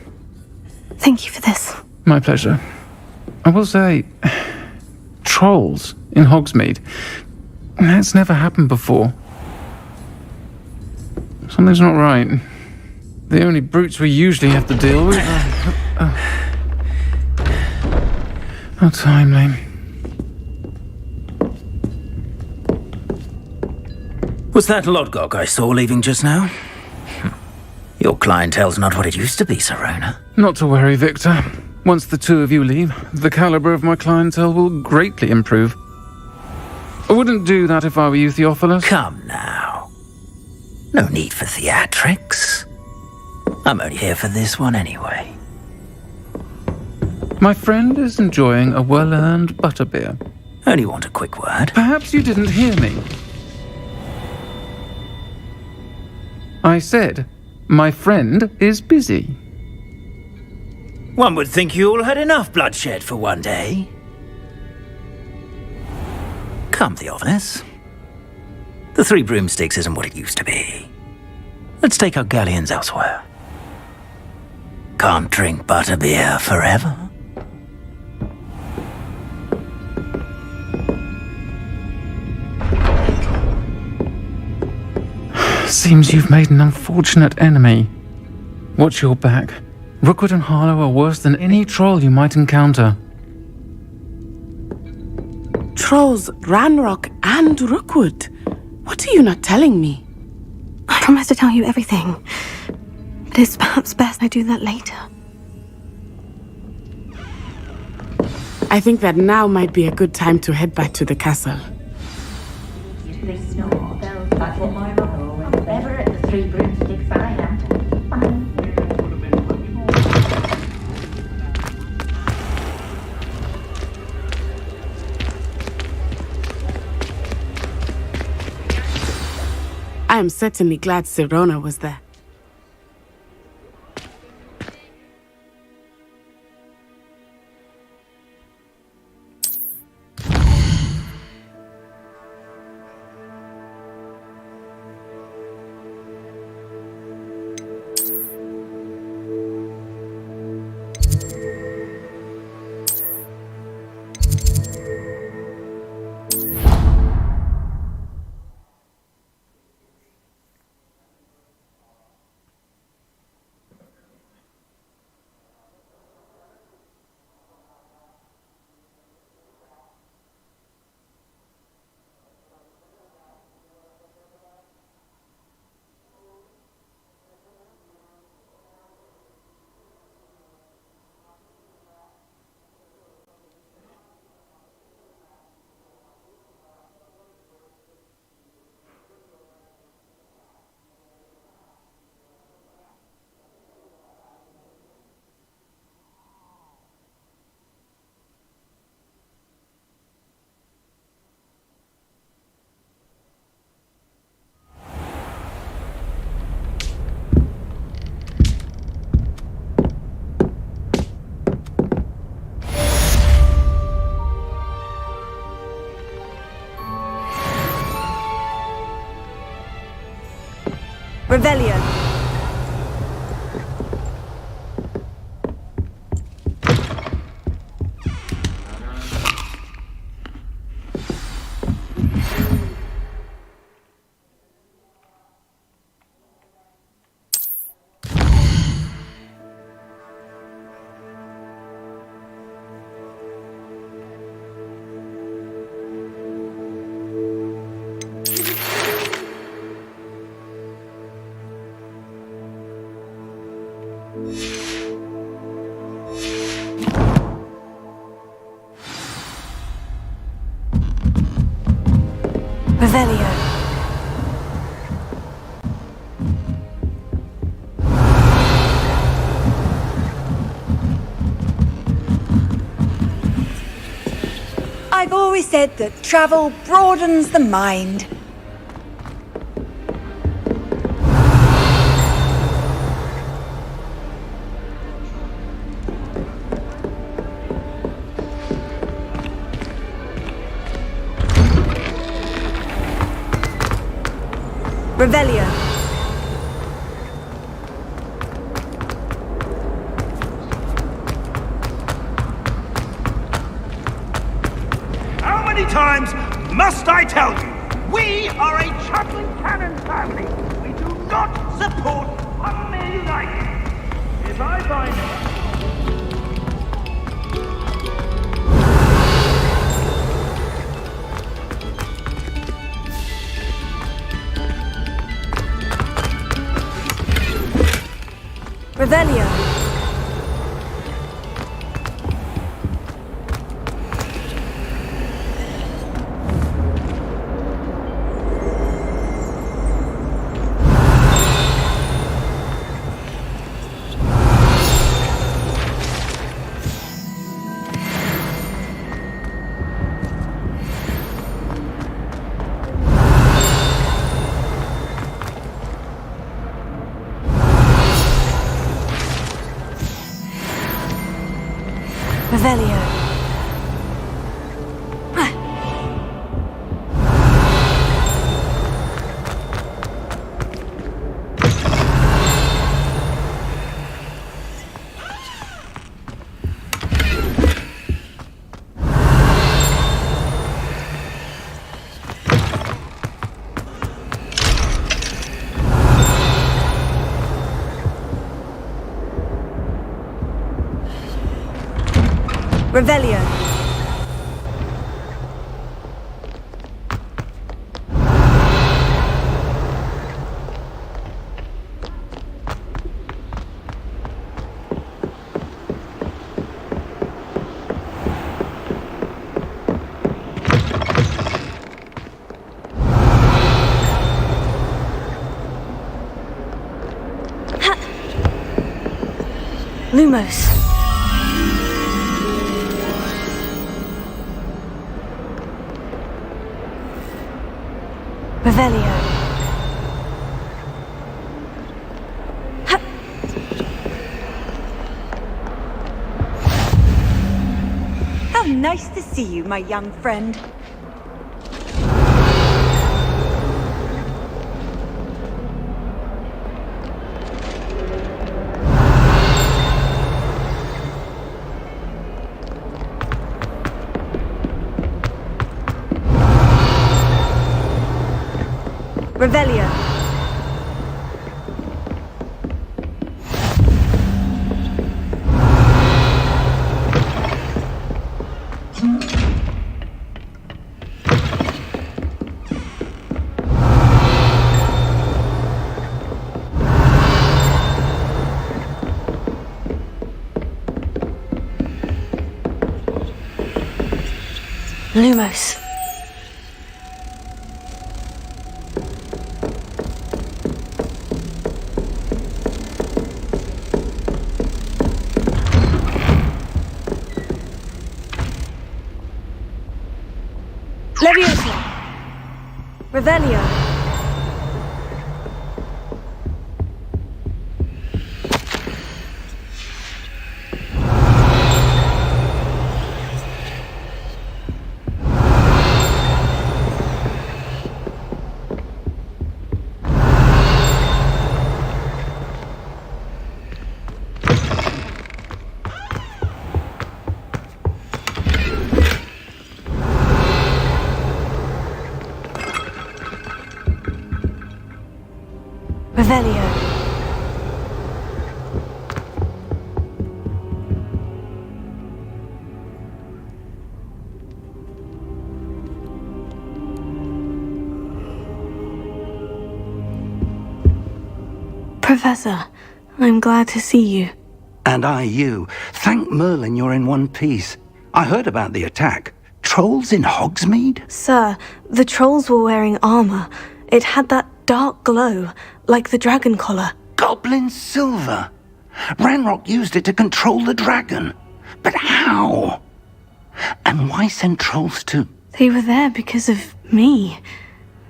Thank you for this. My pleasure. I will say, trolls in Hogsmeade. That's never happened before. Something's not right. The only brutes we usually have to deal with are... How timely. Was that Lodgok I saw leaving just now? Your clientele's not what it used to be, Serona. Not to worry, Victor. Once the two of you leave, the caliber of my clientele will greatly improve. I wouldn't do that if I were you, Theophilus. Come now. No need for theatrics. I'm only here for this one anyway. My friend is enjoying a well-earned butterbeer. Only want a quick word. Perhaps you didn't hear me. I said, my friend is busy. One would think you all had enough bloodshed for one day. Come, Theophilus. The 3 broomsticks isn't what it used to be. Let's take our galleons elsewhere. Can't drink butterbeer forever. Seems you've made an unfortunate enemy. Watch your back. Rookwood and Harlow are worse than any troll you might encounter. Trolls, Ranrock, and Rookwood. What are you not telling me? I promise to tell you everything, but it's perhaps best I do that later. I think that now might be a good time to head back to the castle. They snore, that's what my role when ever at the Three Broomsticks I am. I am certainly glad Sirona was there. Revelio. Revelio. I've always said that travel broadens the mind. Revelio. How many times must I tell you? We are a Chaplain Cannon family. We do not support unmade life. If I find Revelio. Revelio. Revelio. Lumos. Revelio. How nice to see you, my young friend. Revelio. Lumos. Leviosa. Revelio. Revelio. Professor, I'm glad to see you. And I you. Thank Merlin you're in one piece. I heard about the attack. Trolls in Hogsmeade? Sir, the trolls were wearing armor. It had that dark glow, like the dragon collar. Goblin silver. Ranrock used it to control the dragon. But how? And why send trolls to... They were there because of me.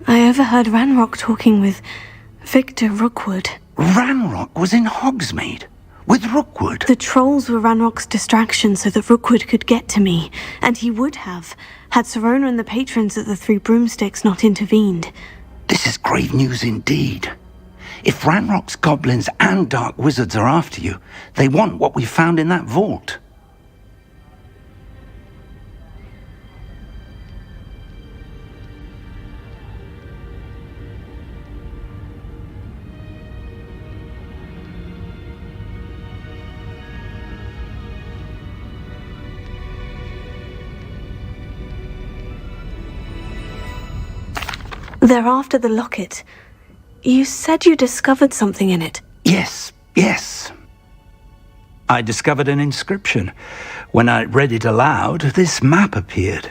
I overheard Ranrock talking with Victor Rookwood. Ranrock was in Hogsmeade? With Rookwood? The trolls were Ranrock's distraction so that Rookwood could get to me. And he would have, had Sirona and the patrons at the Three Broomsticks not intervened. This is grave news indeed. If Ranrock's goblins and dark wizards are after you, they want what we found in that vault. They're after the locket. You said you discovered something in it. Yes. I discovered an inscription. When I read it aloud, this map appeared.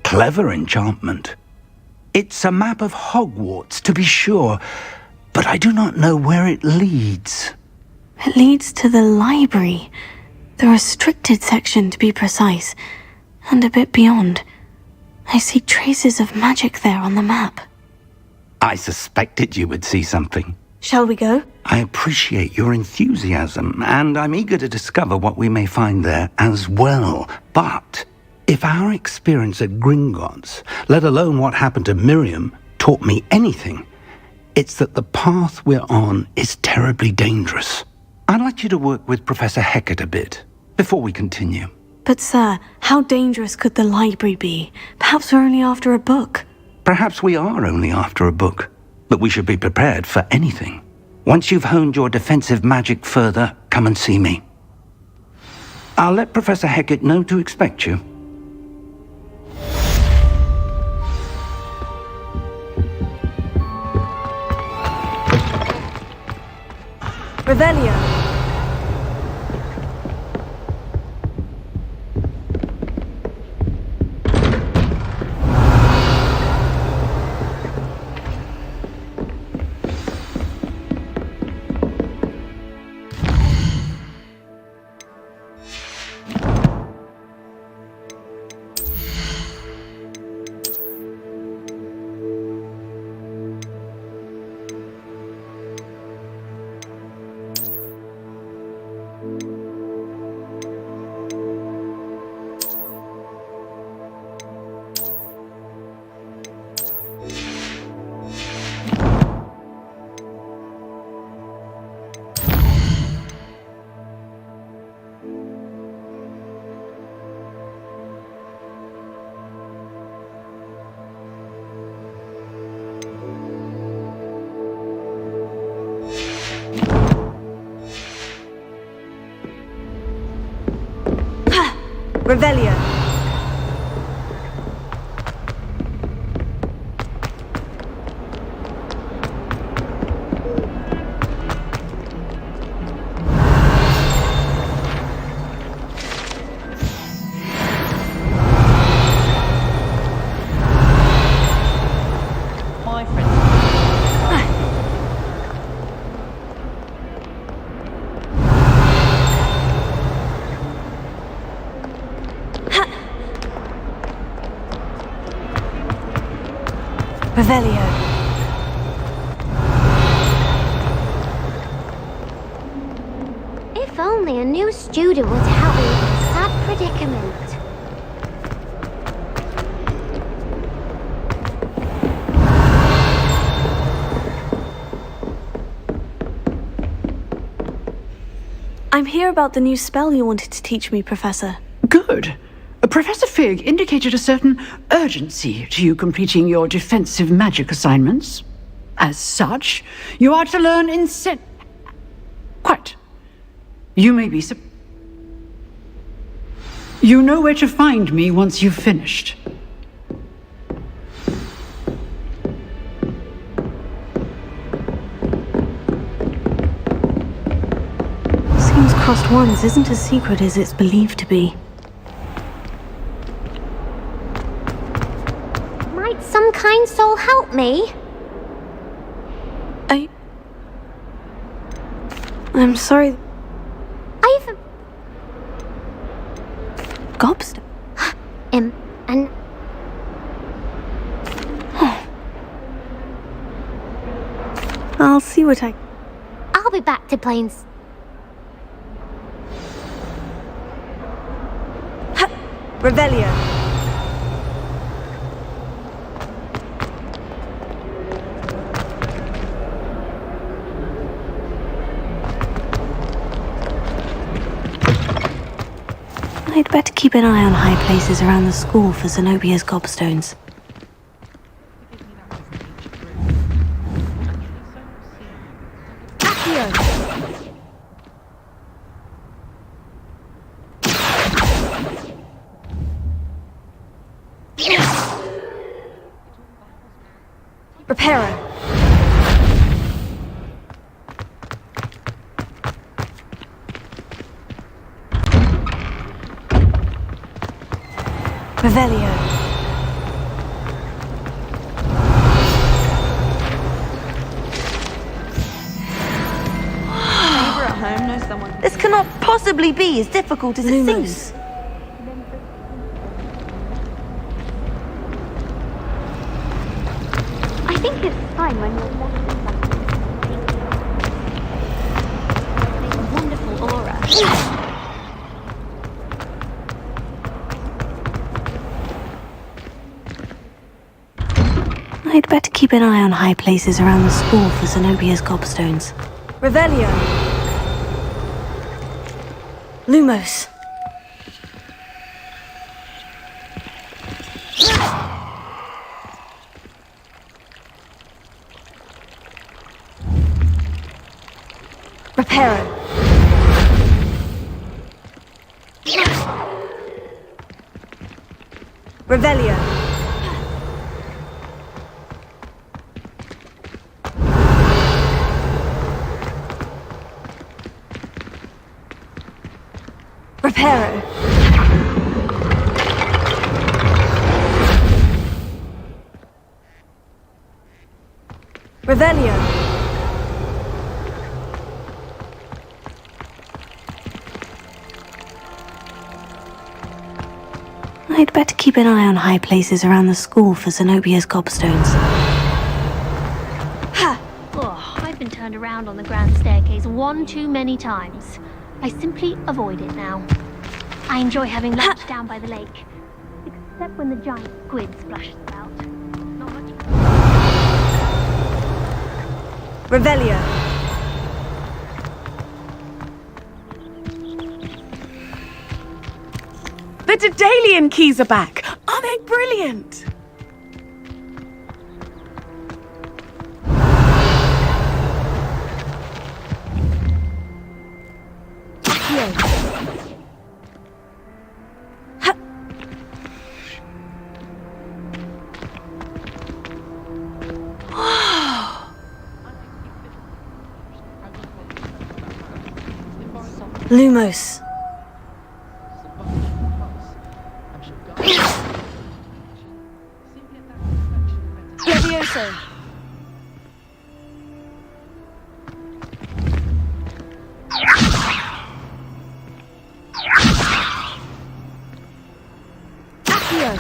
Clever enchantment. It's a map of Hogwarts, to be sure, but I do not know where it leads. It leads to the library. The restricted section, to be precise. And a bit beyond. I see traces of magic there on the map. I suspected you would see something. Shall we go? I appreciate your enthusiasm, and I'm eager to discover what we may find there as well. But if our experience at Gringotts, let alone what happened to Miriam, taught me anything, it's that the path we're on is terribly dangerous. I'd like you to work with Professor Hecat a bit before we continue. But sir, how dangerous could the library be? Perhaps we're only after a book. Perhaps we are only after a book, but we should be prepared for anything. Once you've honed your defensive magic further, come and see me. I'll let Professor Hecat know to expect you. Revelio. Revelio. My friend. Revelio. If only a new student would help me with this sad predicament. I'm here about the new spell you wanted to teach me, Professor. Good. Professor Fig indicated a certain urgency to you completing your defensive magic assignments. As such, you are to learn Quite. You may be You know where to find me once you've finished. Seems crossed wands isn't as secret as it's believed to be. Might some kind soul help me? I'm sorry. I've... Gobst? and... I'll see what I'll be back to playing... Revelio. I'd better keep an eye on high places around the school for Zenobia's gobstones. Reparo. Revelio. Neighbour at home knows someone. This cannot possibly be as difficult as it seems. I think it's fine when you're left with something. A wonderful aura. I'd better keep an eye on high places around the school for Zenobia's gobstones. Revelio. Lumos. Reparo. Revelio. Reparo. Revelio. I'd better keep an eye on high places around the school for Zenobia's gobstones. Oh, I've been turned around on the grand staircase one too many times. I simply avoid it now. I enjoy having lunch down by the lake. Except when the giant squid splashes about. Not much. Revelio. The Daedalian keys are back. Are they brilliant? Lumos. Levioso. Accio.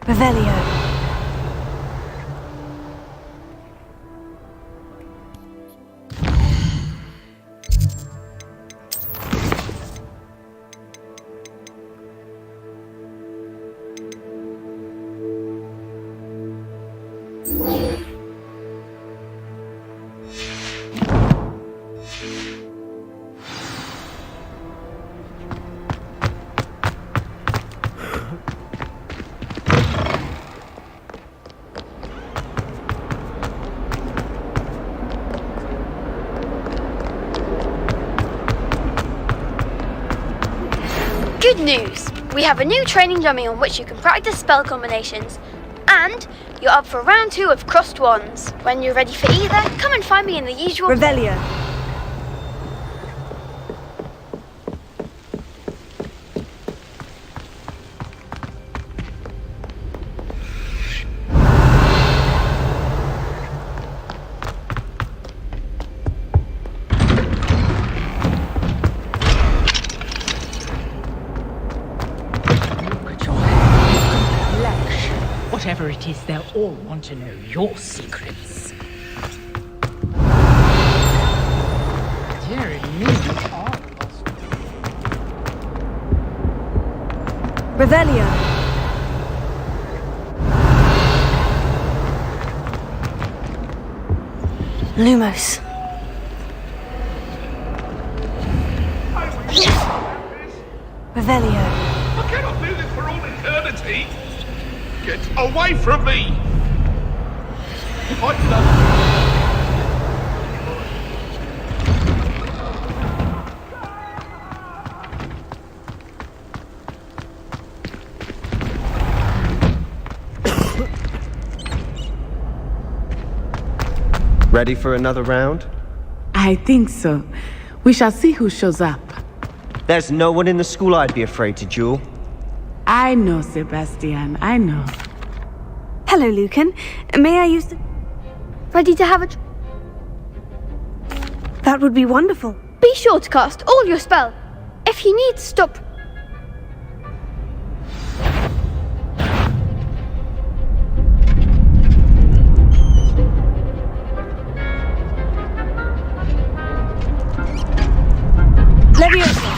Revelio. Good news! We have a new training dummy on which you can practice spell combinations. And you're up for round 2 of Crossed Wands. When you're ready for either, come and find me in the usual... Revelio. Whatever it is, they'll all want to know your secrets. Dear me, you are lost. Revelio. Lumos. Revelio. I cannot do this for all eternity. Get away from me! I'd love Ready for another round? I think so. We shall see who shows up. There's no one in the school I'd be afraid to duel. I know, Sebastian. I know. Hello, Lucan. May I use the... Ready to have a... That would be wonderful. Be sure to cast all your spell. If you need to stop... Leviosa.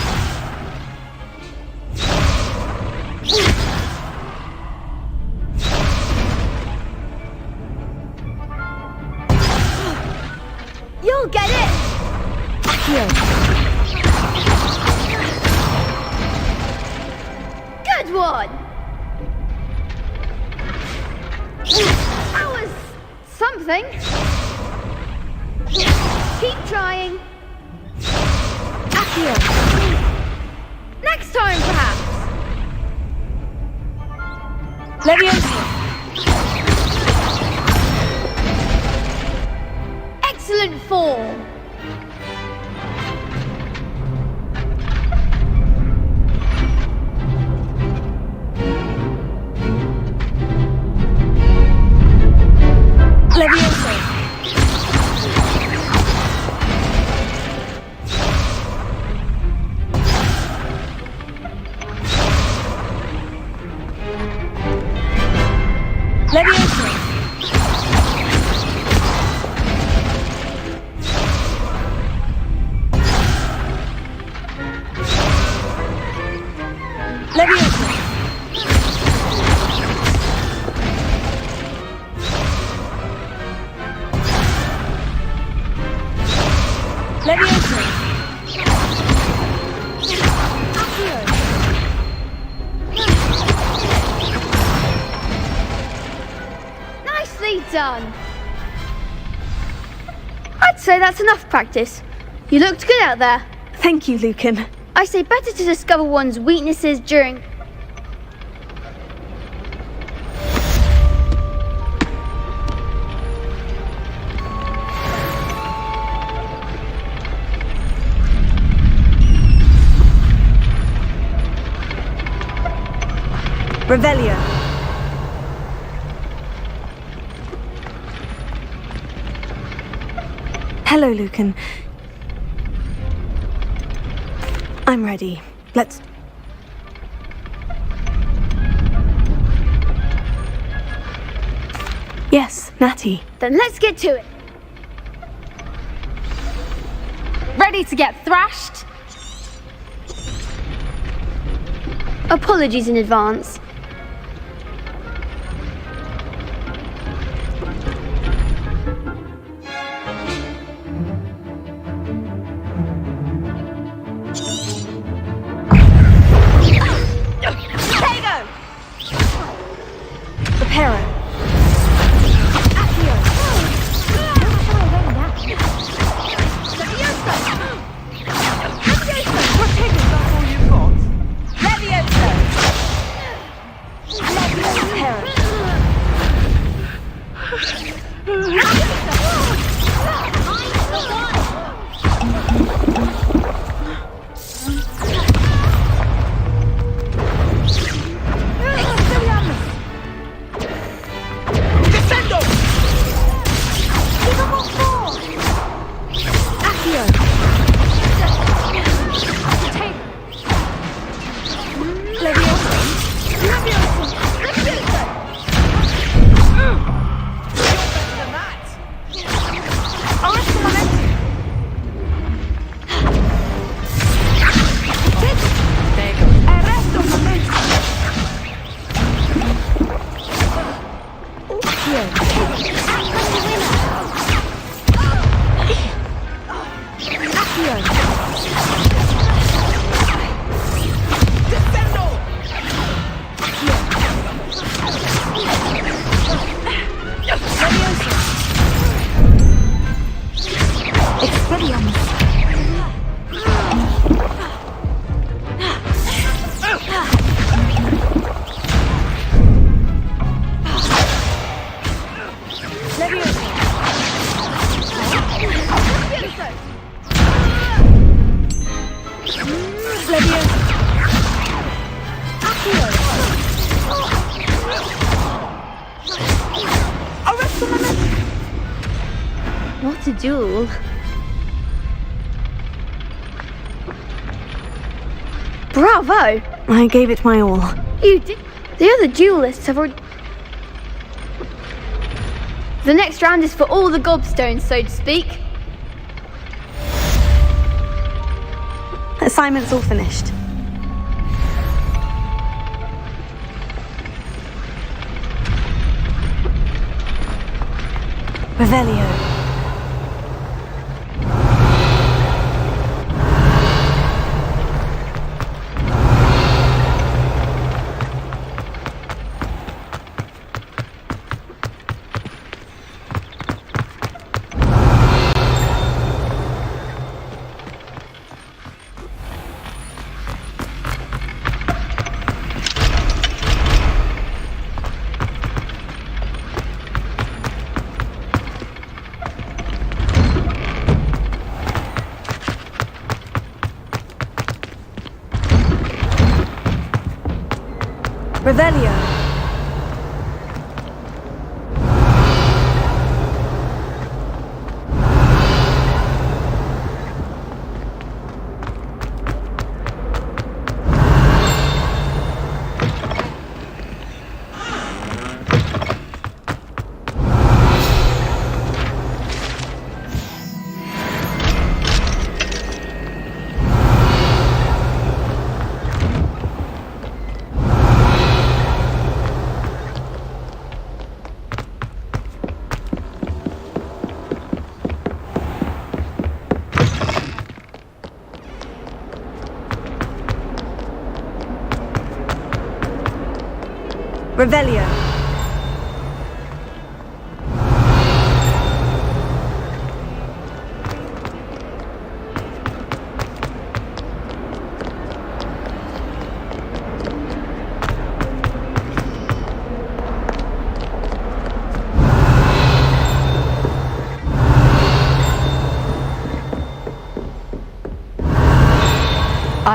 You'll get it! Accio. Good one! That was... something. Keep trying. Accio. Next time, perhaps. Leviosa! Excellent form! Leviosa! Leviosa! Leviosa! Leviosa! Nicely done! I'd say that's enough practice. You looked good out there. Thank you, Lucan. I say better to discover one's weaknesses during... Revelio. Hello, Lucan. I'm ready. Let's... Yes, Natty. Then let's get to it. Ready to get thrashed? Apologies in advance. What a duel. Bravo! I gave it my all. You did. The other duelists have already... The next round is for all the gobstones, so to speak. Assignment's all finished. Revelio. Revelio. Revelio.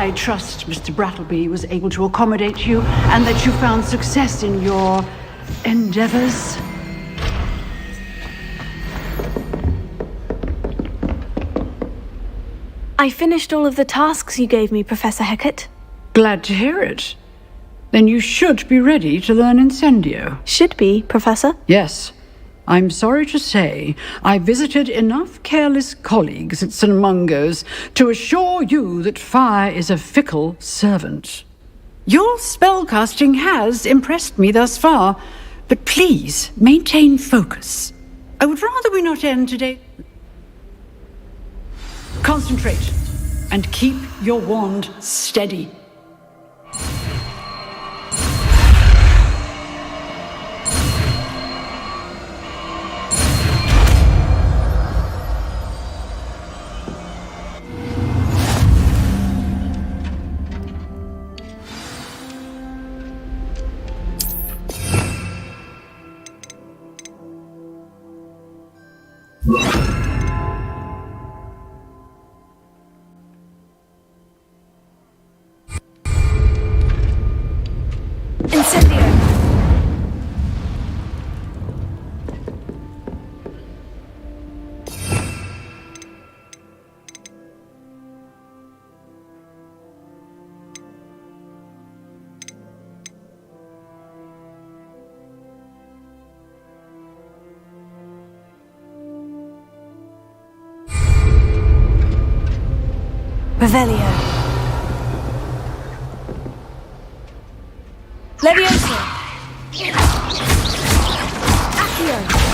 I trust Mr. Brattleby was able to accommodate you and that you found success in your endeavors. I finished all of the tasks you gave me, Professor Hecat. Glad to hear it. Then you should be ready to learn Incendio. Should be, Professor? Yes. I'm sorry to say, I visited enough careless colleagues at St. Mungo's to assure you that fire is a fickle servant. Your spellcasting has impressed me thus far, but please maintain focus. I would rather we not end today. Concentrate and keep your wand steady. Revelio. Levioso. Accio.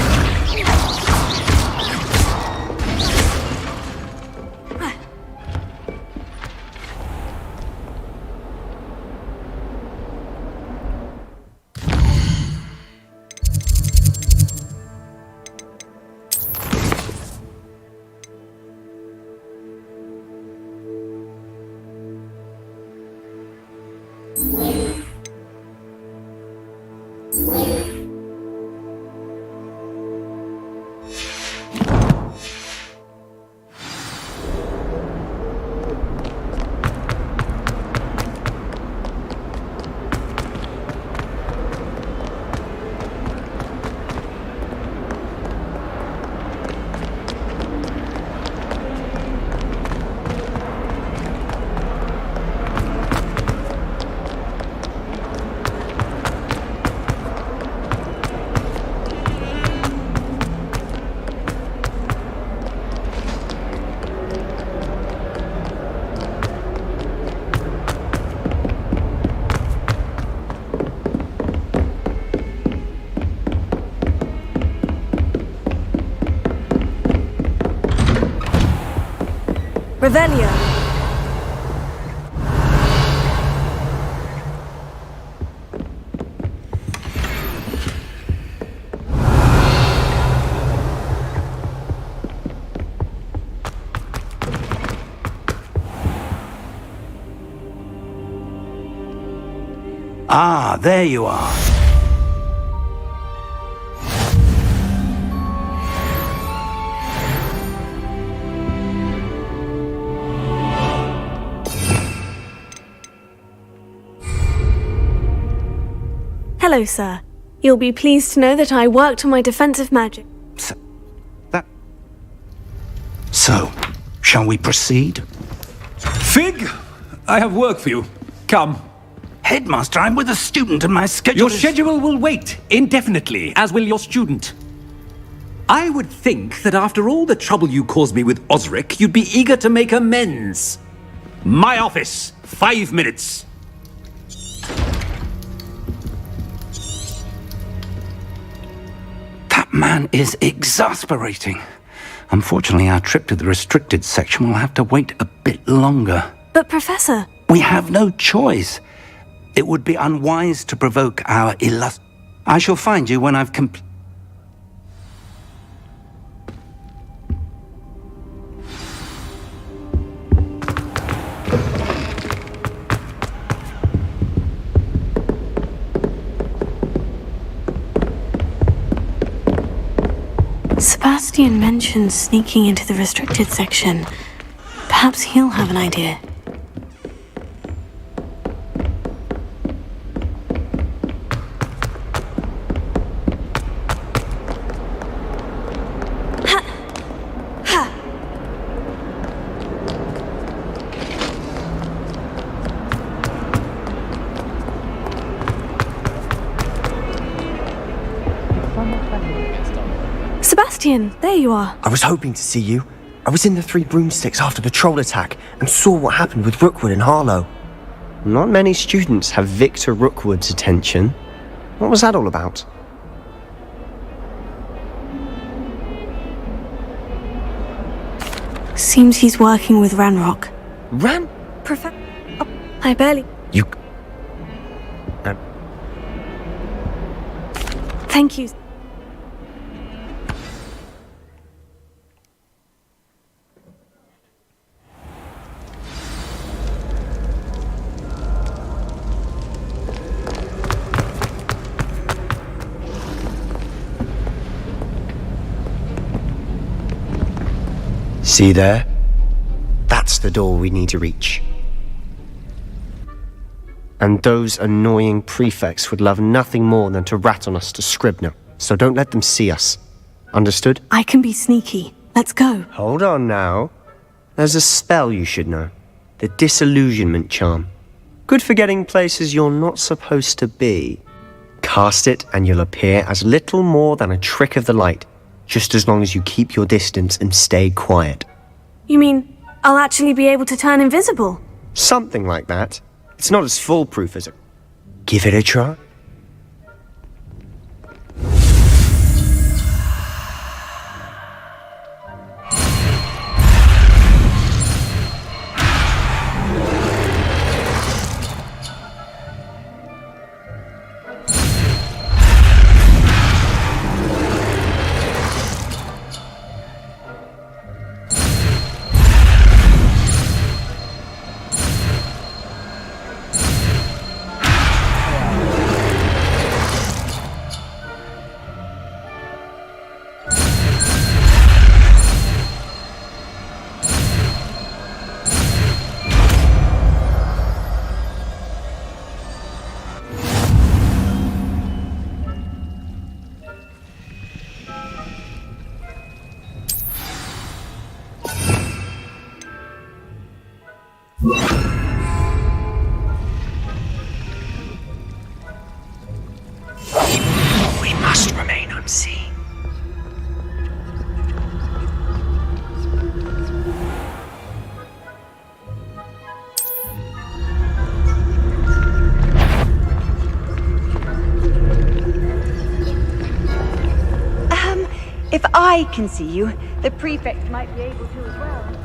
Revelio. Ah, there you are. Hello, sir. You'll be pleased to know that I worked on my defensive magic. So, shall we proceed? Fig, I have work for you. Come. Headmaster, I'm with a student and my schedule Your is... schedule will wait indefinitely, as will your student. I would think that after all the trouble you caused me with Osric, you'd be eager to make amends. My office, 5 minutes. That man is exasperating. Unfortunately, our trip to the restricted section will have to wait a bit longer. But, Professor... We have no choice. It would be unwise to provoke our I shall find you when I've Sebastian mentioned sneaking into the restricted section. Perhaps he'll have an idea. Sebastian, there you are. I was hoping to see you. I was in the Three Broomsticks after the troll attack and saw what happened with Rookwood and Harlow. Not many students have Victor Rookwood's attention. What was that all about? Seems he's working with Ranrock. Professor? I barely... You... Thank you. See there? That's the door we need to reach. And those annoying prefects would love nothing more than to rat on us to Scribner, so don't let them see us. Understood? I can be sneaky. Let's go. Hold on now. There's a spell you should know. The Disillusionment Charm. Good for getting places you're not supposed to be. Cast it and you'll appear as little more than a trick of the light, just as long as you keep your distance and stay quiet. You mean I'll actually be able to turn invisible? Something like that. It's not as foolproof as a... Give it a try. We must remain unseen. If I can see you, the prefect might be able to as well.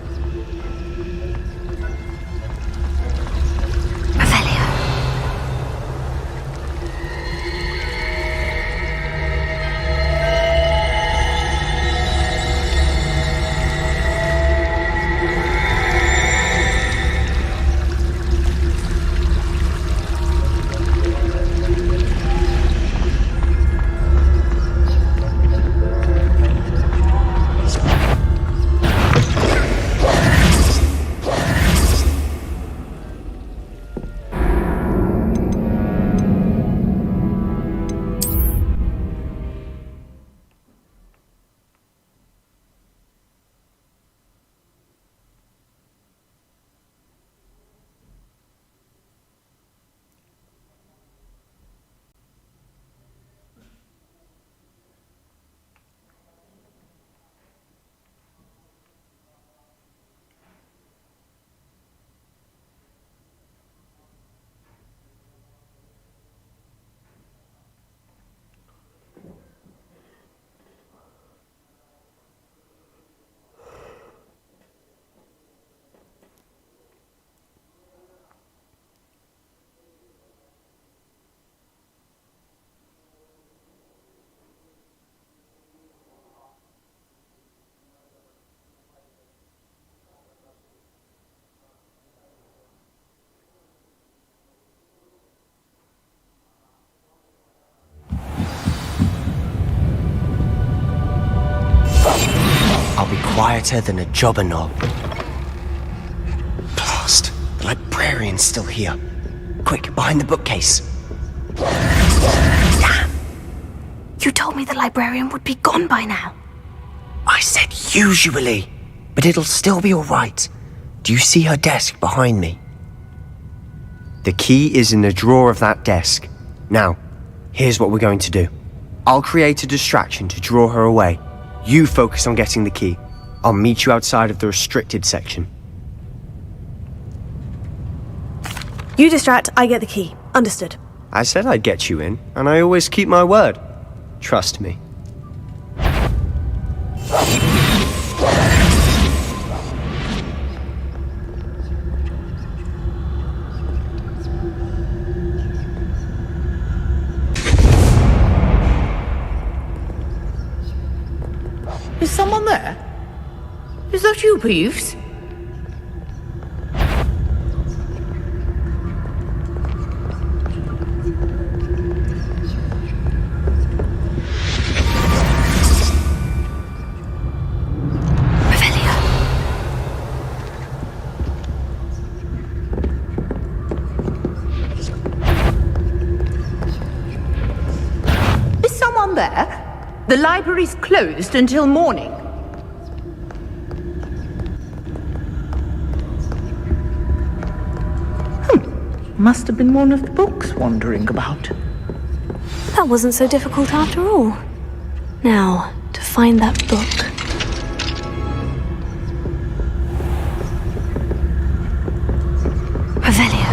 quieter than a jobberknoll. Blast! The librarian's still here. Quick, behind the bookcase. Damn! You told me the librarian would be gone by now. I said usually, but it'll still be alright. Do you see her desk behind me? The key is in the drawer of that desk. Now, here's what we're going to do. I'll create a distraction to draw her away. You focus on getting the key. I'll meet you outside of the restricted section. You distract, I get the key. Understood. I said I'd get you in, and I always keep my word. Trust me. Is someone there? Is that you, Peeves? Is someone there? The library's closed until morning. Must have been one of the books wandering about. That wasn't so difficult after all. Now, to find that book. Revelio.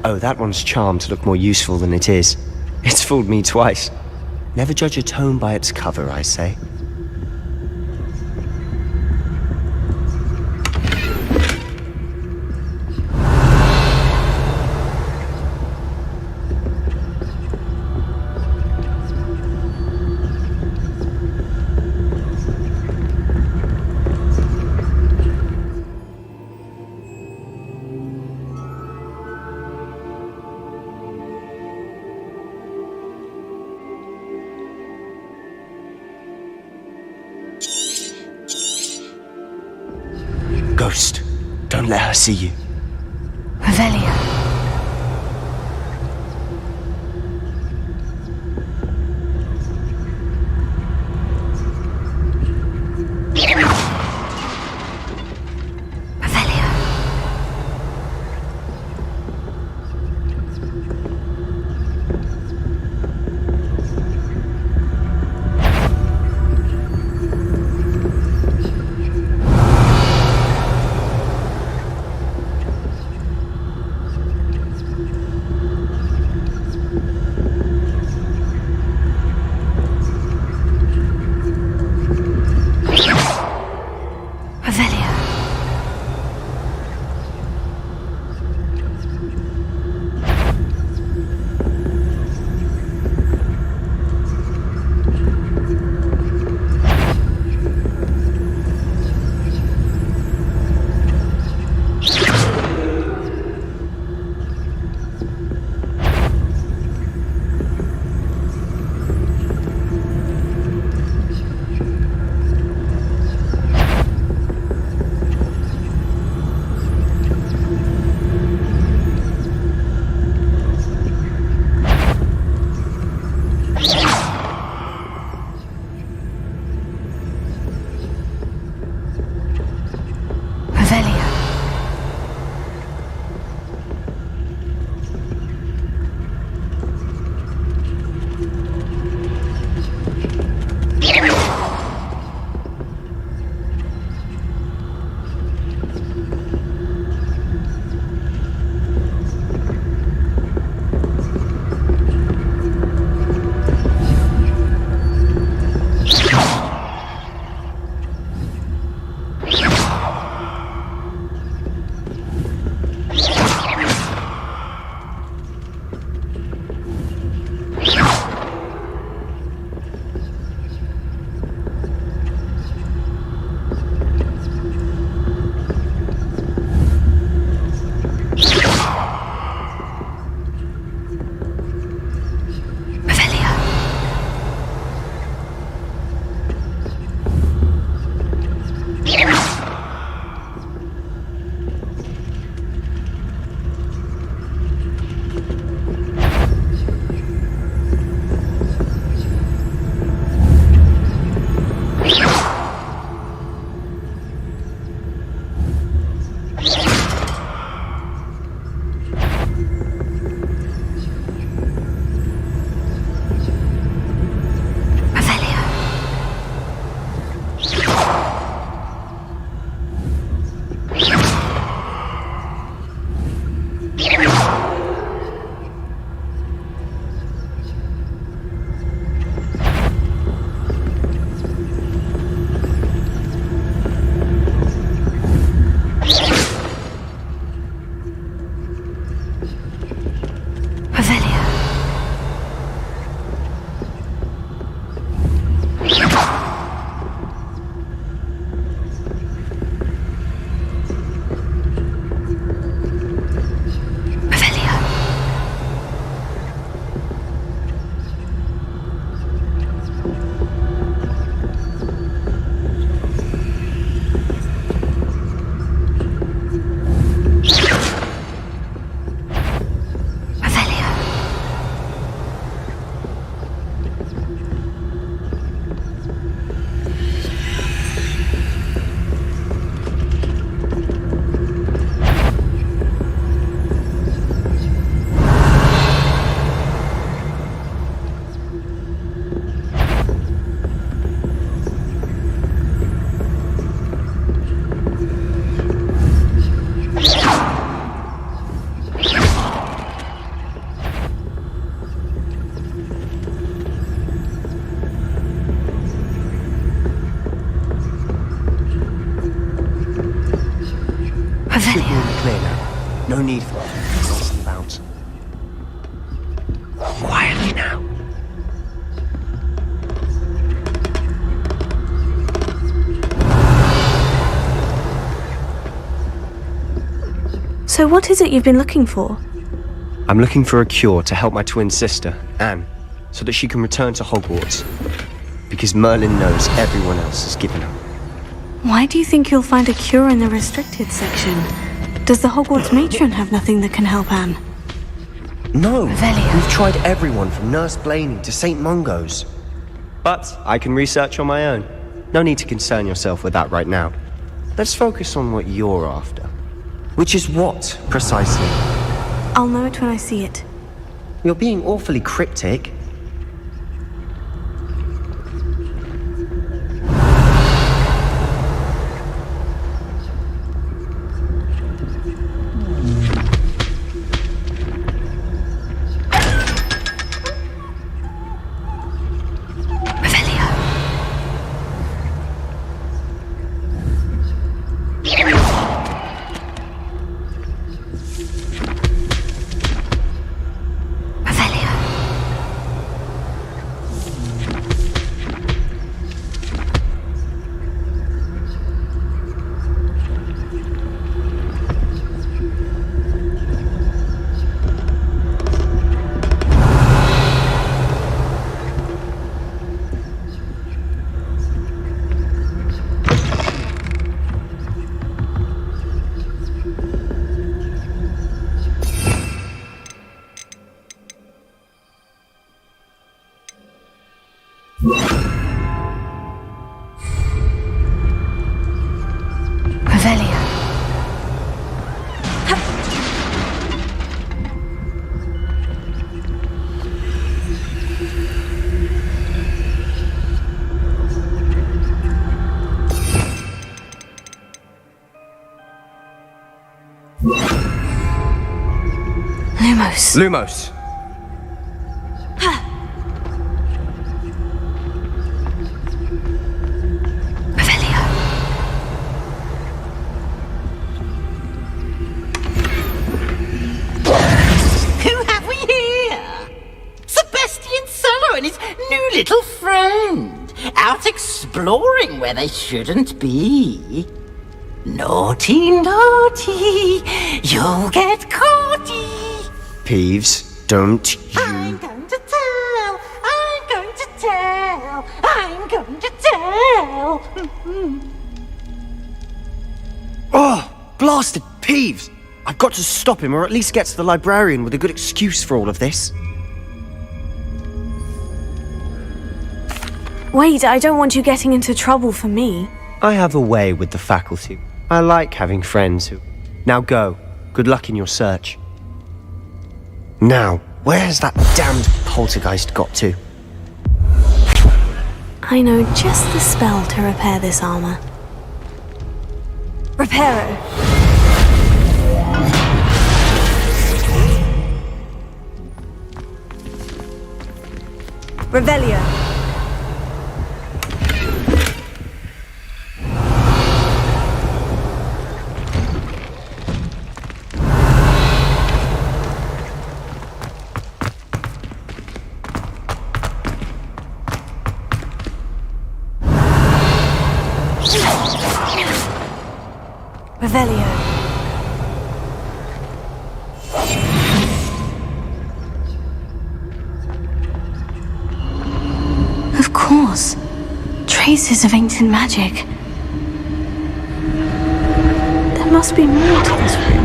Oh, that one's charmed to look more useful than it is. It's fooled me twice. Never judge a tome by its cover, I say. Ghost, don't let her see you. Revelio. Should be in the clear now. No need for tossing about. Quietly now. So what is it you've been looking for? I'm looking for a cure to help my twin sister, Anne, so that she can return to Hogwarts. Because Merlin knows everyone else has given up. Why do you think you'll find a cure in the restricted section? Does the Hogwarts matron have nothing that can help Anne? No, we've tried everyone from Nurse Blaney to St. Mungo's. But I can research on my own. No need to concern yourself with that right now. Let's focus on what you're after. Which is what, precisely? I'll know it when I see it. You're being awfully cryptic. Lumos. Who have we here? Sebastian Solo and his new little friend, out exploring where they shouldn't be. Naughty, naughty, you'll get caughty. Peeves, don't you... I'm going to tell, I'm going to tell, I'm going to tell. Oh, blasted Peeves! I've got to stop him, or at least get to the librarian with a good excuse for all of this. Wait, I don't want you getting into trouble for me. I have a way with the faculty. I like having friends who... Now go. Good luck in your search. Now, where has that damned poltergeist got to? I know just the spell to repair this armor. Reparo. Revelio. Revelio. Of course. Traces of ancient magic. There must be more to this room.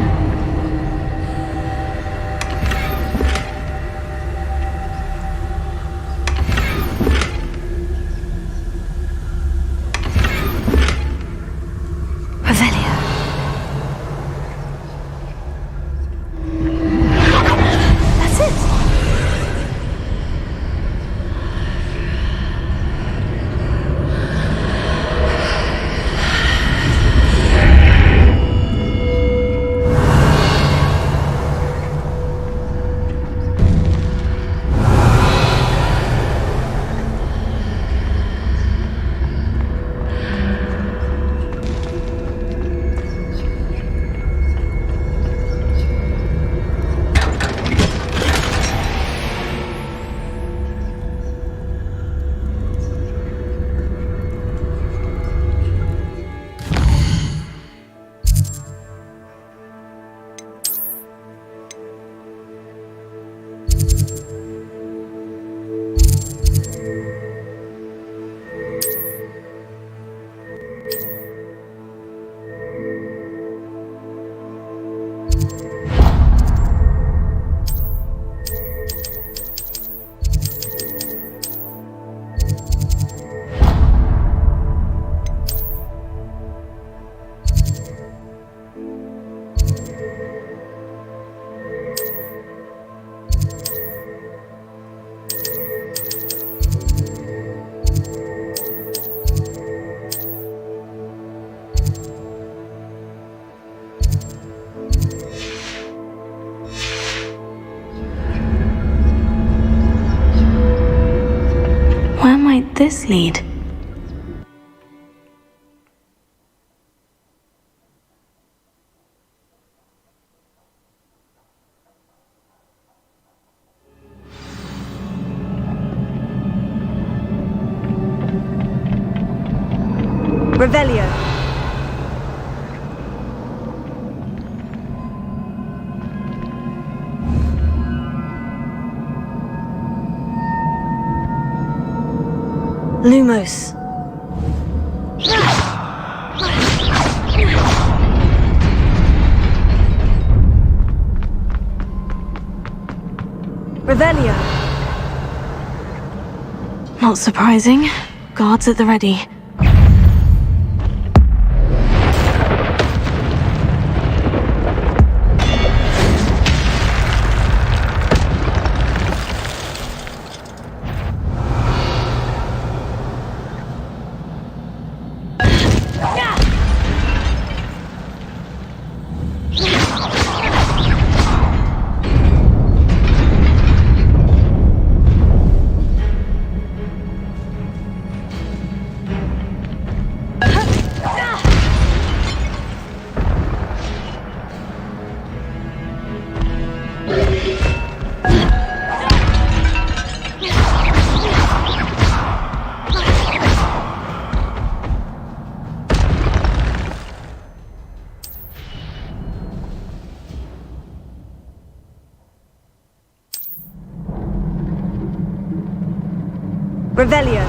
this lead? Revelio. Lumos. Revelio. Not surprising. Guards at the ready. Revelio.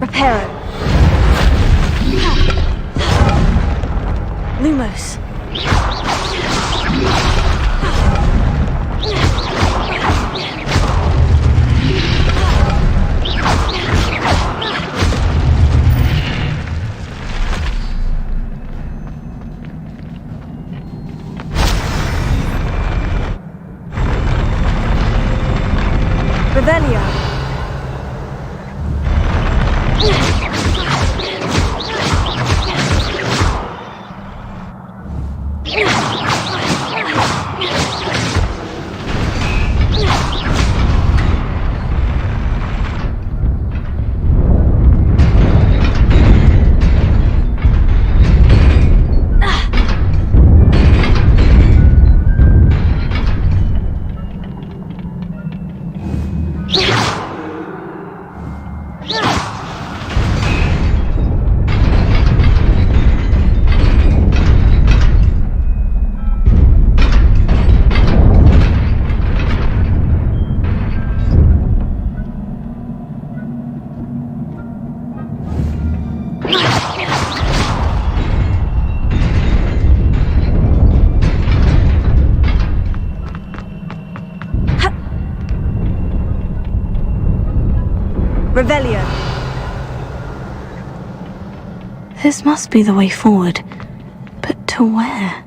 Reparo. Lumos. Revelio. Revelio. This must be the way forward. But to where?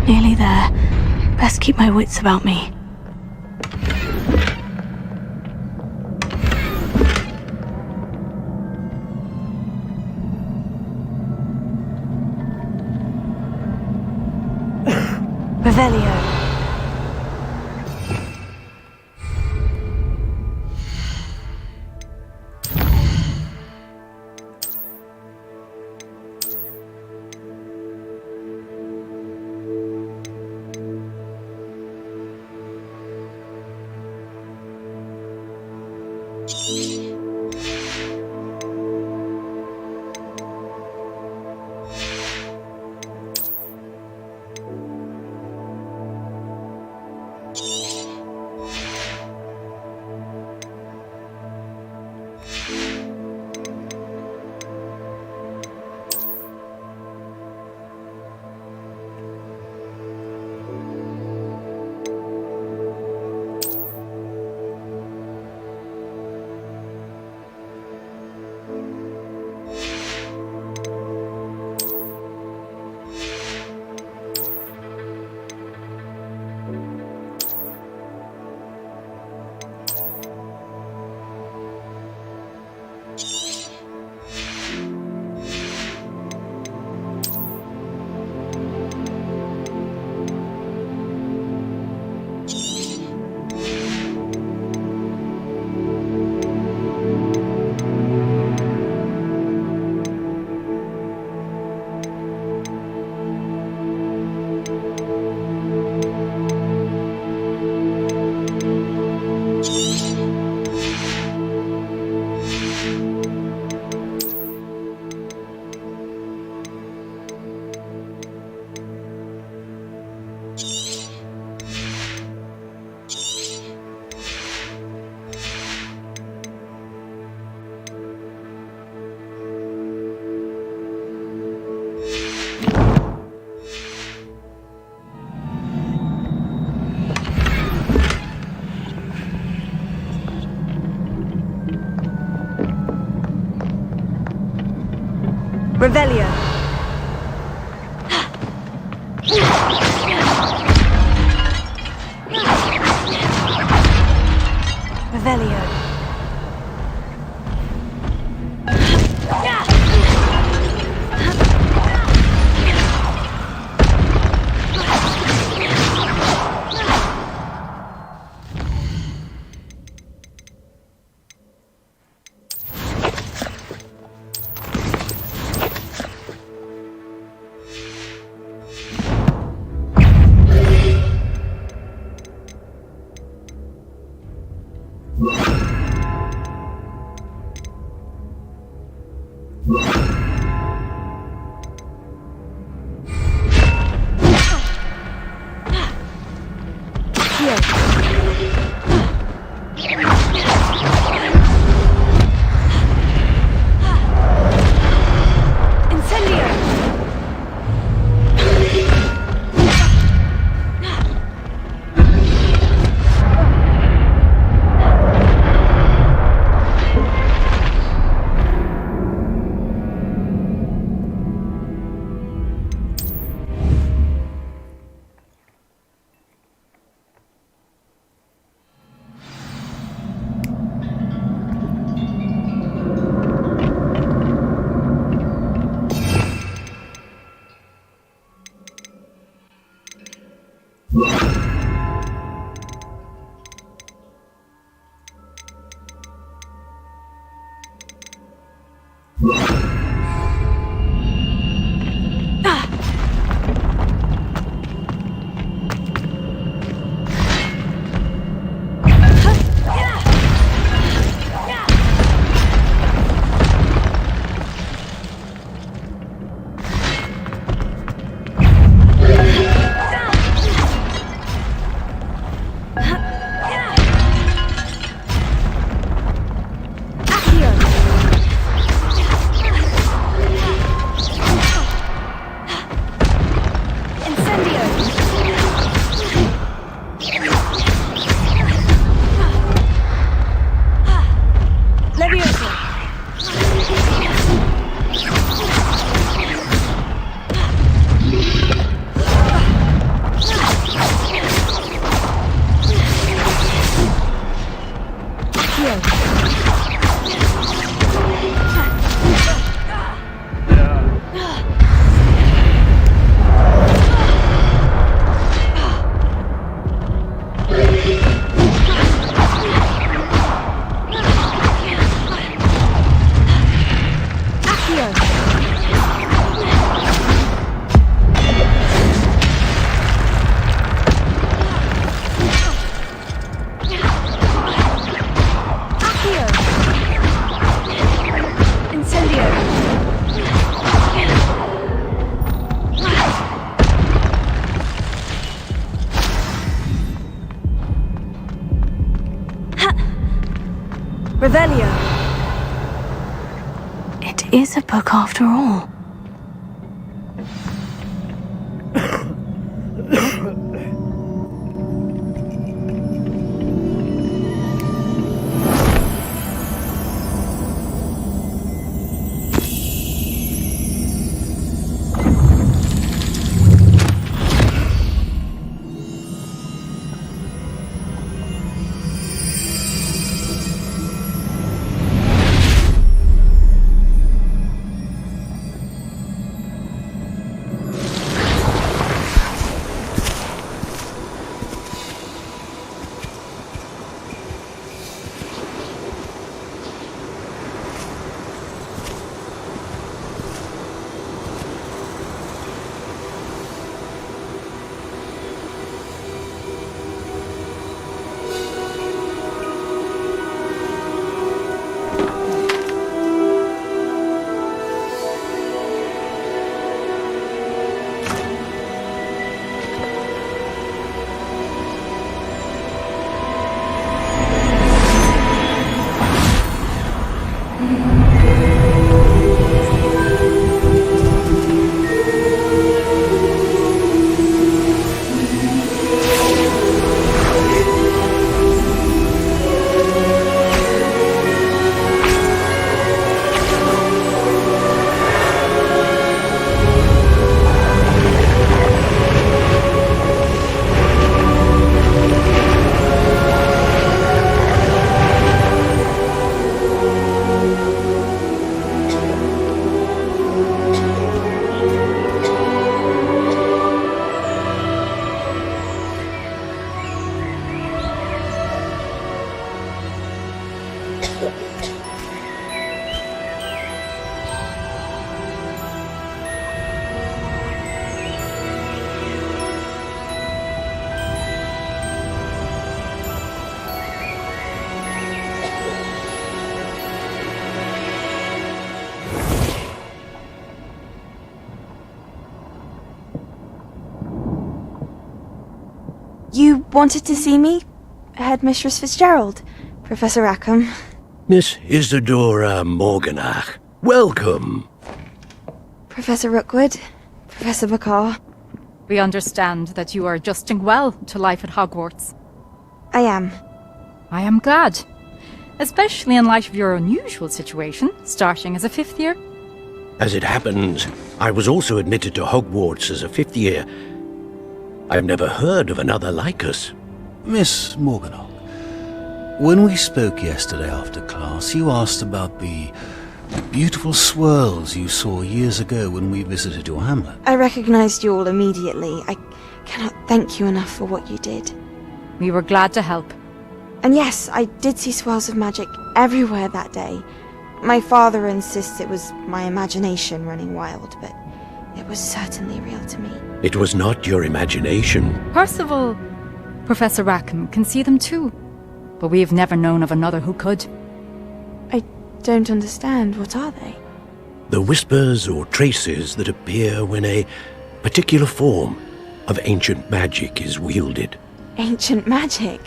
Nearly there. Best keep my wits about me. Revelio. Revelio. Revelio. Revelio. It is a book after all. You wanted to see me? Headmistress Fitzgerald, Professor Rackham. Miss Isadora Morganach, welcome. Professor Rookwood, Professor Bakar. We understand that you are adjusting well to life at Hogwarts. I am. I am glad. Especially in light of your unusual situation, starting as a 5th year. As it happens, I was also admitted to Hogwarts as a 5th year. I've never heard of another like us. Miss Morganach, when we spoke yesterday after class, you asked about the beautiful swirls you saw years ago when we visited your hamlet. I recognized you all immediately. I cannot thank you enough for what you did. We were glad to help. And yes, I did see swirls of magic everywhere that day. My father insists it was my imagination running wild, but it was certainly real to me. It was not your imagination. Percival, Professor Rackham can see them too. But we have never known of another who could. I don't understand. What are they? The whispers or traces that appear when a particular form of ancient magic is wielded. Ancient magic?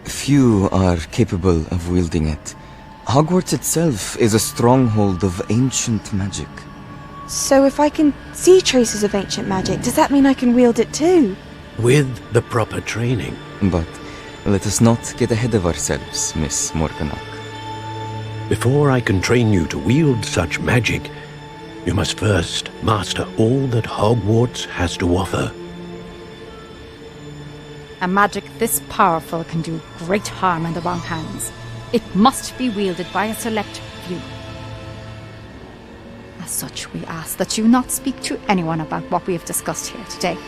Few are capable of wielding it. Hogwarts itself is a stronghold of ancient magic. So if I can see traces of ancient magic, does that mean I can wield it too? With the proper training. But let us not get ahead of ourselves, Miss Morganach. Before I can train you to wield such magic, you must first master all that Hogwarts has to offer. A magic this powerful can do great harm in the wrong hands. It must be wielded by a select few. As such, we ask that you not speak to anyone about what we have discussed here today.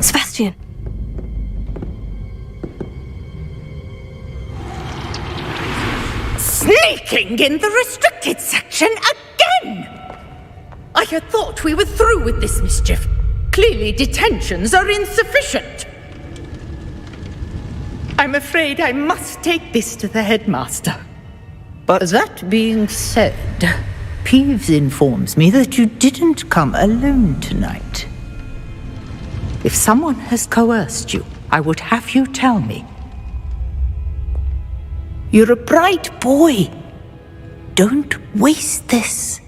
Sebastian! Sneaking in the restricted section again! I had thought we were through with this mischief. Clearly detentions are insufficient. I'm afraid I must take this to the headmaster. But that being said, Peeves informs me that you didn't come alone tonight. If someone has coerced you, I would have you tell me. You're a bright boy. Don't waste this.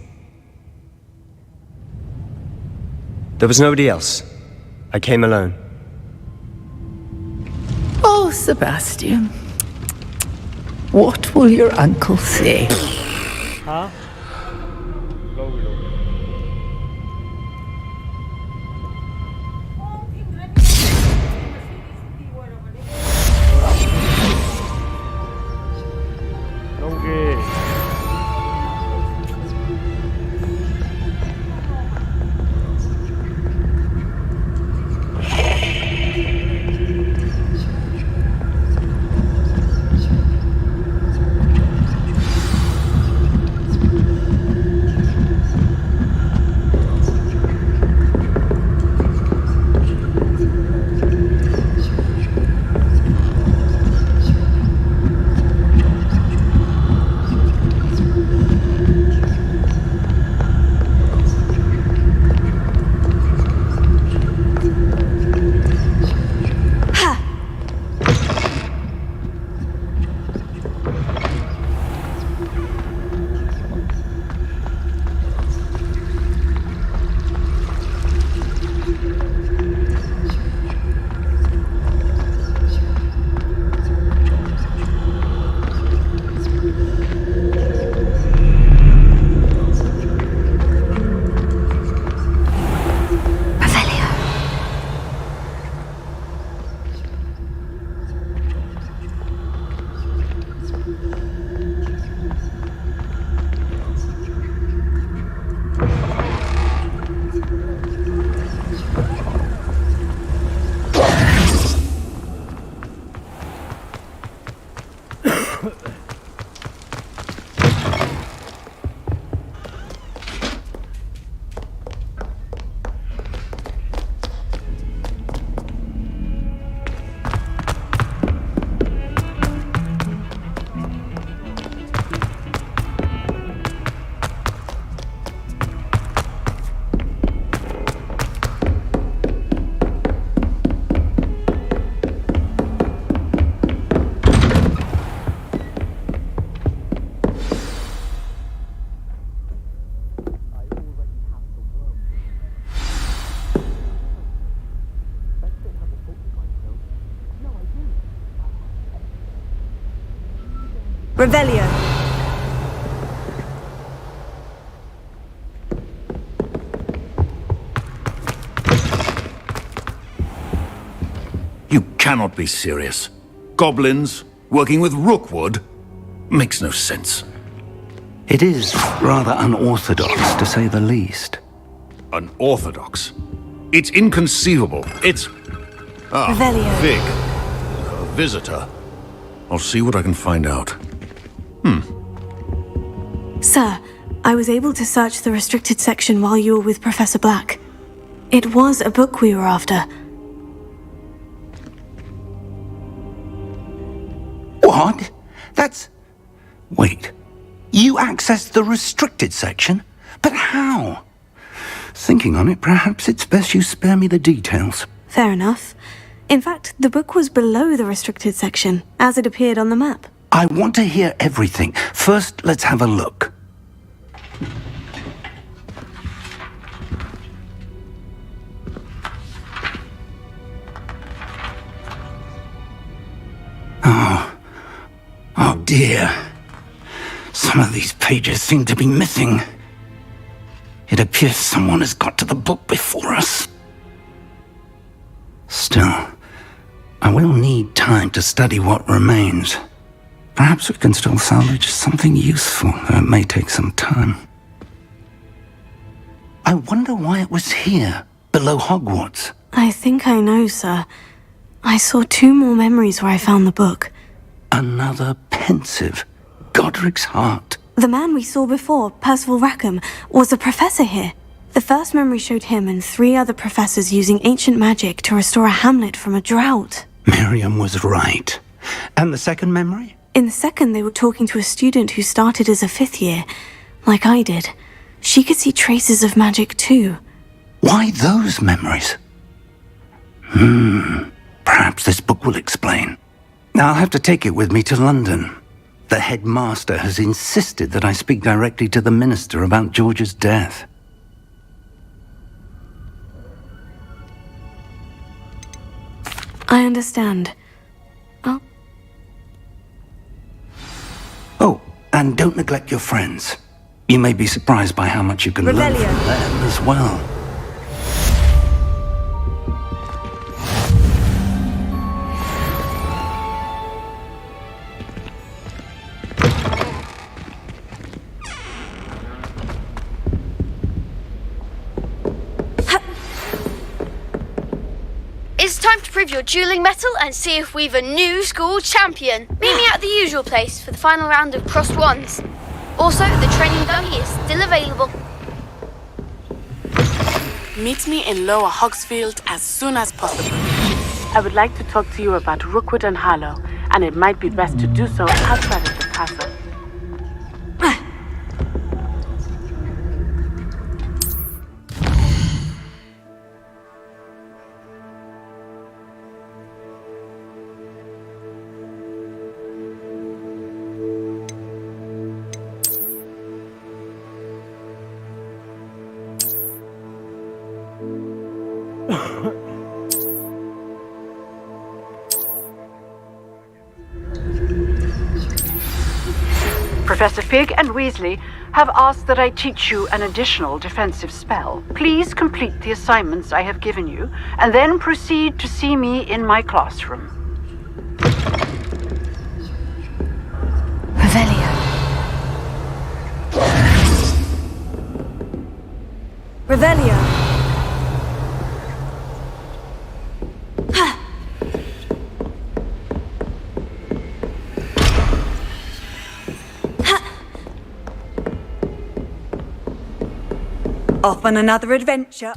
There was nobody else. I came alone. Oh, Sebastian. What will your uncle say? Huh? Revelio. You cannot be serious. Goblins working with Rookwood? Makes no sense. It is rather unorthodox, to say the least. Unorthodox? It's inconceivable. It's... Revelio. Fig. A visitor. I'll see what I can find out. Sir, I was able to search the restricted section while you were with Professor Black. It was a book we were after. What? That's... Wait. You accessed the restricted section? But how? Thinking on it, perhaps it's best you spare me the details. Fair enough. In fact, the book was below the restricted section, as it appeared on the map. I want to hear everything. First, let's have a look. Oh dear. Some of these pages seem to be missing. It appears someone has got to the book before us. Still, I will need time to study what remains. Perhaps we can still salvage something useful, though it may take some time. I wonder why it was here, below Hogwarts. I think I know, sir. I saw 2 more memories where I found the book. Another pensive. Godric's heart. The man we saw before, Percival Rackham, was a professor here. The first memory showed him and 3 other professors using ancient magic to restore a hamlet from a drought. Miriam was right. And the second memory? In the second, they were talking to a student who started as a 5th year, like I did. She could see traces of magic too. Why those memories? Perhaps this book will explain. I'll have to take it with me to London. The headmaster has insisted that I speak directly to the minister about George's death. I understand. Oh, and don't neglect your friends. You may be surprised by how much you can learn from them as well. It's time to prove your dueling mettle and see if we've a new school champion. Meet me at the usual place for the final round of crossed wands. Also, the training dummy is still available. Meet me in Lower Hogsfield as soon as possible. I would like to talk to you about Rookwood and Harlow, and it might be best to do so outside of the castle. Professor Fig and Weasley have asked that I teach you an additional defensive spell. Please complete the assignments I have given you, and then proceed to see me in my classroom. Revelio. Revelio. Off on another adventure.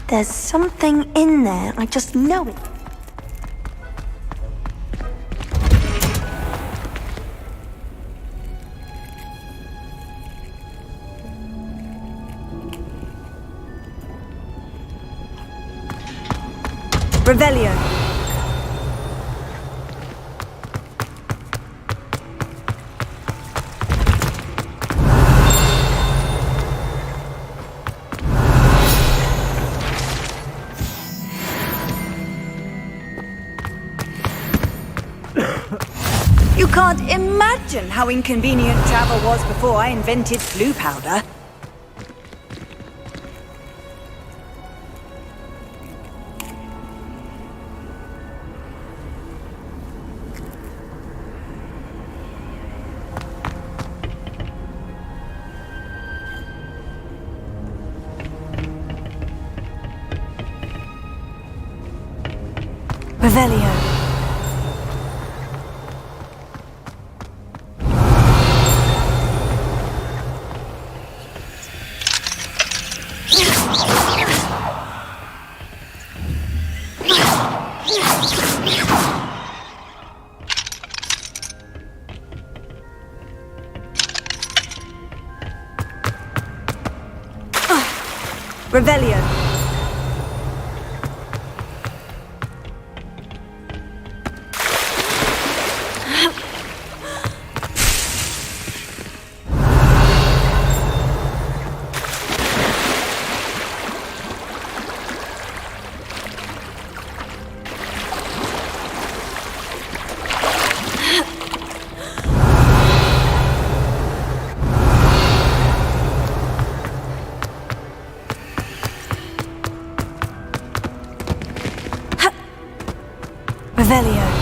There's something in there. I just know it. Revelio. You can't imagine how inconvenient travel was before I invented flu powder. Revelio. Revelio. Revelio.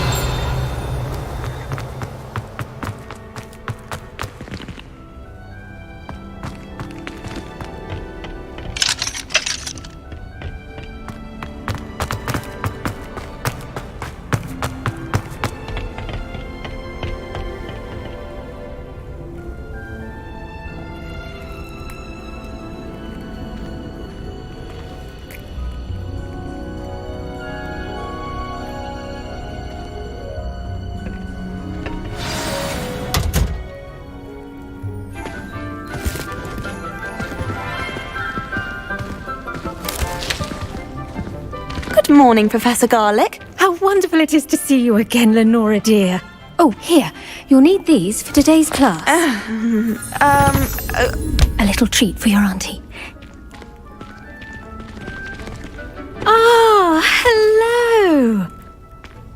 Good morning, Professor Garlick. How wonderful it is to see you again, Lenora dear. Oh, here. You'll need these for today's class. A little treat for your auntie. Ah, hello.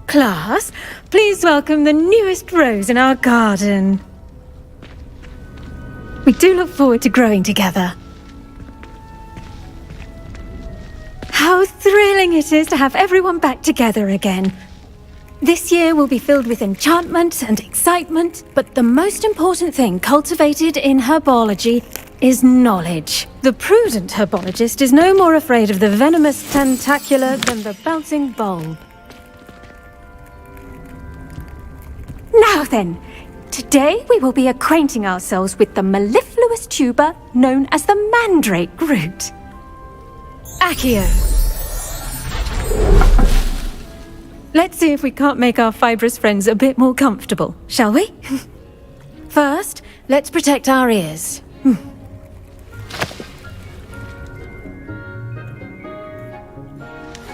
Class, please welcome the newest rose in our garden. We do look forward to growing together. How thrilling it is to have everyone back together again. This year will be filled with enchantment and excitement, but the most important thing cultivated in herbology is knowledge. The prudent herbologist is no more afraid of the venomous tentacula than the bouncing bulb. Now then, today we will be acquainting ourselves with the mellifluous tuber known as the mandrake root. Accio. Let's see if we can't make our fibrous friends a bit more comfortable, shall we? First, let's protect our ears.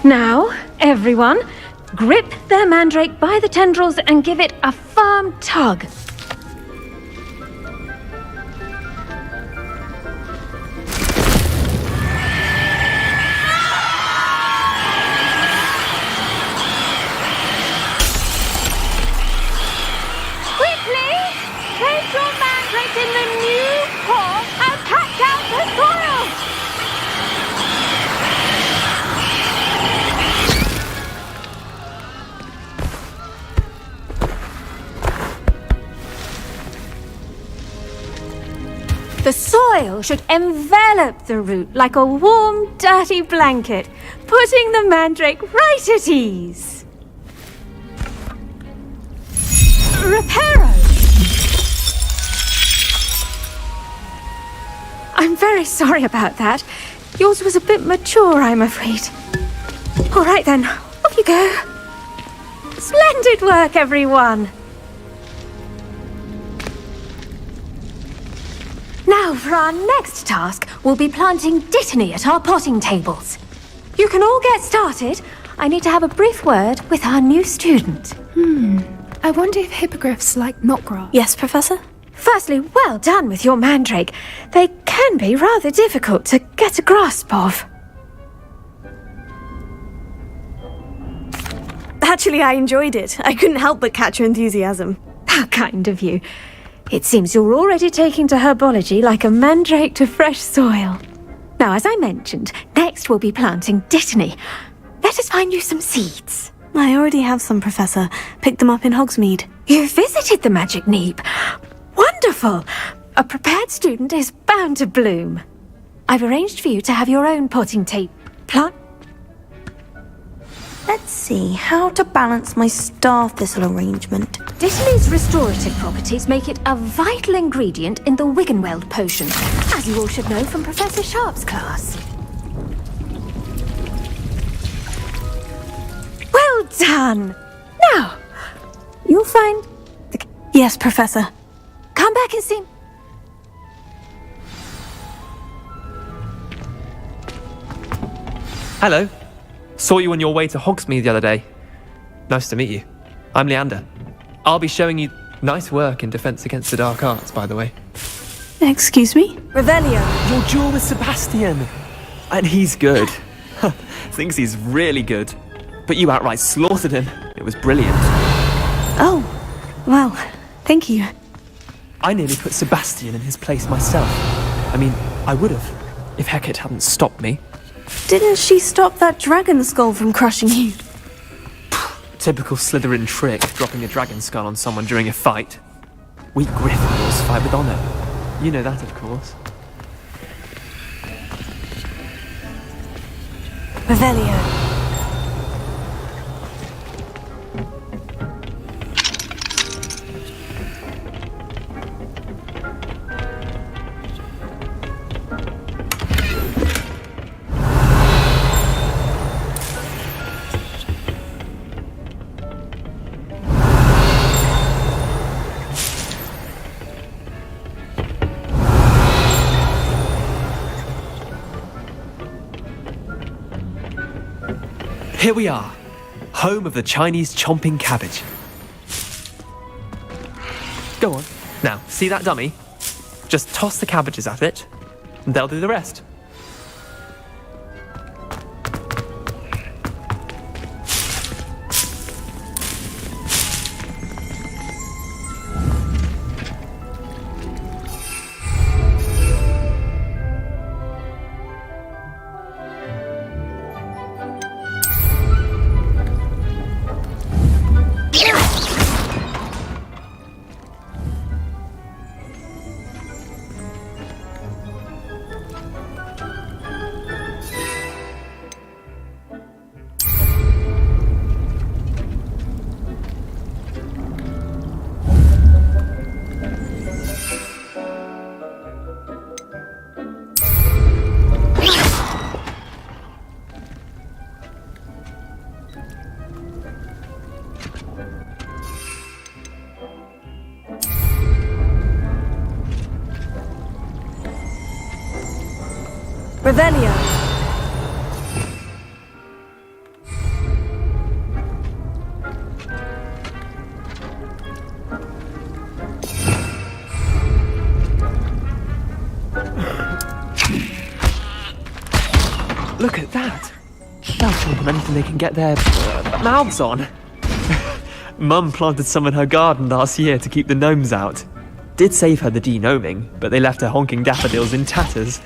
Now, everyone, grip their mandrake by the tendrils and give it a firm tug. In the new core and pack out the soil! The soil should envelop the root like a warm, dirty blanket, putting the mandrake right at ease. Reparo! I'm very sorry about that. Yours was a bit mature, I'm afraid. All right then, off you go. Splendid work, everyone! Now, for our next task, we'll be planting dittany at our potting tables. You can all get started. I need to have a brief word with our new student. I wonder if hippogriffs like knotgrass. Yes, Professor? Firstly, well done with your mandrake. They can be rather difficult to get a grasp of. Actually, I enjoyed it. I couldn't help but catch your enthusiasm. How kind of you. It seems you're already taking to herbology like a mandrake to fresh soil. Now, as I mentioned, next we'll be planting dittany. Let us find you some seeds. I already have some, Professor. Picked them up in Hogsmeade. You visited the Magic Neep. Wonderful! A prepared student is bound to bloom. I've arranged for you to have your own potting tape plant. Let's see how to balance my star thistle arrangement. Dittany's restorative properties make it a vital ingredient in the Wiggenweld potion, as you all should know from Professor Sharp's class. Well done! Now, you'll find the... Yes, Professor. Come back and see... Hello. Saw you on your way to Hogsmeade the other day. Nice to meet you. I'm Leander. I'll be showing you nice work in Defense Against the Dark Arts, by the way. Excuse me? Revelio. Your duel with Sebastian. And he's good. Thinks he's really good. But you outright slaughtered him. It was brilliant. Oh, well, thank you. I nearly put Sebastian in his place myself. I mean, I would have, if Hecate hadn't stopped me. Didn't she stop that dragon skull from crushing you? Typical Slytherin trick, dropping a dragon skull on someone during a fight. We Gryffindors fight with honor. You know that, of course. Revelio. Here we are, home of the Chinese chomping cabbage. Go on. Now, see that dummy? Just toss the cabbages at it, and they'll do the rest. Revelio. Look at that! They'll chomp on anything they can get their mouths on. Mum planted some in her garden last year to keep the gnomes out. Did save her the de-gnoming, but they left her honking daffodils in tatters.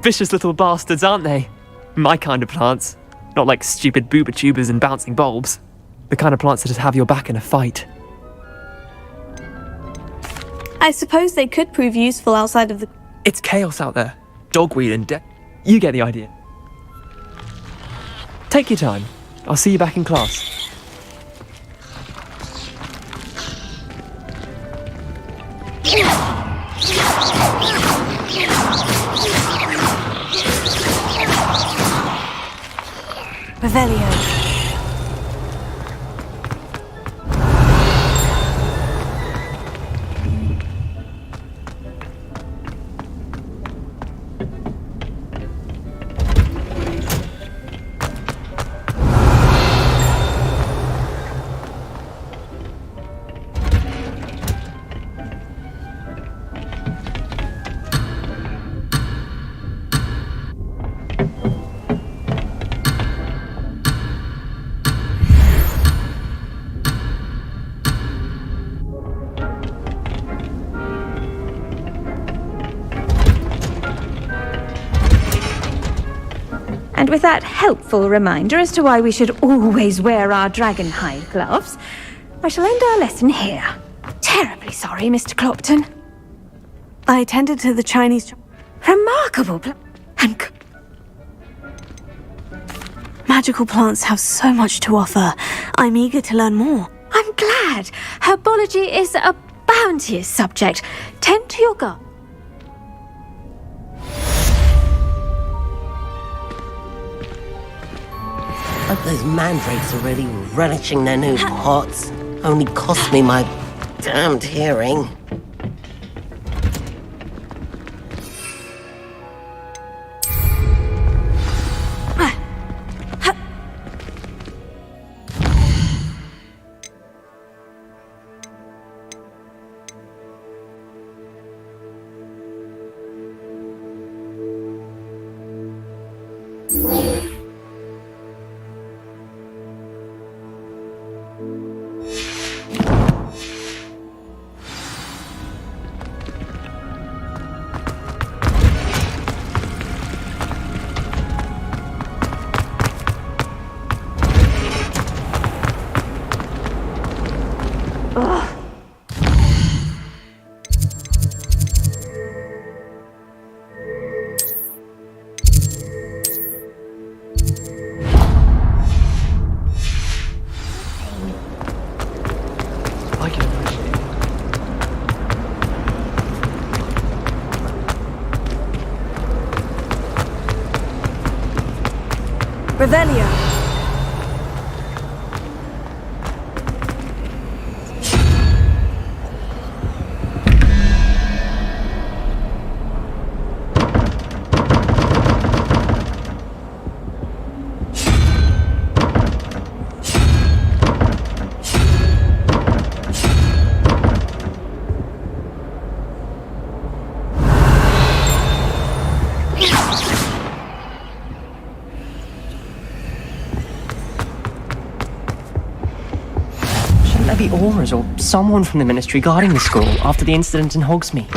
Vicious little bastards, aren't they? My kind of plants. Not like stupid booba tubers and bouncing bulbs. The kind of plants that just have your back in a fight. I suppose they could prove useful outside of the... It's chaos out there. Dogweed and you get the idea. Take your time. I'll see you back in class. Revelio. And with that helpful reminder as to why we should always wear our dragon hide gloves, I shall end our lesson here. Terribly sorry, Mr. Clopton. I attended to the Chinese... Remarkable and... Magical plants have so much to offer. I'm eager to learn more. I'm glad. Herbology is a bounteous subject. Tend to your garden. Hope those mandrakes are really relishing their new pots. Only cost me my damned hearing. Revelio. There be Aurors or someone from the Ministry guarding the school after the incident in Hogsmeade.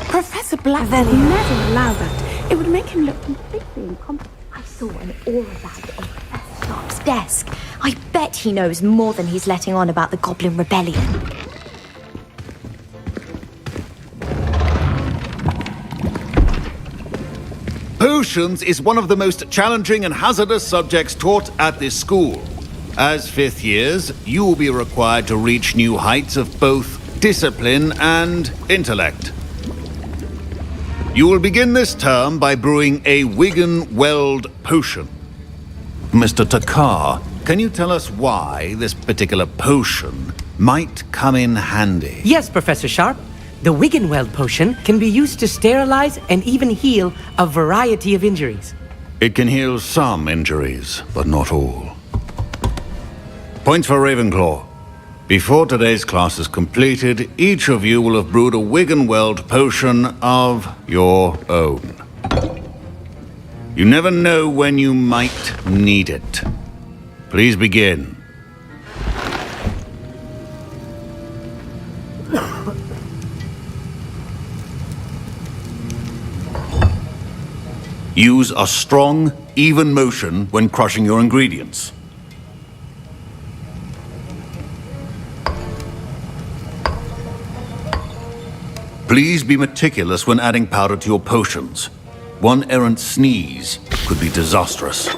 Professor Black would never allow that. It would make him look completely incompetent. I saw an aura bag on Professor Sharp's desk. I bet he knows more than he's letting on about the Goblin Rebellion. Potions is one of the most challenging and hazardous subjects taught at this school. As fifth years, you will be required to reach new heights of both discipline and intellect. You will begin this term by brewing a Wigan-Weld potion. Mr. Takar, can you tell us why this particular potion might come in handy? Yes, Professor Sharp. The Wigan-Weld potion can be used to sterilize and even heal a variety of injuries. It can heal some injuries, but not all. Points for Ravenclaw. Before today's class is completed, each of you will have brewed a Wigan-Weld potion of your own. You never know when you might need it. Please begin. Use a strong, even motion when crushing your ingredients. Please be meticulous when adding powder to your potions. One errant sneeze could be disastrous.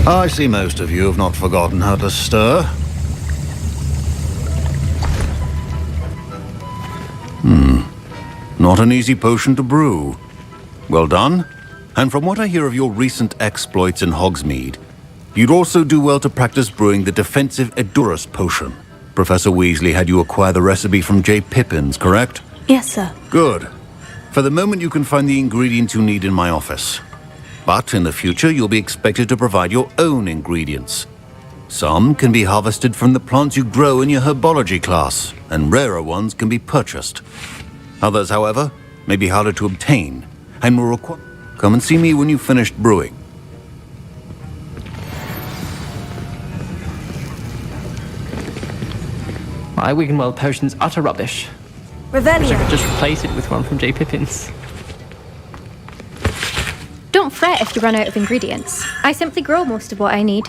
I see most of you have not forgotten how to stir. Not an easy potion to brew. Well done. And from what I hear of your recent exploits in Hogsmeade, you'd also do well to practice brewing the defensive Edurus potion. Professor Weasley had you acquire the recipe from J. Pippins, correct? Yes, sir. Good. For the moment, you can find the ingredients you need in my office. But in the future, you'll be expected to provide your own ingredients. Some can be harvested from the plants you grow in your herbology class, and rarer ones can be purchased. Others, however, may be harder to obtain, and will require... Come and see me when you've finished brewing. My Wiggenweld potion's utter rubbish. Wish I Revelio. could just replace it with one from J. Pippins. Don't fret if you run out of ingredients. I simply grow most of what I need.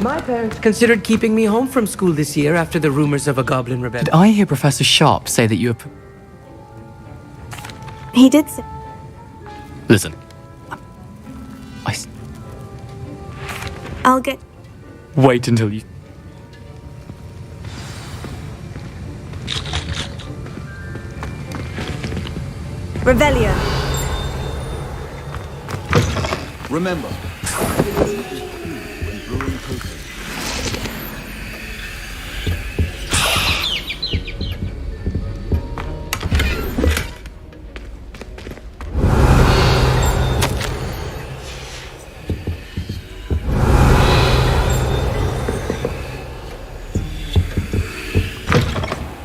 My parents considered keeping me home from school this year after the rumors of a goblin rebellion. Did I hear Professor Sharp say that you were... He did say... Listen. I'll get... Wait until you... Revelio. Remember,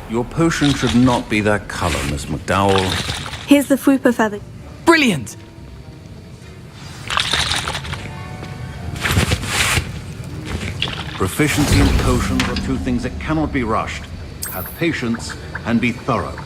your potion should not be that color, Miss McDowell. Here's the Fwooper feather. Brilliant! Proficiency and potions are two things that cannot be rushed. Have patience and be thorough.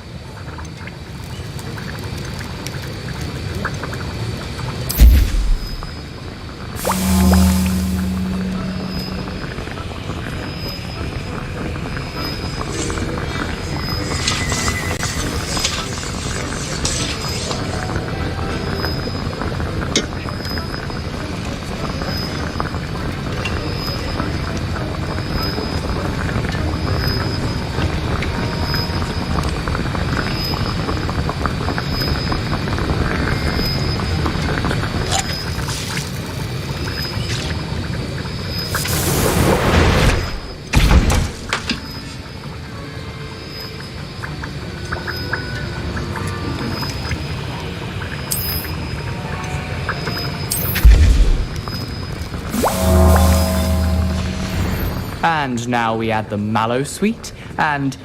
And now we add the mallow sweet, and...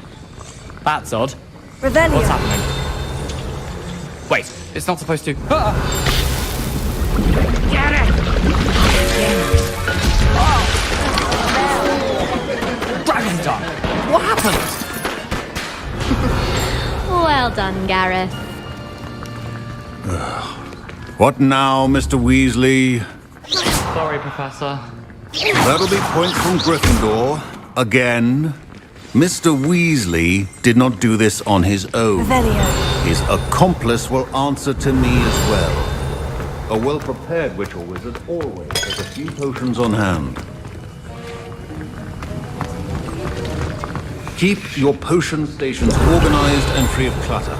That's odd. Revelio. What's happening? Wait, it's not supposed to... Ah! Get it! Dragon's Dark! What happened? Well done, Gareth. What now, Mr. Weasley? Sorry, Professor. That'll be points from Gryffindor. Again. Mr. Weasley did not do this on his own. Revelio. His accomplice will answer to me as well. A well-prepared witch or wizard always has a few potions on hand. Keep your potion stations organized and free of clutter.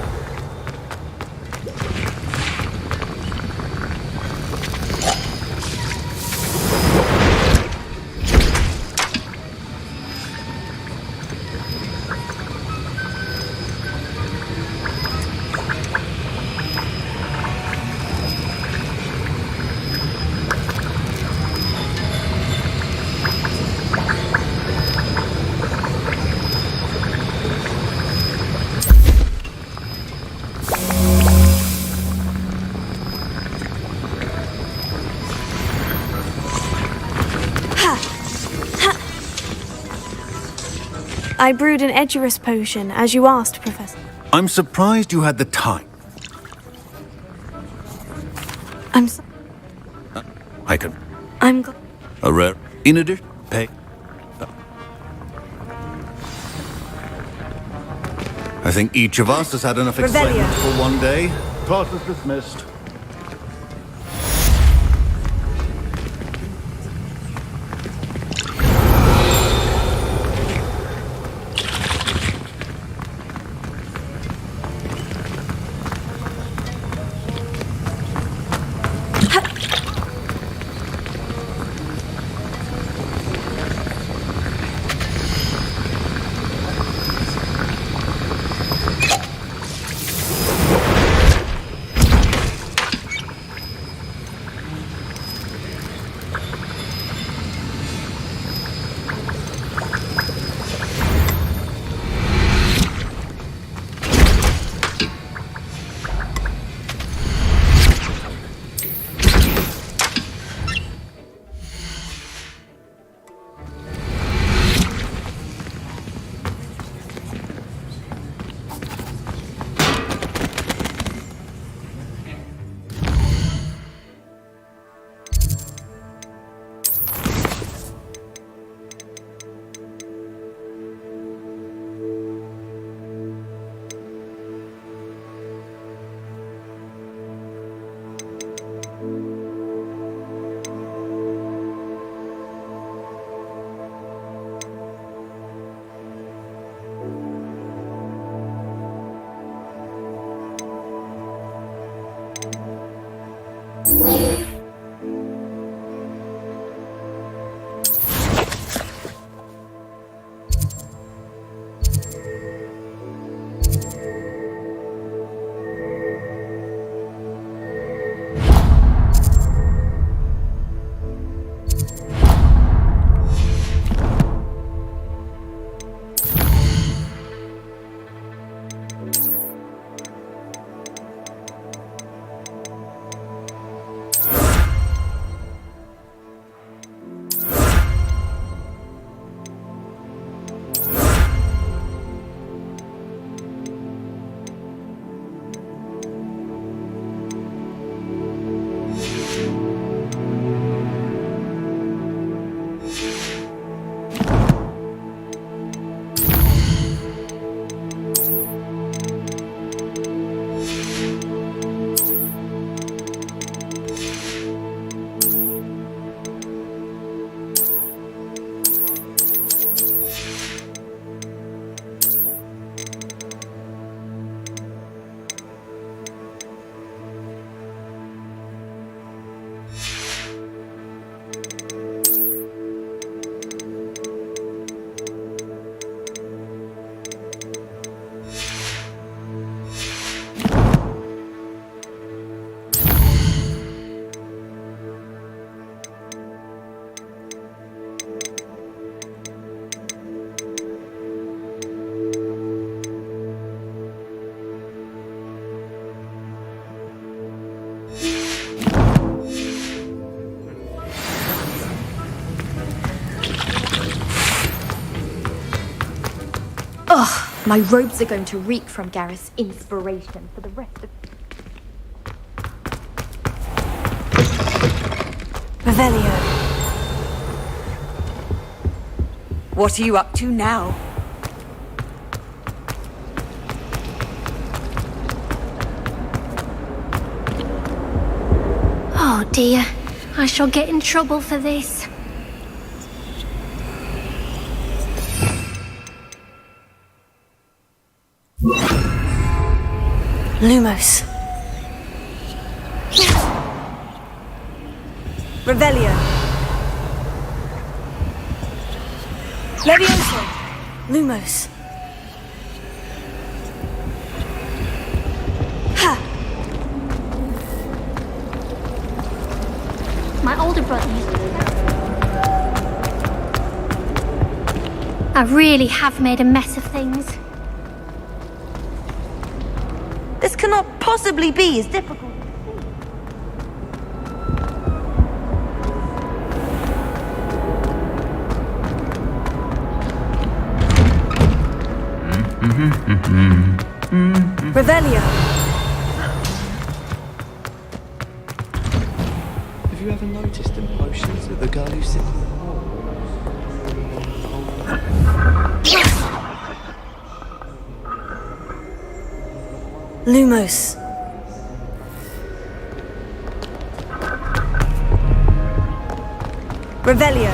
I brewed an Edurus potion, as you asked, Professor. I'm surprised you had the time. I'm so... I can... I'm glad... A rare... In addition... Pay... I think each of us has had enough excitement for one day. Class is dismissed. Ugh, my robes are going to reek from Gareth's inspiration for the rest of... Revelio. What are you up to now? Oh dear, I shall get in trouble for this. Lumos. Revelio. Levioso. Lumos. My older brother used to... I really have made a mess of things. This cannot possibly be as difficult. Revelio. Have you ever noticed in potions that the girl who sits in the hall? Lumos. Revelio.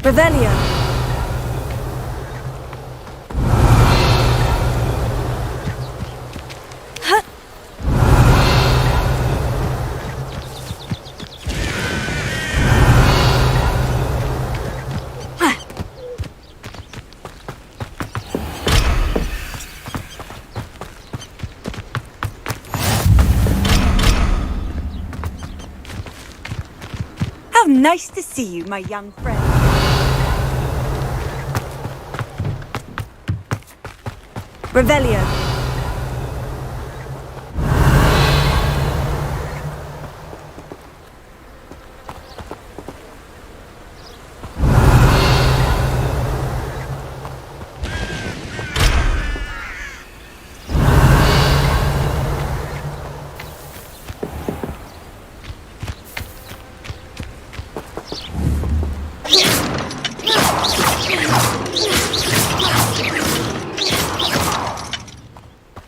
Revelio. How nice to see you, my young friend. Revelio.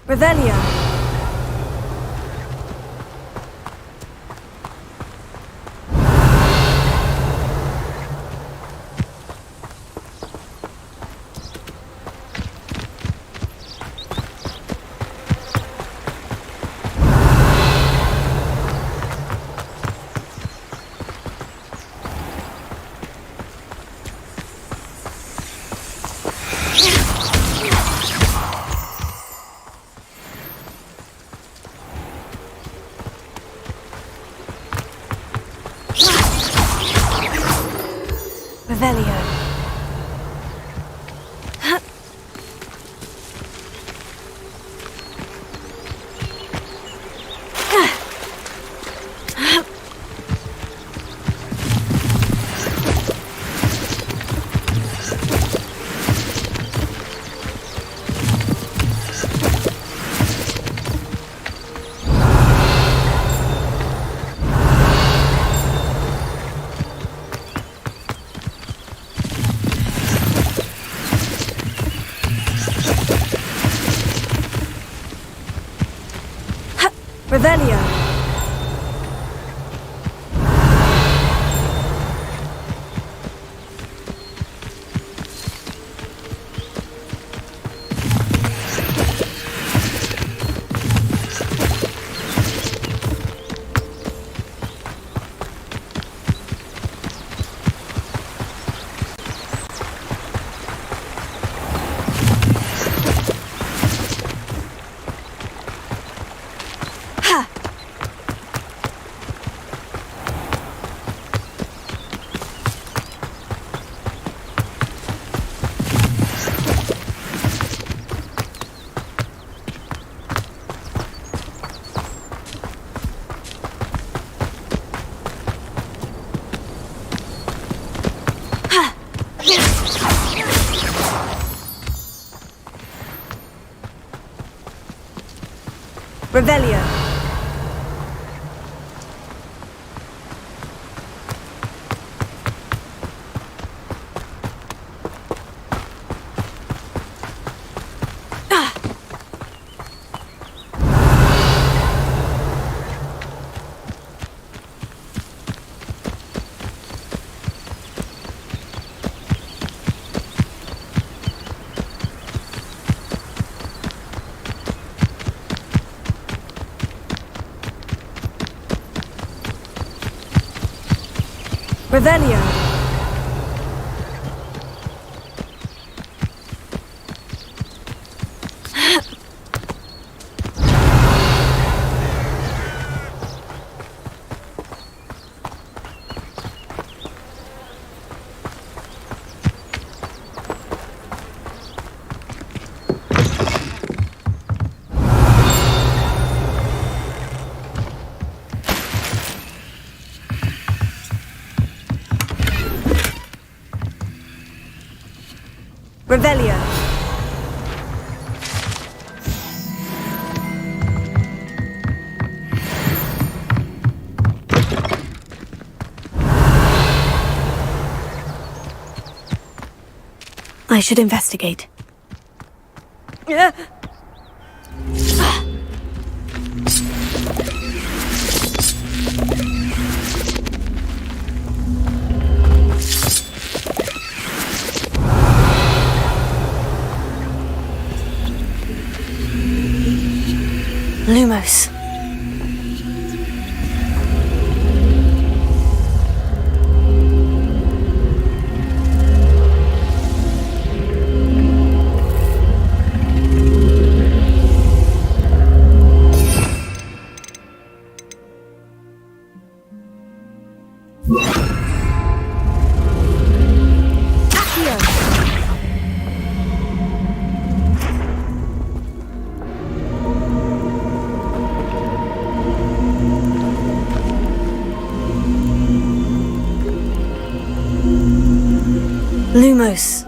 Revelio. Revelio. Revelio. Revelio. Revelio. Revelio. I should investigate. Lumos. Lumos.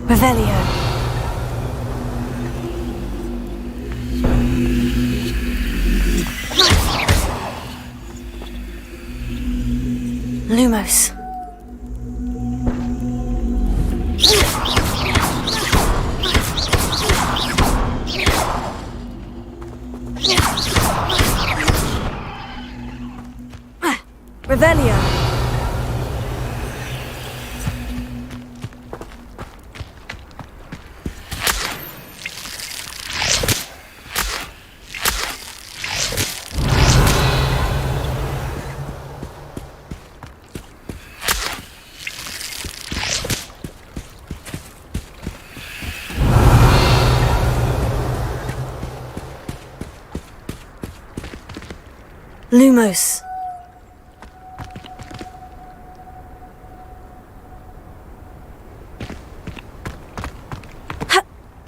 Revelio. Lumos. Revelio. Lumos.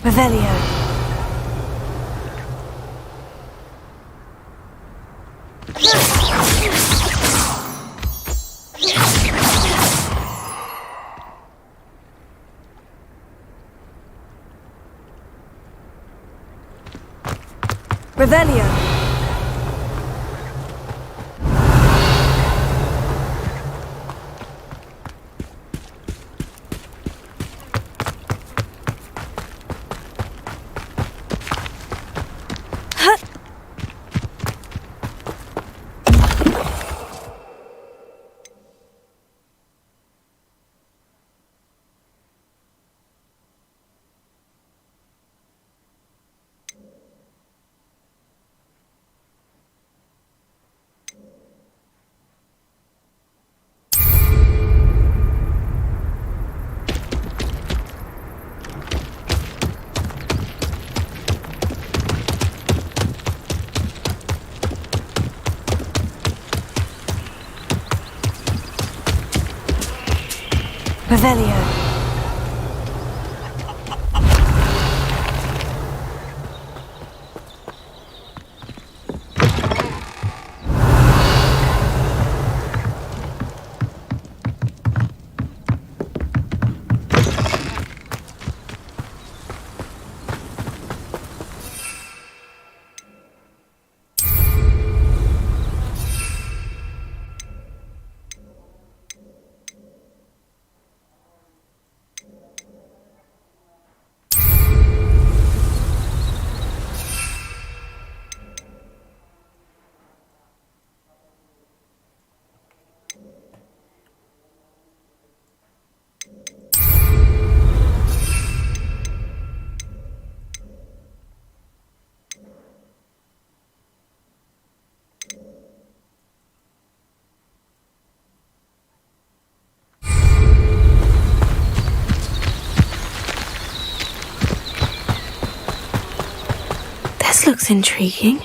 Revelio. Revelio. Revelio. This looks intriguing.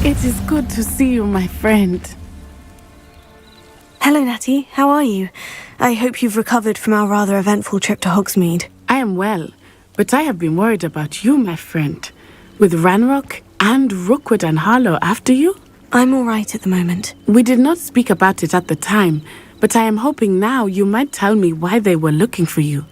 It is good to see you, my friend. Hello, Natty. How are you? I hope you've recovered from our rather eventful trip to Hogsmeade. I am well, but I have been worried about you, my friend. With Ranrock and Rookwood and Harlow after you? I'm all right at the moment. We did not speak about it at the time, but I am hoping now you might tell me why they were looking for you.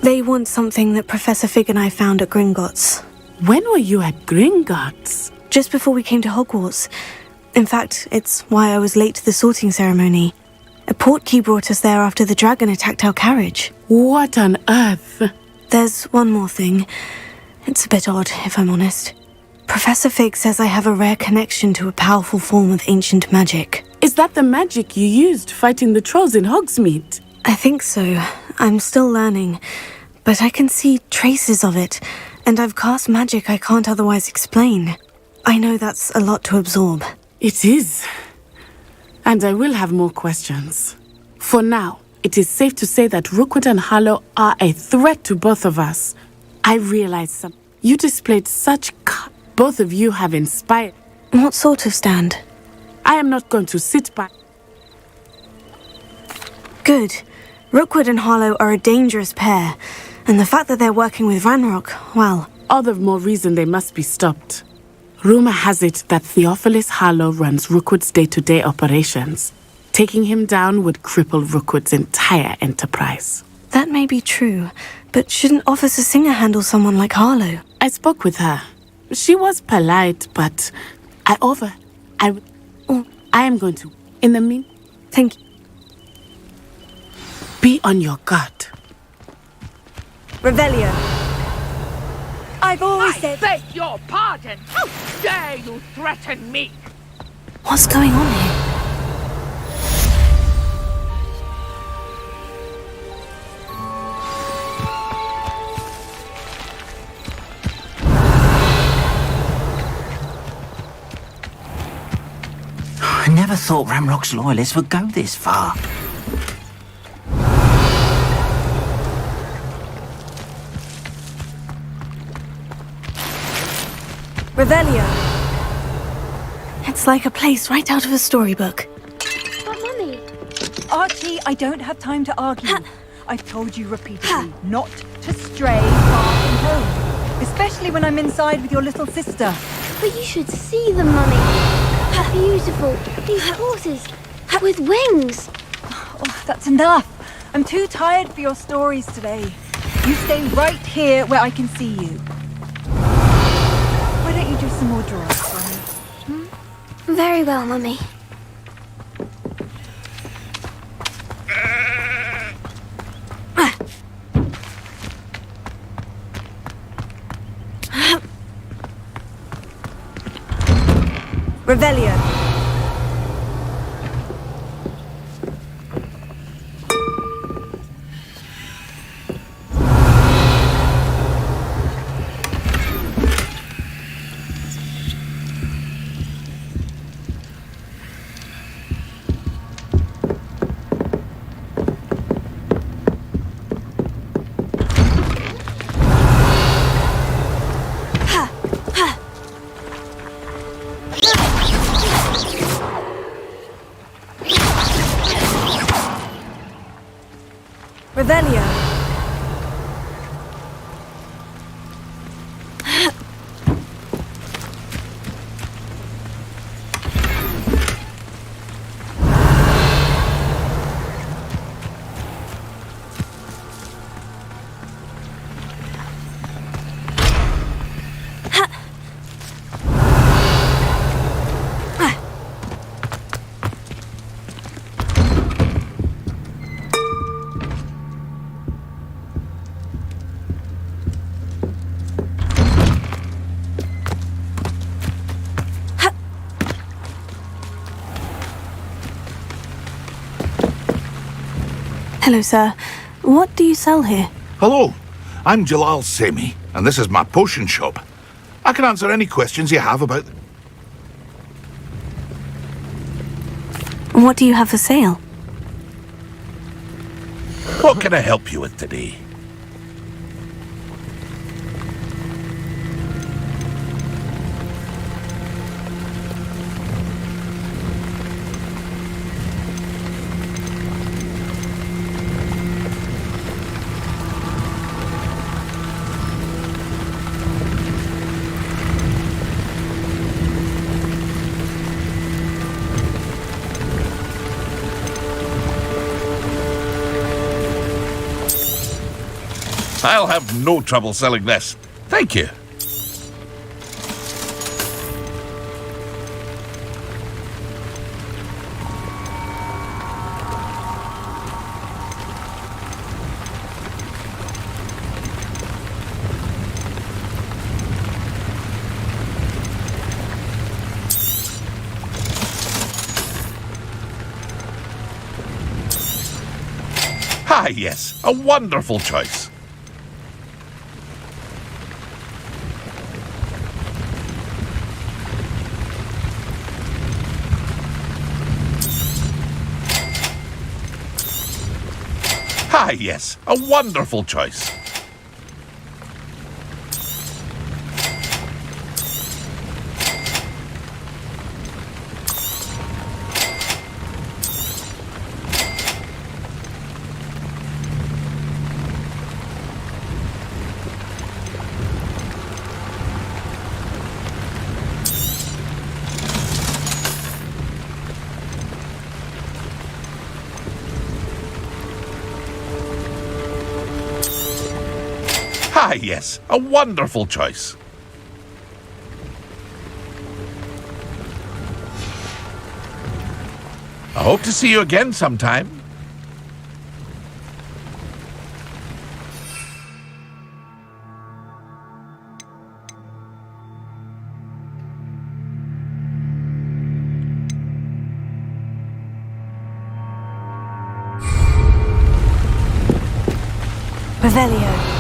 They want something that Professor Fig and I found at Gringotts. When were you at Gringotts? Just before we came to Hogwarts. In fact, it's why I was late to the sorting ceremony. A portkey brought us there after the dragon attacked our carriage. What on earth? There's one more thing. It's a bit odd, if I'm honest. Professor Fig says I have a rare connection to a powerful form of ancient magic. Is that the magic you used fighting the trolls in Hogsmeade? I think so. I'm still learning, but I can see traces of it, and I've cast magic I can't otherwise explain. I know that's a lot to absorb. It is. And I will have more questions. For now, it is safe to say that Rookwood and Harlow are a threat to both of us. I realize something. You displayed such both of you have inspired. What sort of stand? I am not going to sit by. Good. Rookwood and Harlow are a dangerous pair, and the fact that they're working with Ranrock, well... All the more reason they must be stopped. Rumor has it that Theophilus Harlow runs Rookwood's day-to-day operations. Taking him down would cripple Rookwood's entire enterprise. That may be true, but shouldn't Officer Singer handle someone like Harlow? I spoke with her. She was polite, but I am going to. In the mean... Thank you. Be on your guard. Revelio. I've always said... beg your pardon! How dare you threaten me? What's going on here? I never thought Ranrock's loyalists would go this far. Revelio. It's like a place right out of a storybook. But Mummy... Archie, I don't have time to argue. I've told you repeatedly not to stray far from home. Especially when I'm inside with your little sister. But you should see them, Mummy. How beautiful. These horses with wings. Oh, that's enough. I'm too tired for your stories today. You stay right here where I can see you. Why don't you do some more drawing for me? Very well, Mummy. Revelio. Hello, sir. What do you sell here? Hello, I'm Jalal Semi, and this is my potion shop. I can answer any questions you have about... What do you have for sale? What can I help you with today? I'll have no trouble selling this. Thank you. Ah, yes, a wonderful choice. Ah, yes, a wonderful choice. Ah, yes, a wonderful choice. I hope to see you again sometime. Revelio.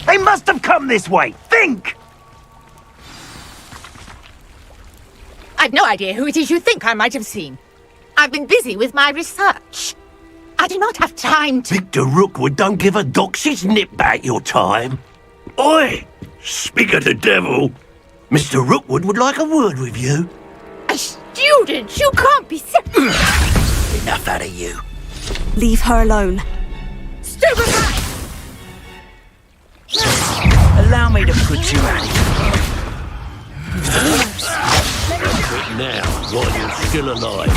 They must have come this way. Think! I've no idea who it is you think I might have seen. I've been busy with my research. I do not have time to... Victor Rookwood don't give a doxy's nip back your time. Oi! Speak of the devil. Mr. Rookwood would like a word with you. A student? You can't be... Enough out of you. Leave her alone. Stupid! Allow me to put you out of here. Quit now, while you're still alive.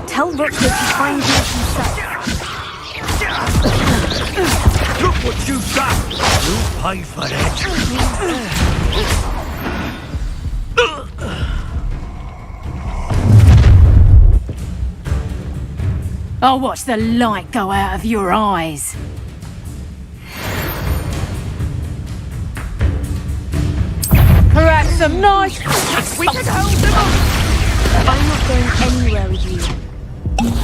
Tell Rookwood to find you himself. Look what you've done! You'll pay for that. I'll watch the light go out of your eyes. Perhaps some nice... We can hold them up! I'm not going anywhere with you.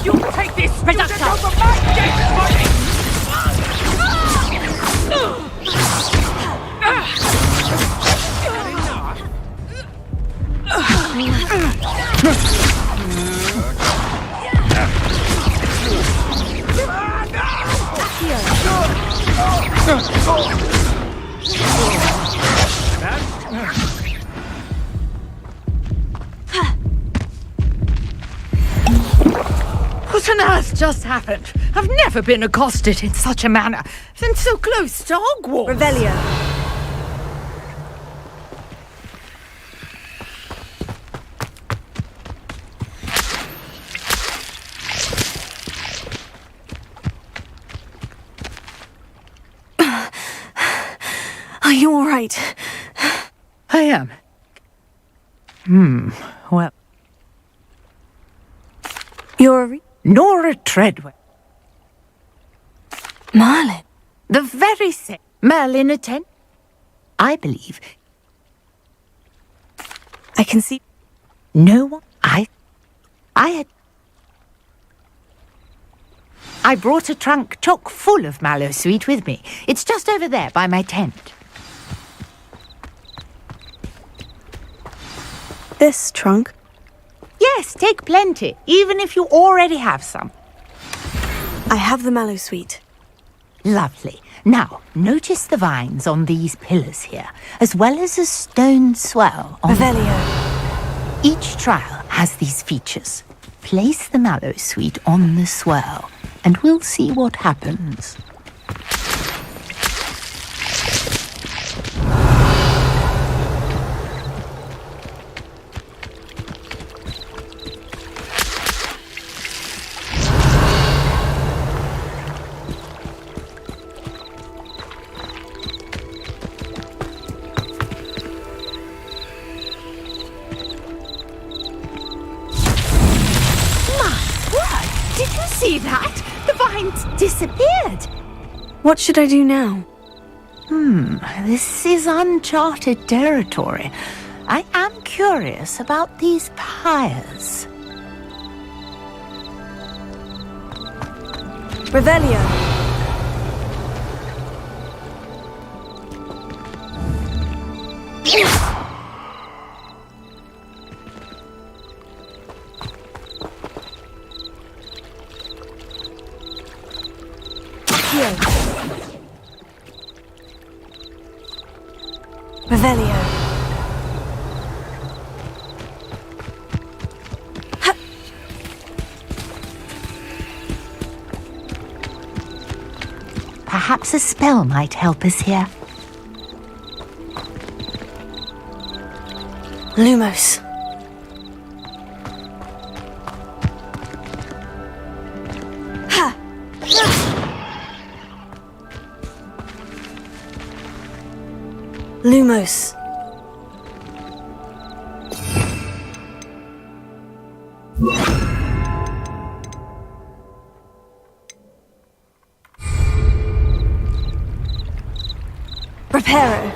You'll take this student over my dead body! What on earth just happened? I've never been accosted in such a manner, and so close to Hogwarts. Revelio. Are you all right? I am. Well... You're Nora Treadwell. Merlin. The very same. Merlin attend. I believe. I can see. No one. I brought a trunk chock full of mallow sweet with me. It's just over there by my tent. This trunk? Yes, take plenty, even if you already have some. I have the mallow sweet. Lovely. Now, notice the vines on these pillars here, as well as a stone swell on... Revelio. Each trial has these features. Place the mallow sweet on the swell, and we'll see what happens. See that? The vines disappeared. What should I do now? This is uncharted territory. I am curious about these pyres. Revelio. Revelio. Perhaps a spell might help us here. Lumos. Ha! Lumos. Reparo.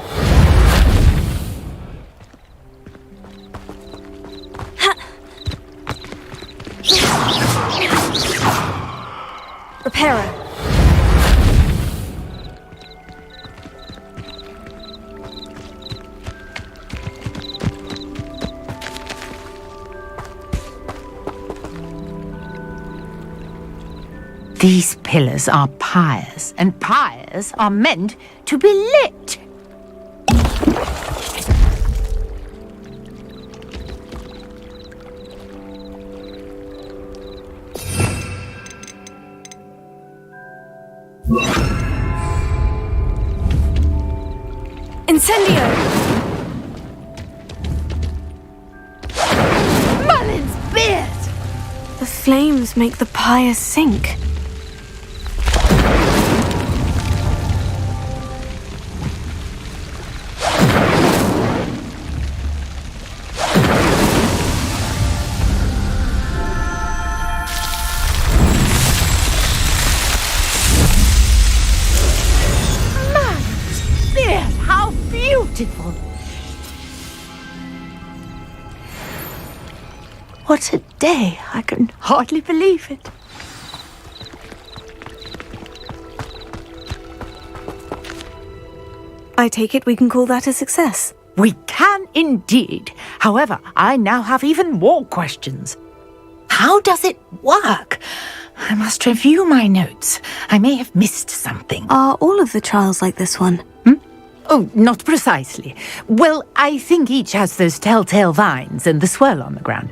Reparo. These pillars are pyres, and pyres are meant to be lit. Incendio! Merlin's beard! The flames make the pyres sink. Beautiful. What a day. I can hardly believe it. I take it we can call that a success. We can indeed. However, I now have even more questions. How does it work? I must review my notes. I may have missed something. Are all of the trials like this one? Oh, not precisely. Well, I think each has those telltale vines and the swirl on the ground.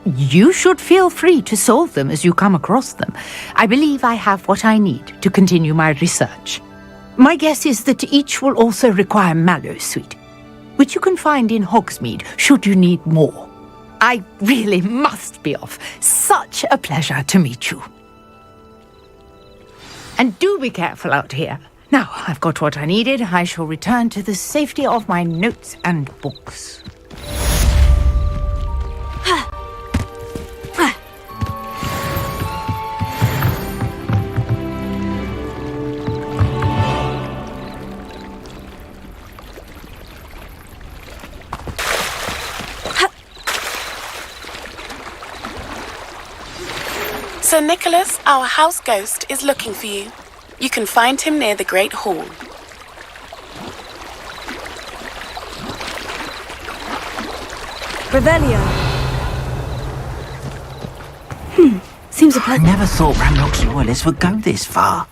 You should feel free to solve them as you come across them. I believe I have what I need to continue my research. My guess is that each will also require mallow sweet, which you can find in Hogsmeade should you need more. I really must be off. Such a pleasure to meet you. And do be careful out here. Now, I've got what I needed. I shall return to the safety of my notes and books. Sir Nicholas, our house ghost, is looking for you. You can find him near the Great Hall. Revelio. Seems a I never thought Ramlock's loyalists would go this far.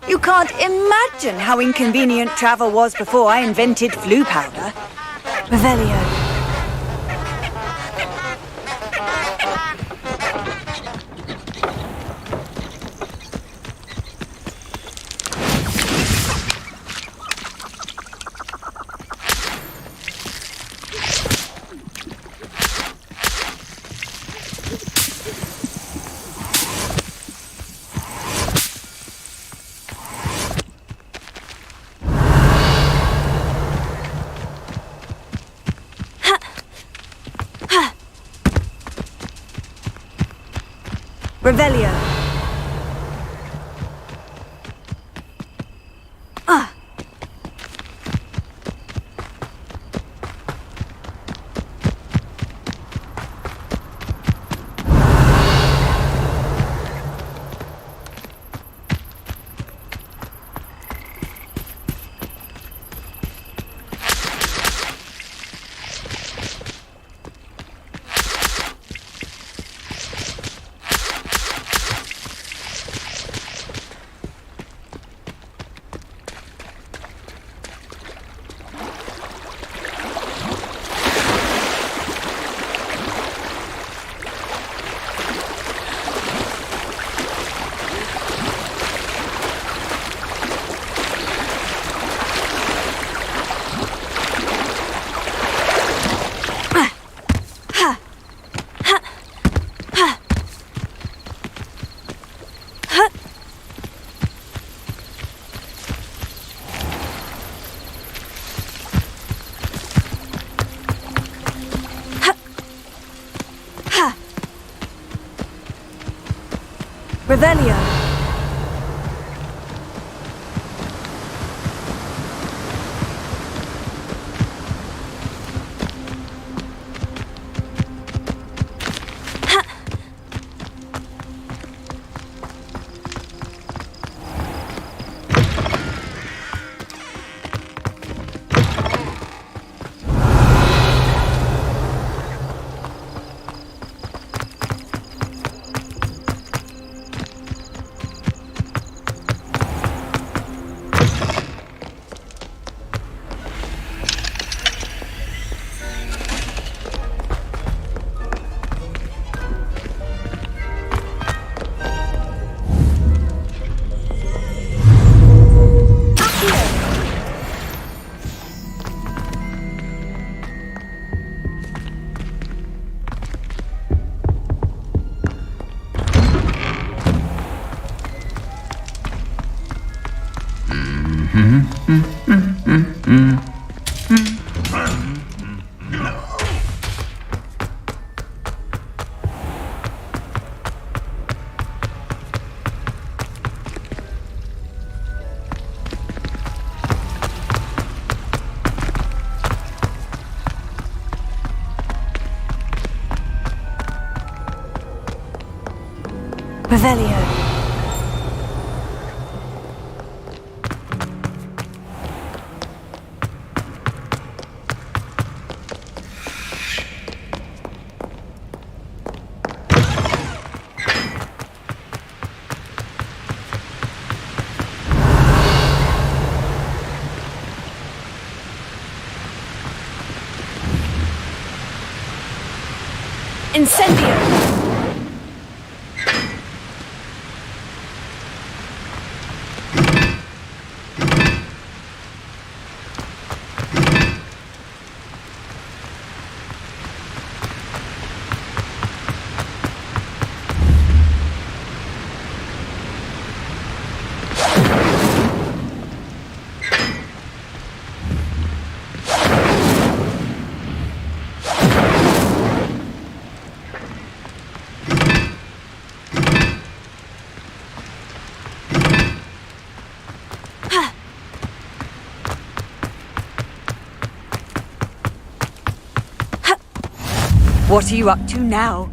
You can't imagine how inconvenient travel was before I invented flu powder. Revelio. Revelio. Revelio. Revelio. Incendio! What are you up to now?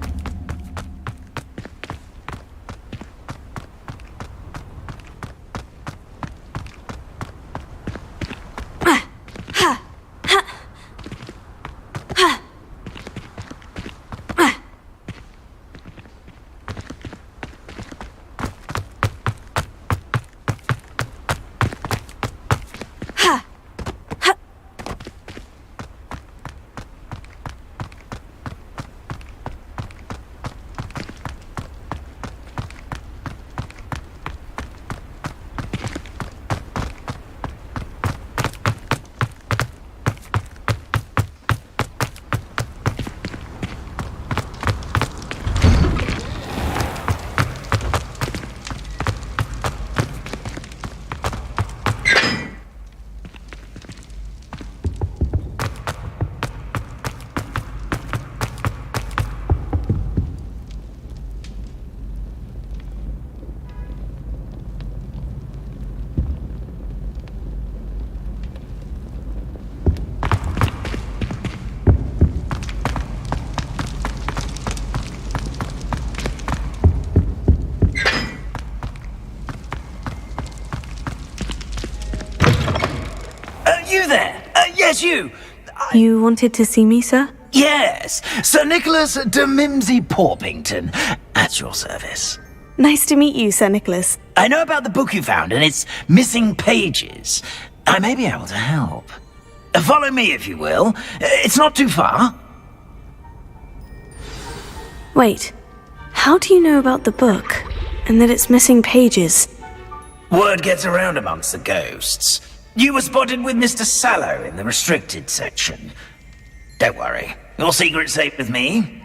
You there? Yes, you. You wanted to see me, sir? Yes, Sir Nicholas de Mimsy Porpington, at your service. Nice to meet you, Sir Nicholas. I know about the book you found and its missing pages. I may be able to help. Follow me, if you will. It's not too far. Wait, how do you know about the book, and that it's missing pages? Word gets around amongst the ghosts. You were spotted with Mr. Sallow in the restricted section. Don't worry, your secret's safe with me.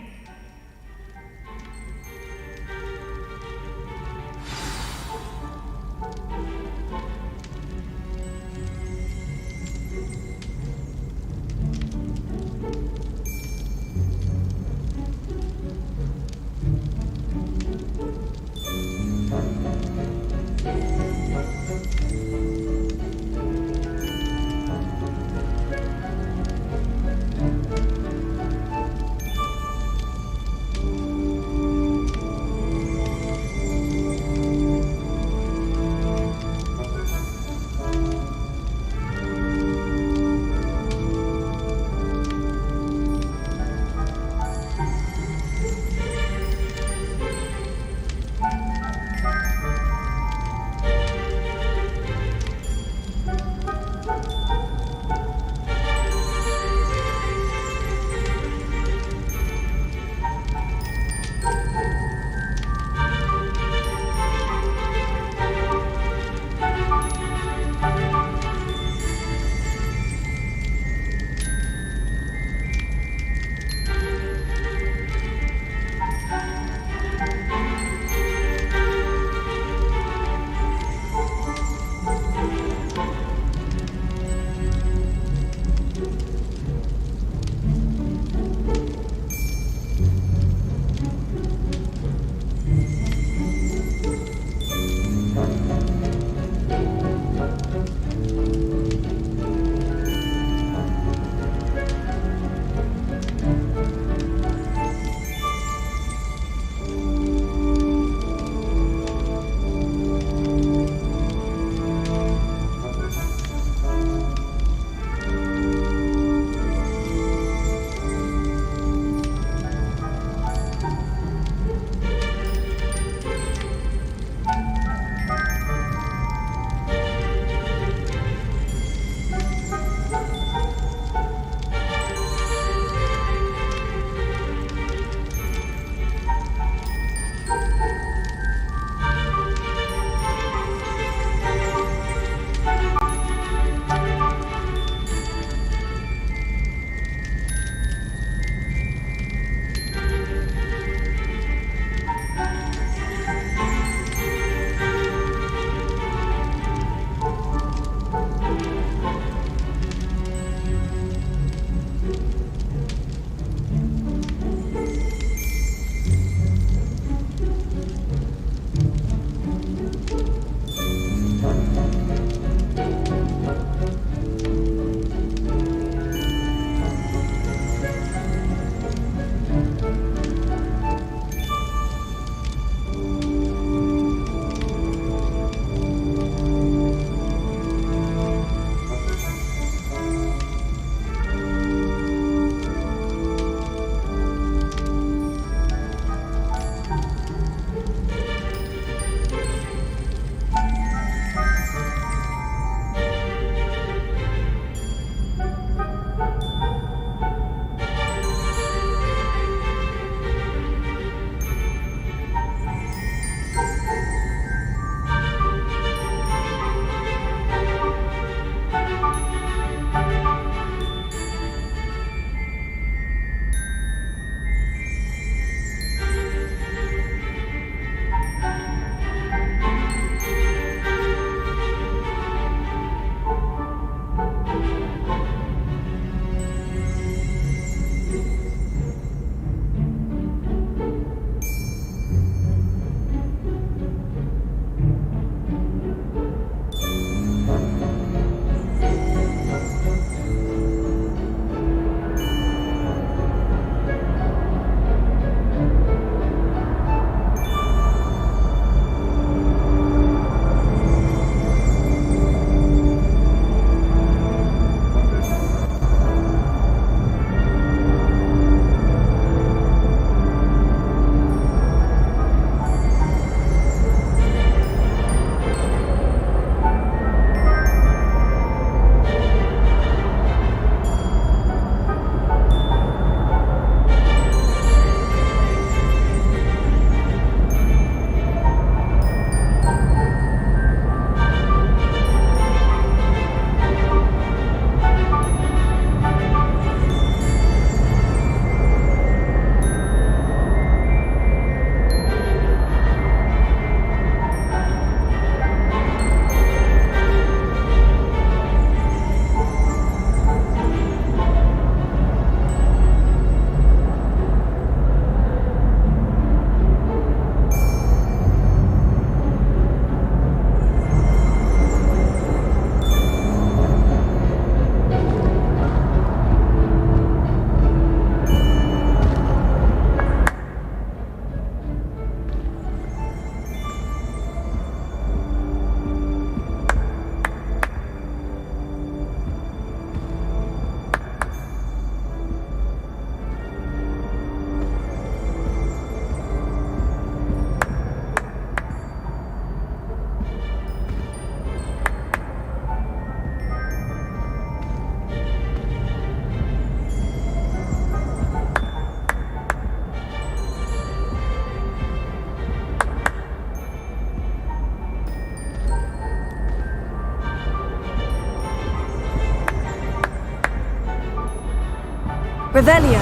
Revelio.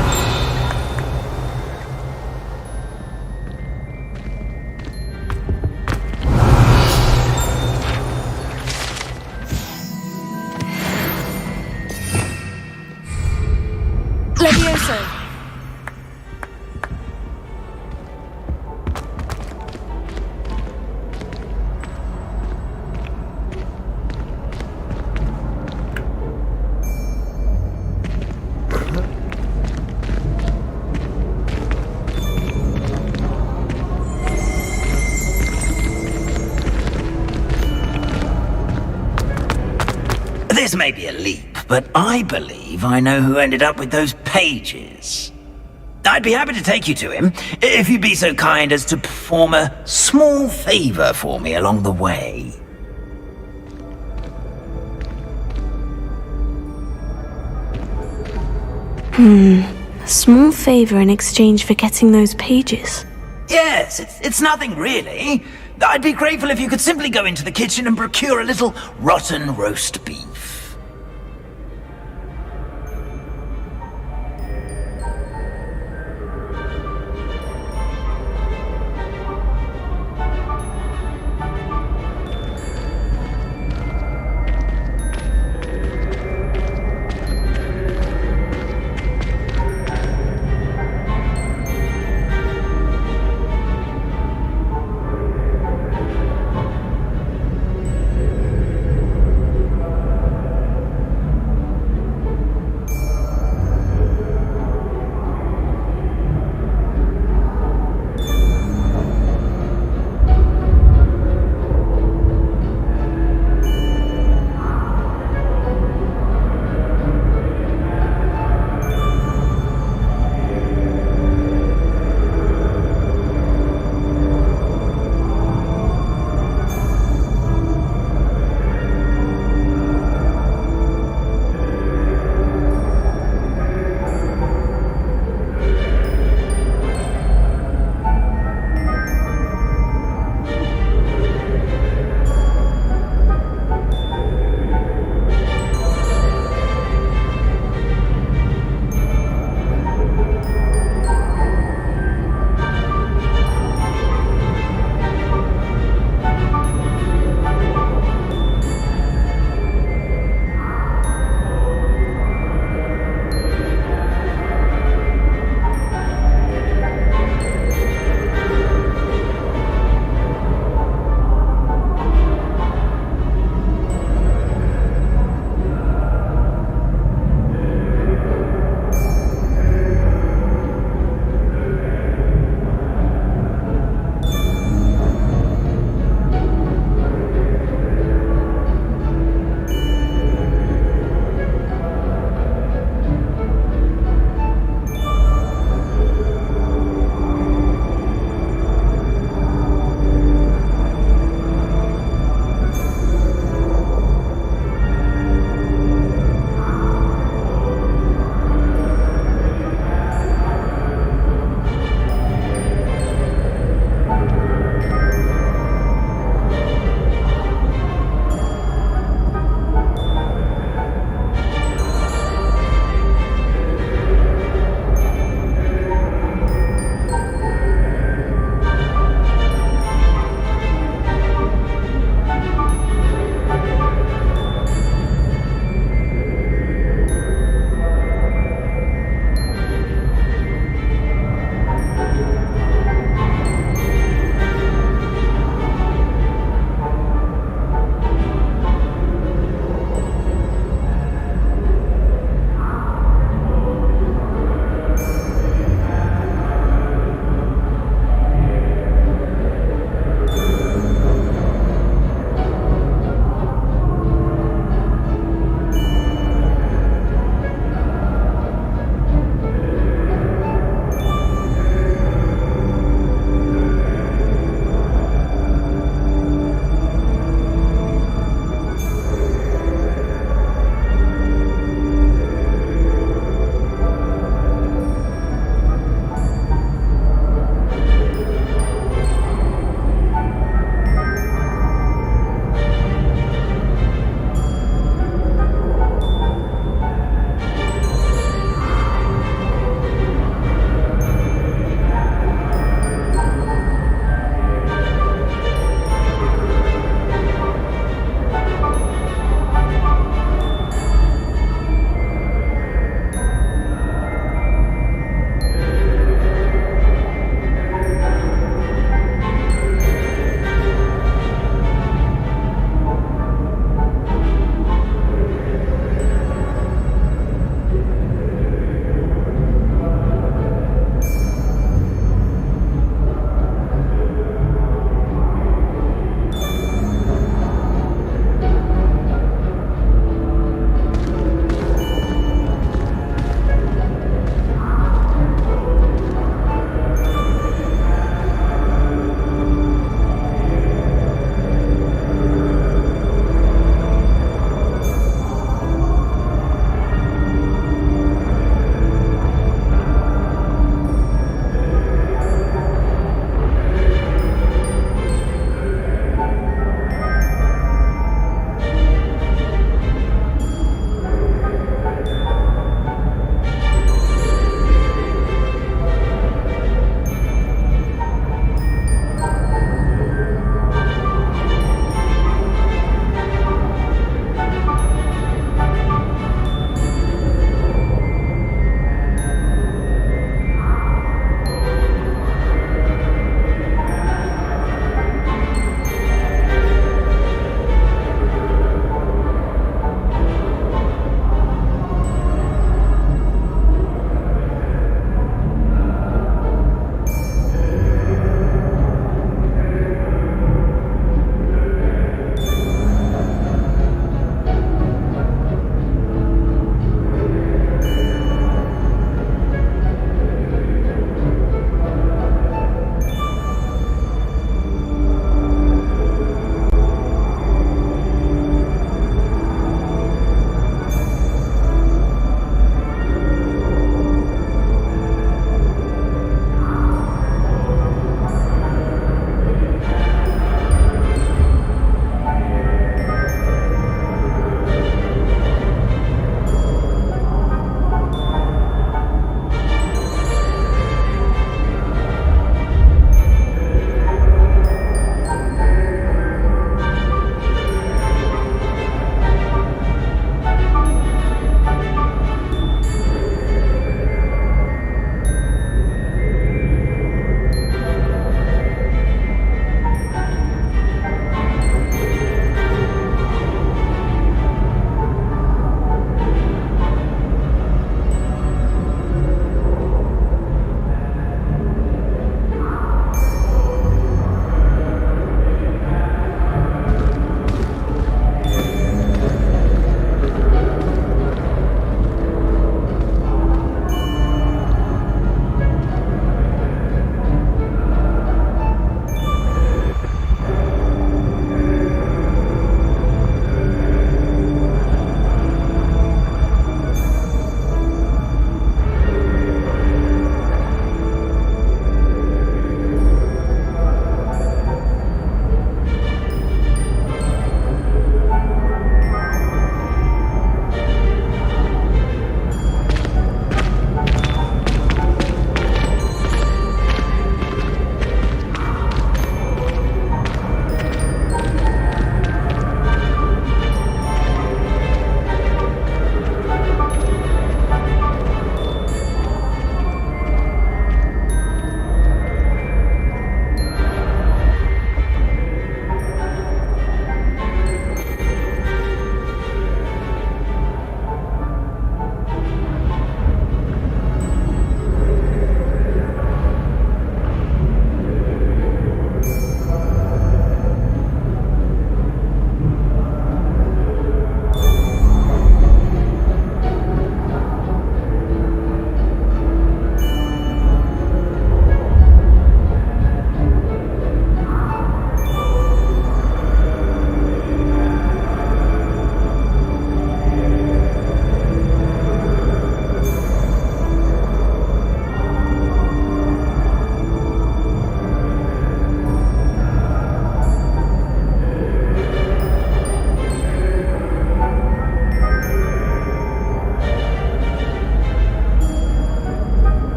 Levioso. This may be a leap, but I believe I know who ended up with those pages. I'd be happy to take you to him, if you'd be so kind as to perform a small favor for me along the way. A small favor in exchange for getting those pages. Yes, it's nothing really. I'd be grateful if you could simply go into the kitchen and procure a little rotten roast beef.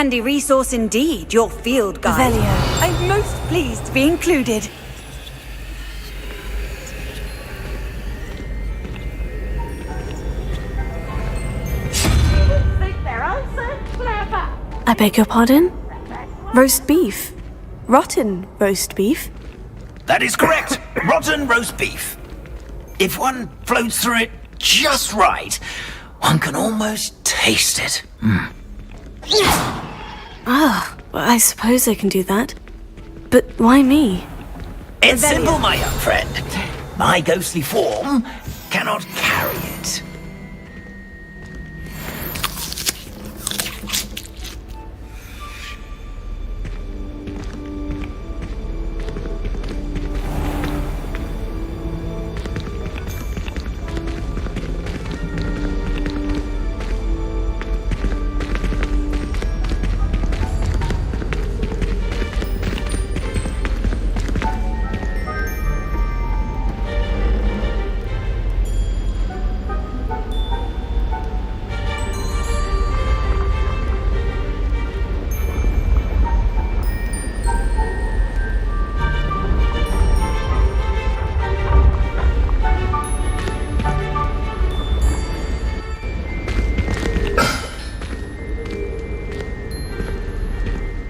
handy resource indeed, your field guide. Revelio. I'm most pleased to be included. I beg your pardon? Roast beef. Rotten roast beef. That is correct. Rotten roast beef. If one floats through it just right, one can almost taste it. Ah, well, I suppose I can do that. But why me? It's simple, my young friend. My ghostly form cannot carry it.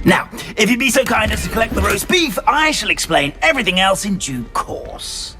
Now, if you'd be so kind as to collect the roast beef, I shall explain everything else in due course.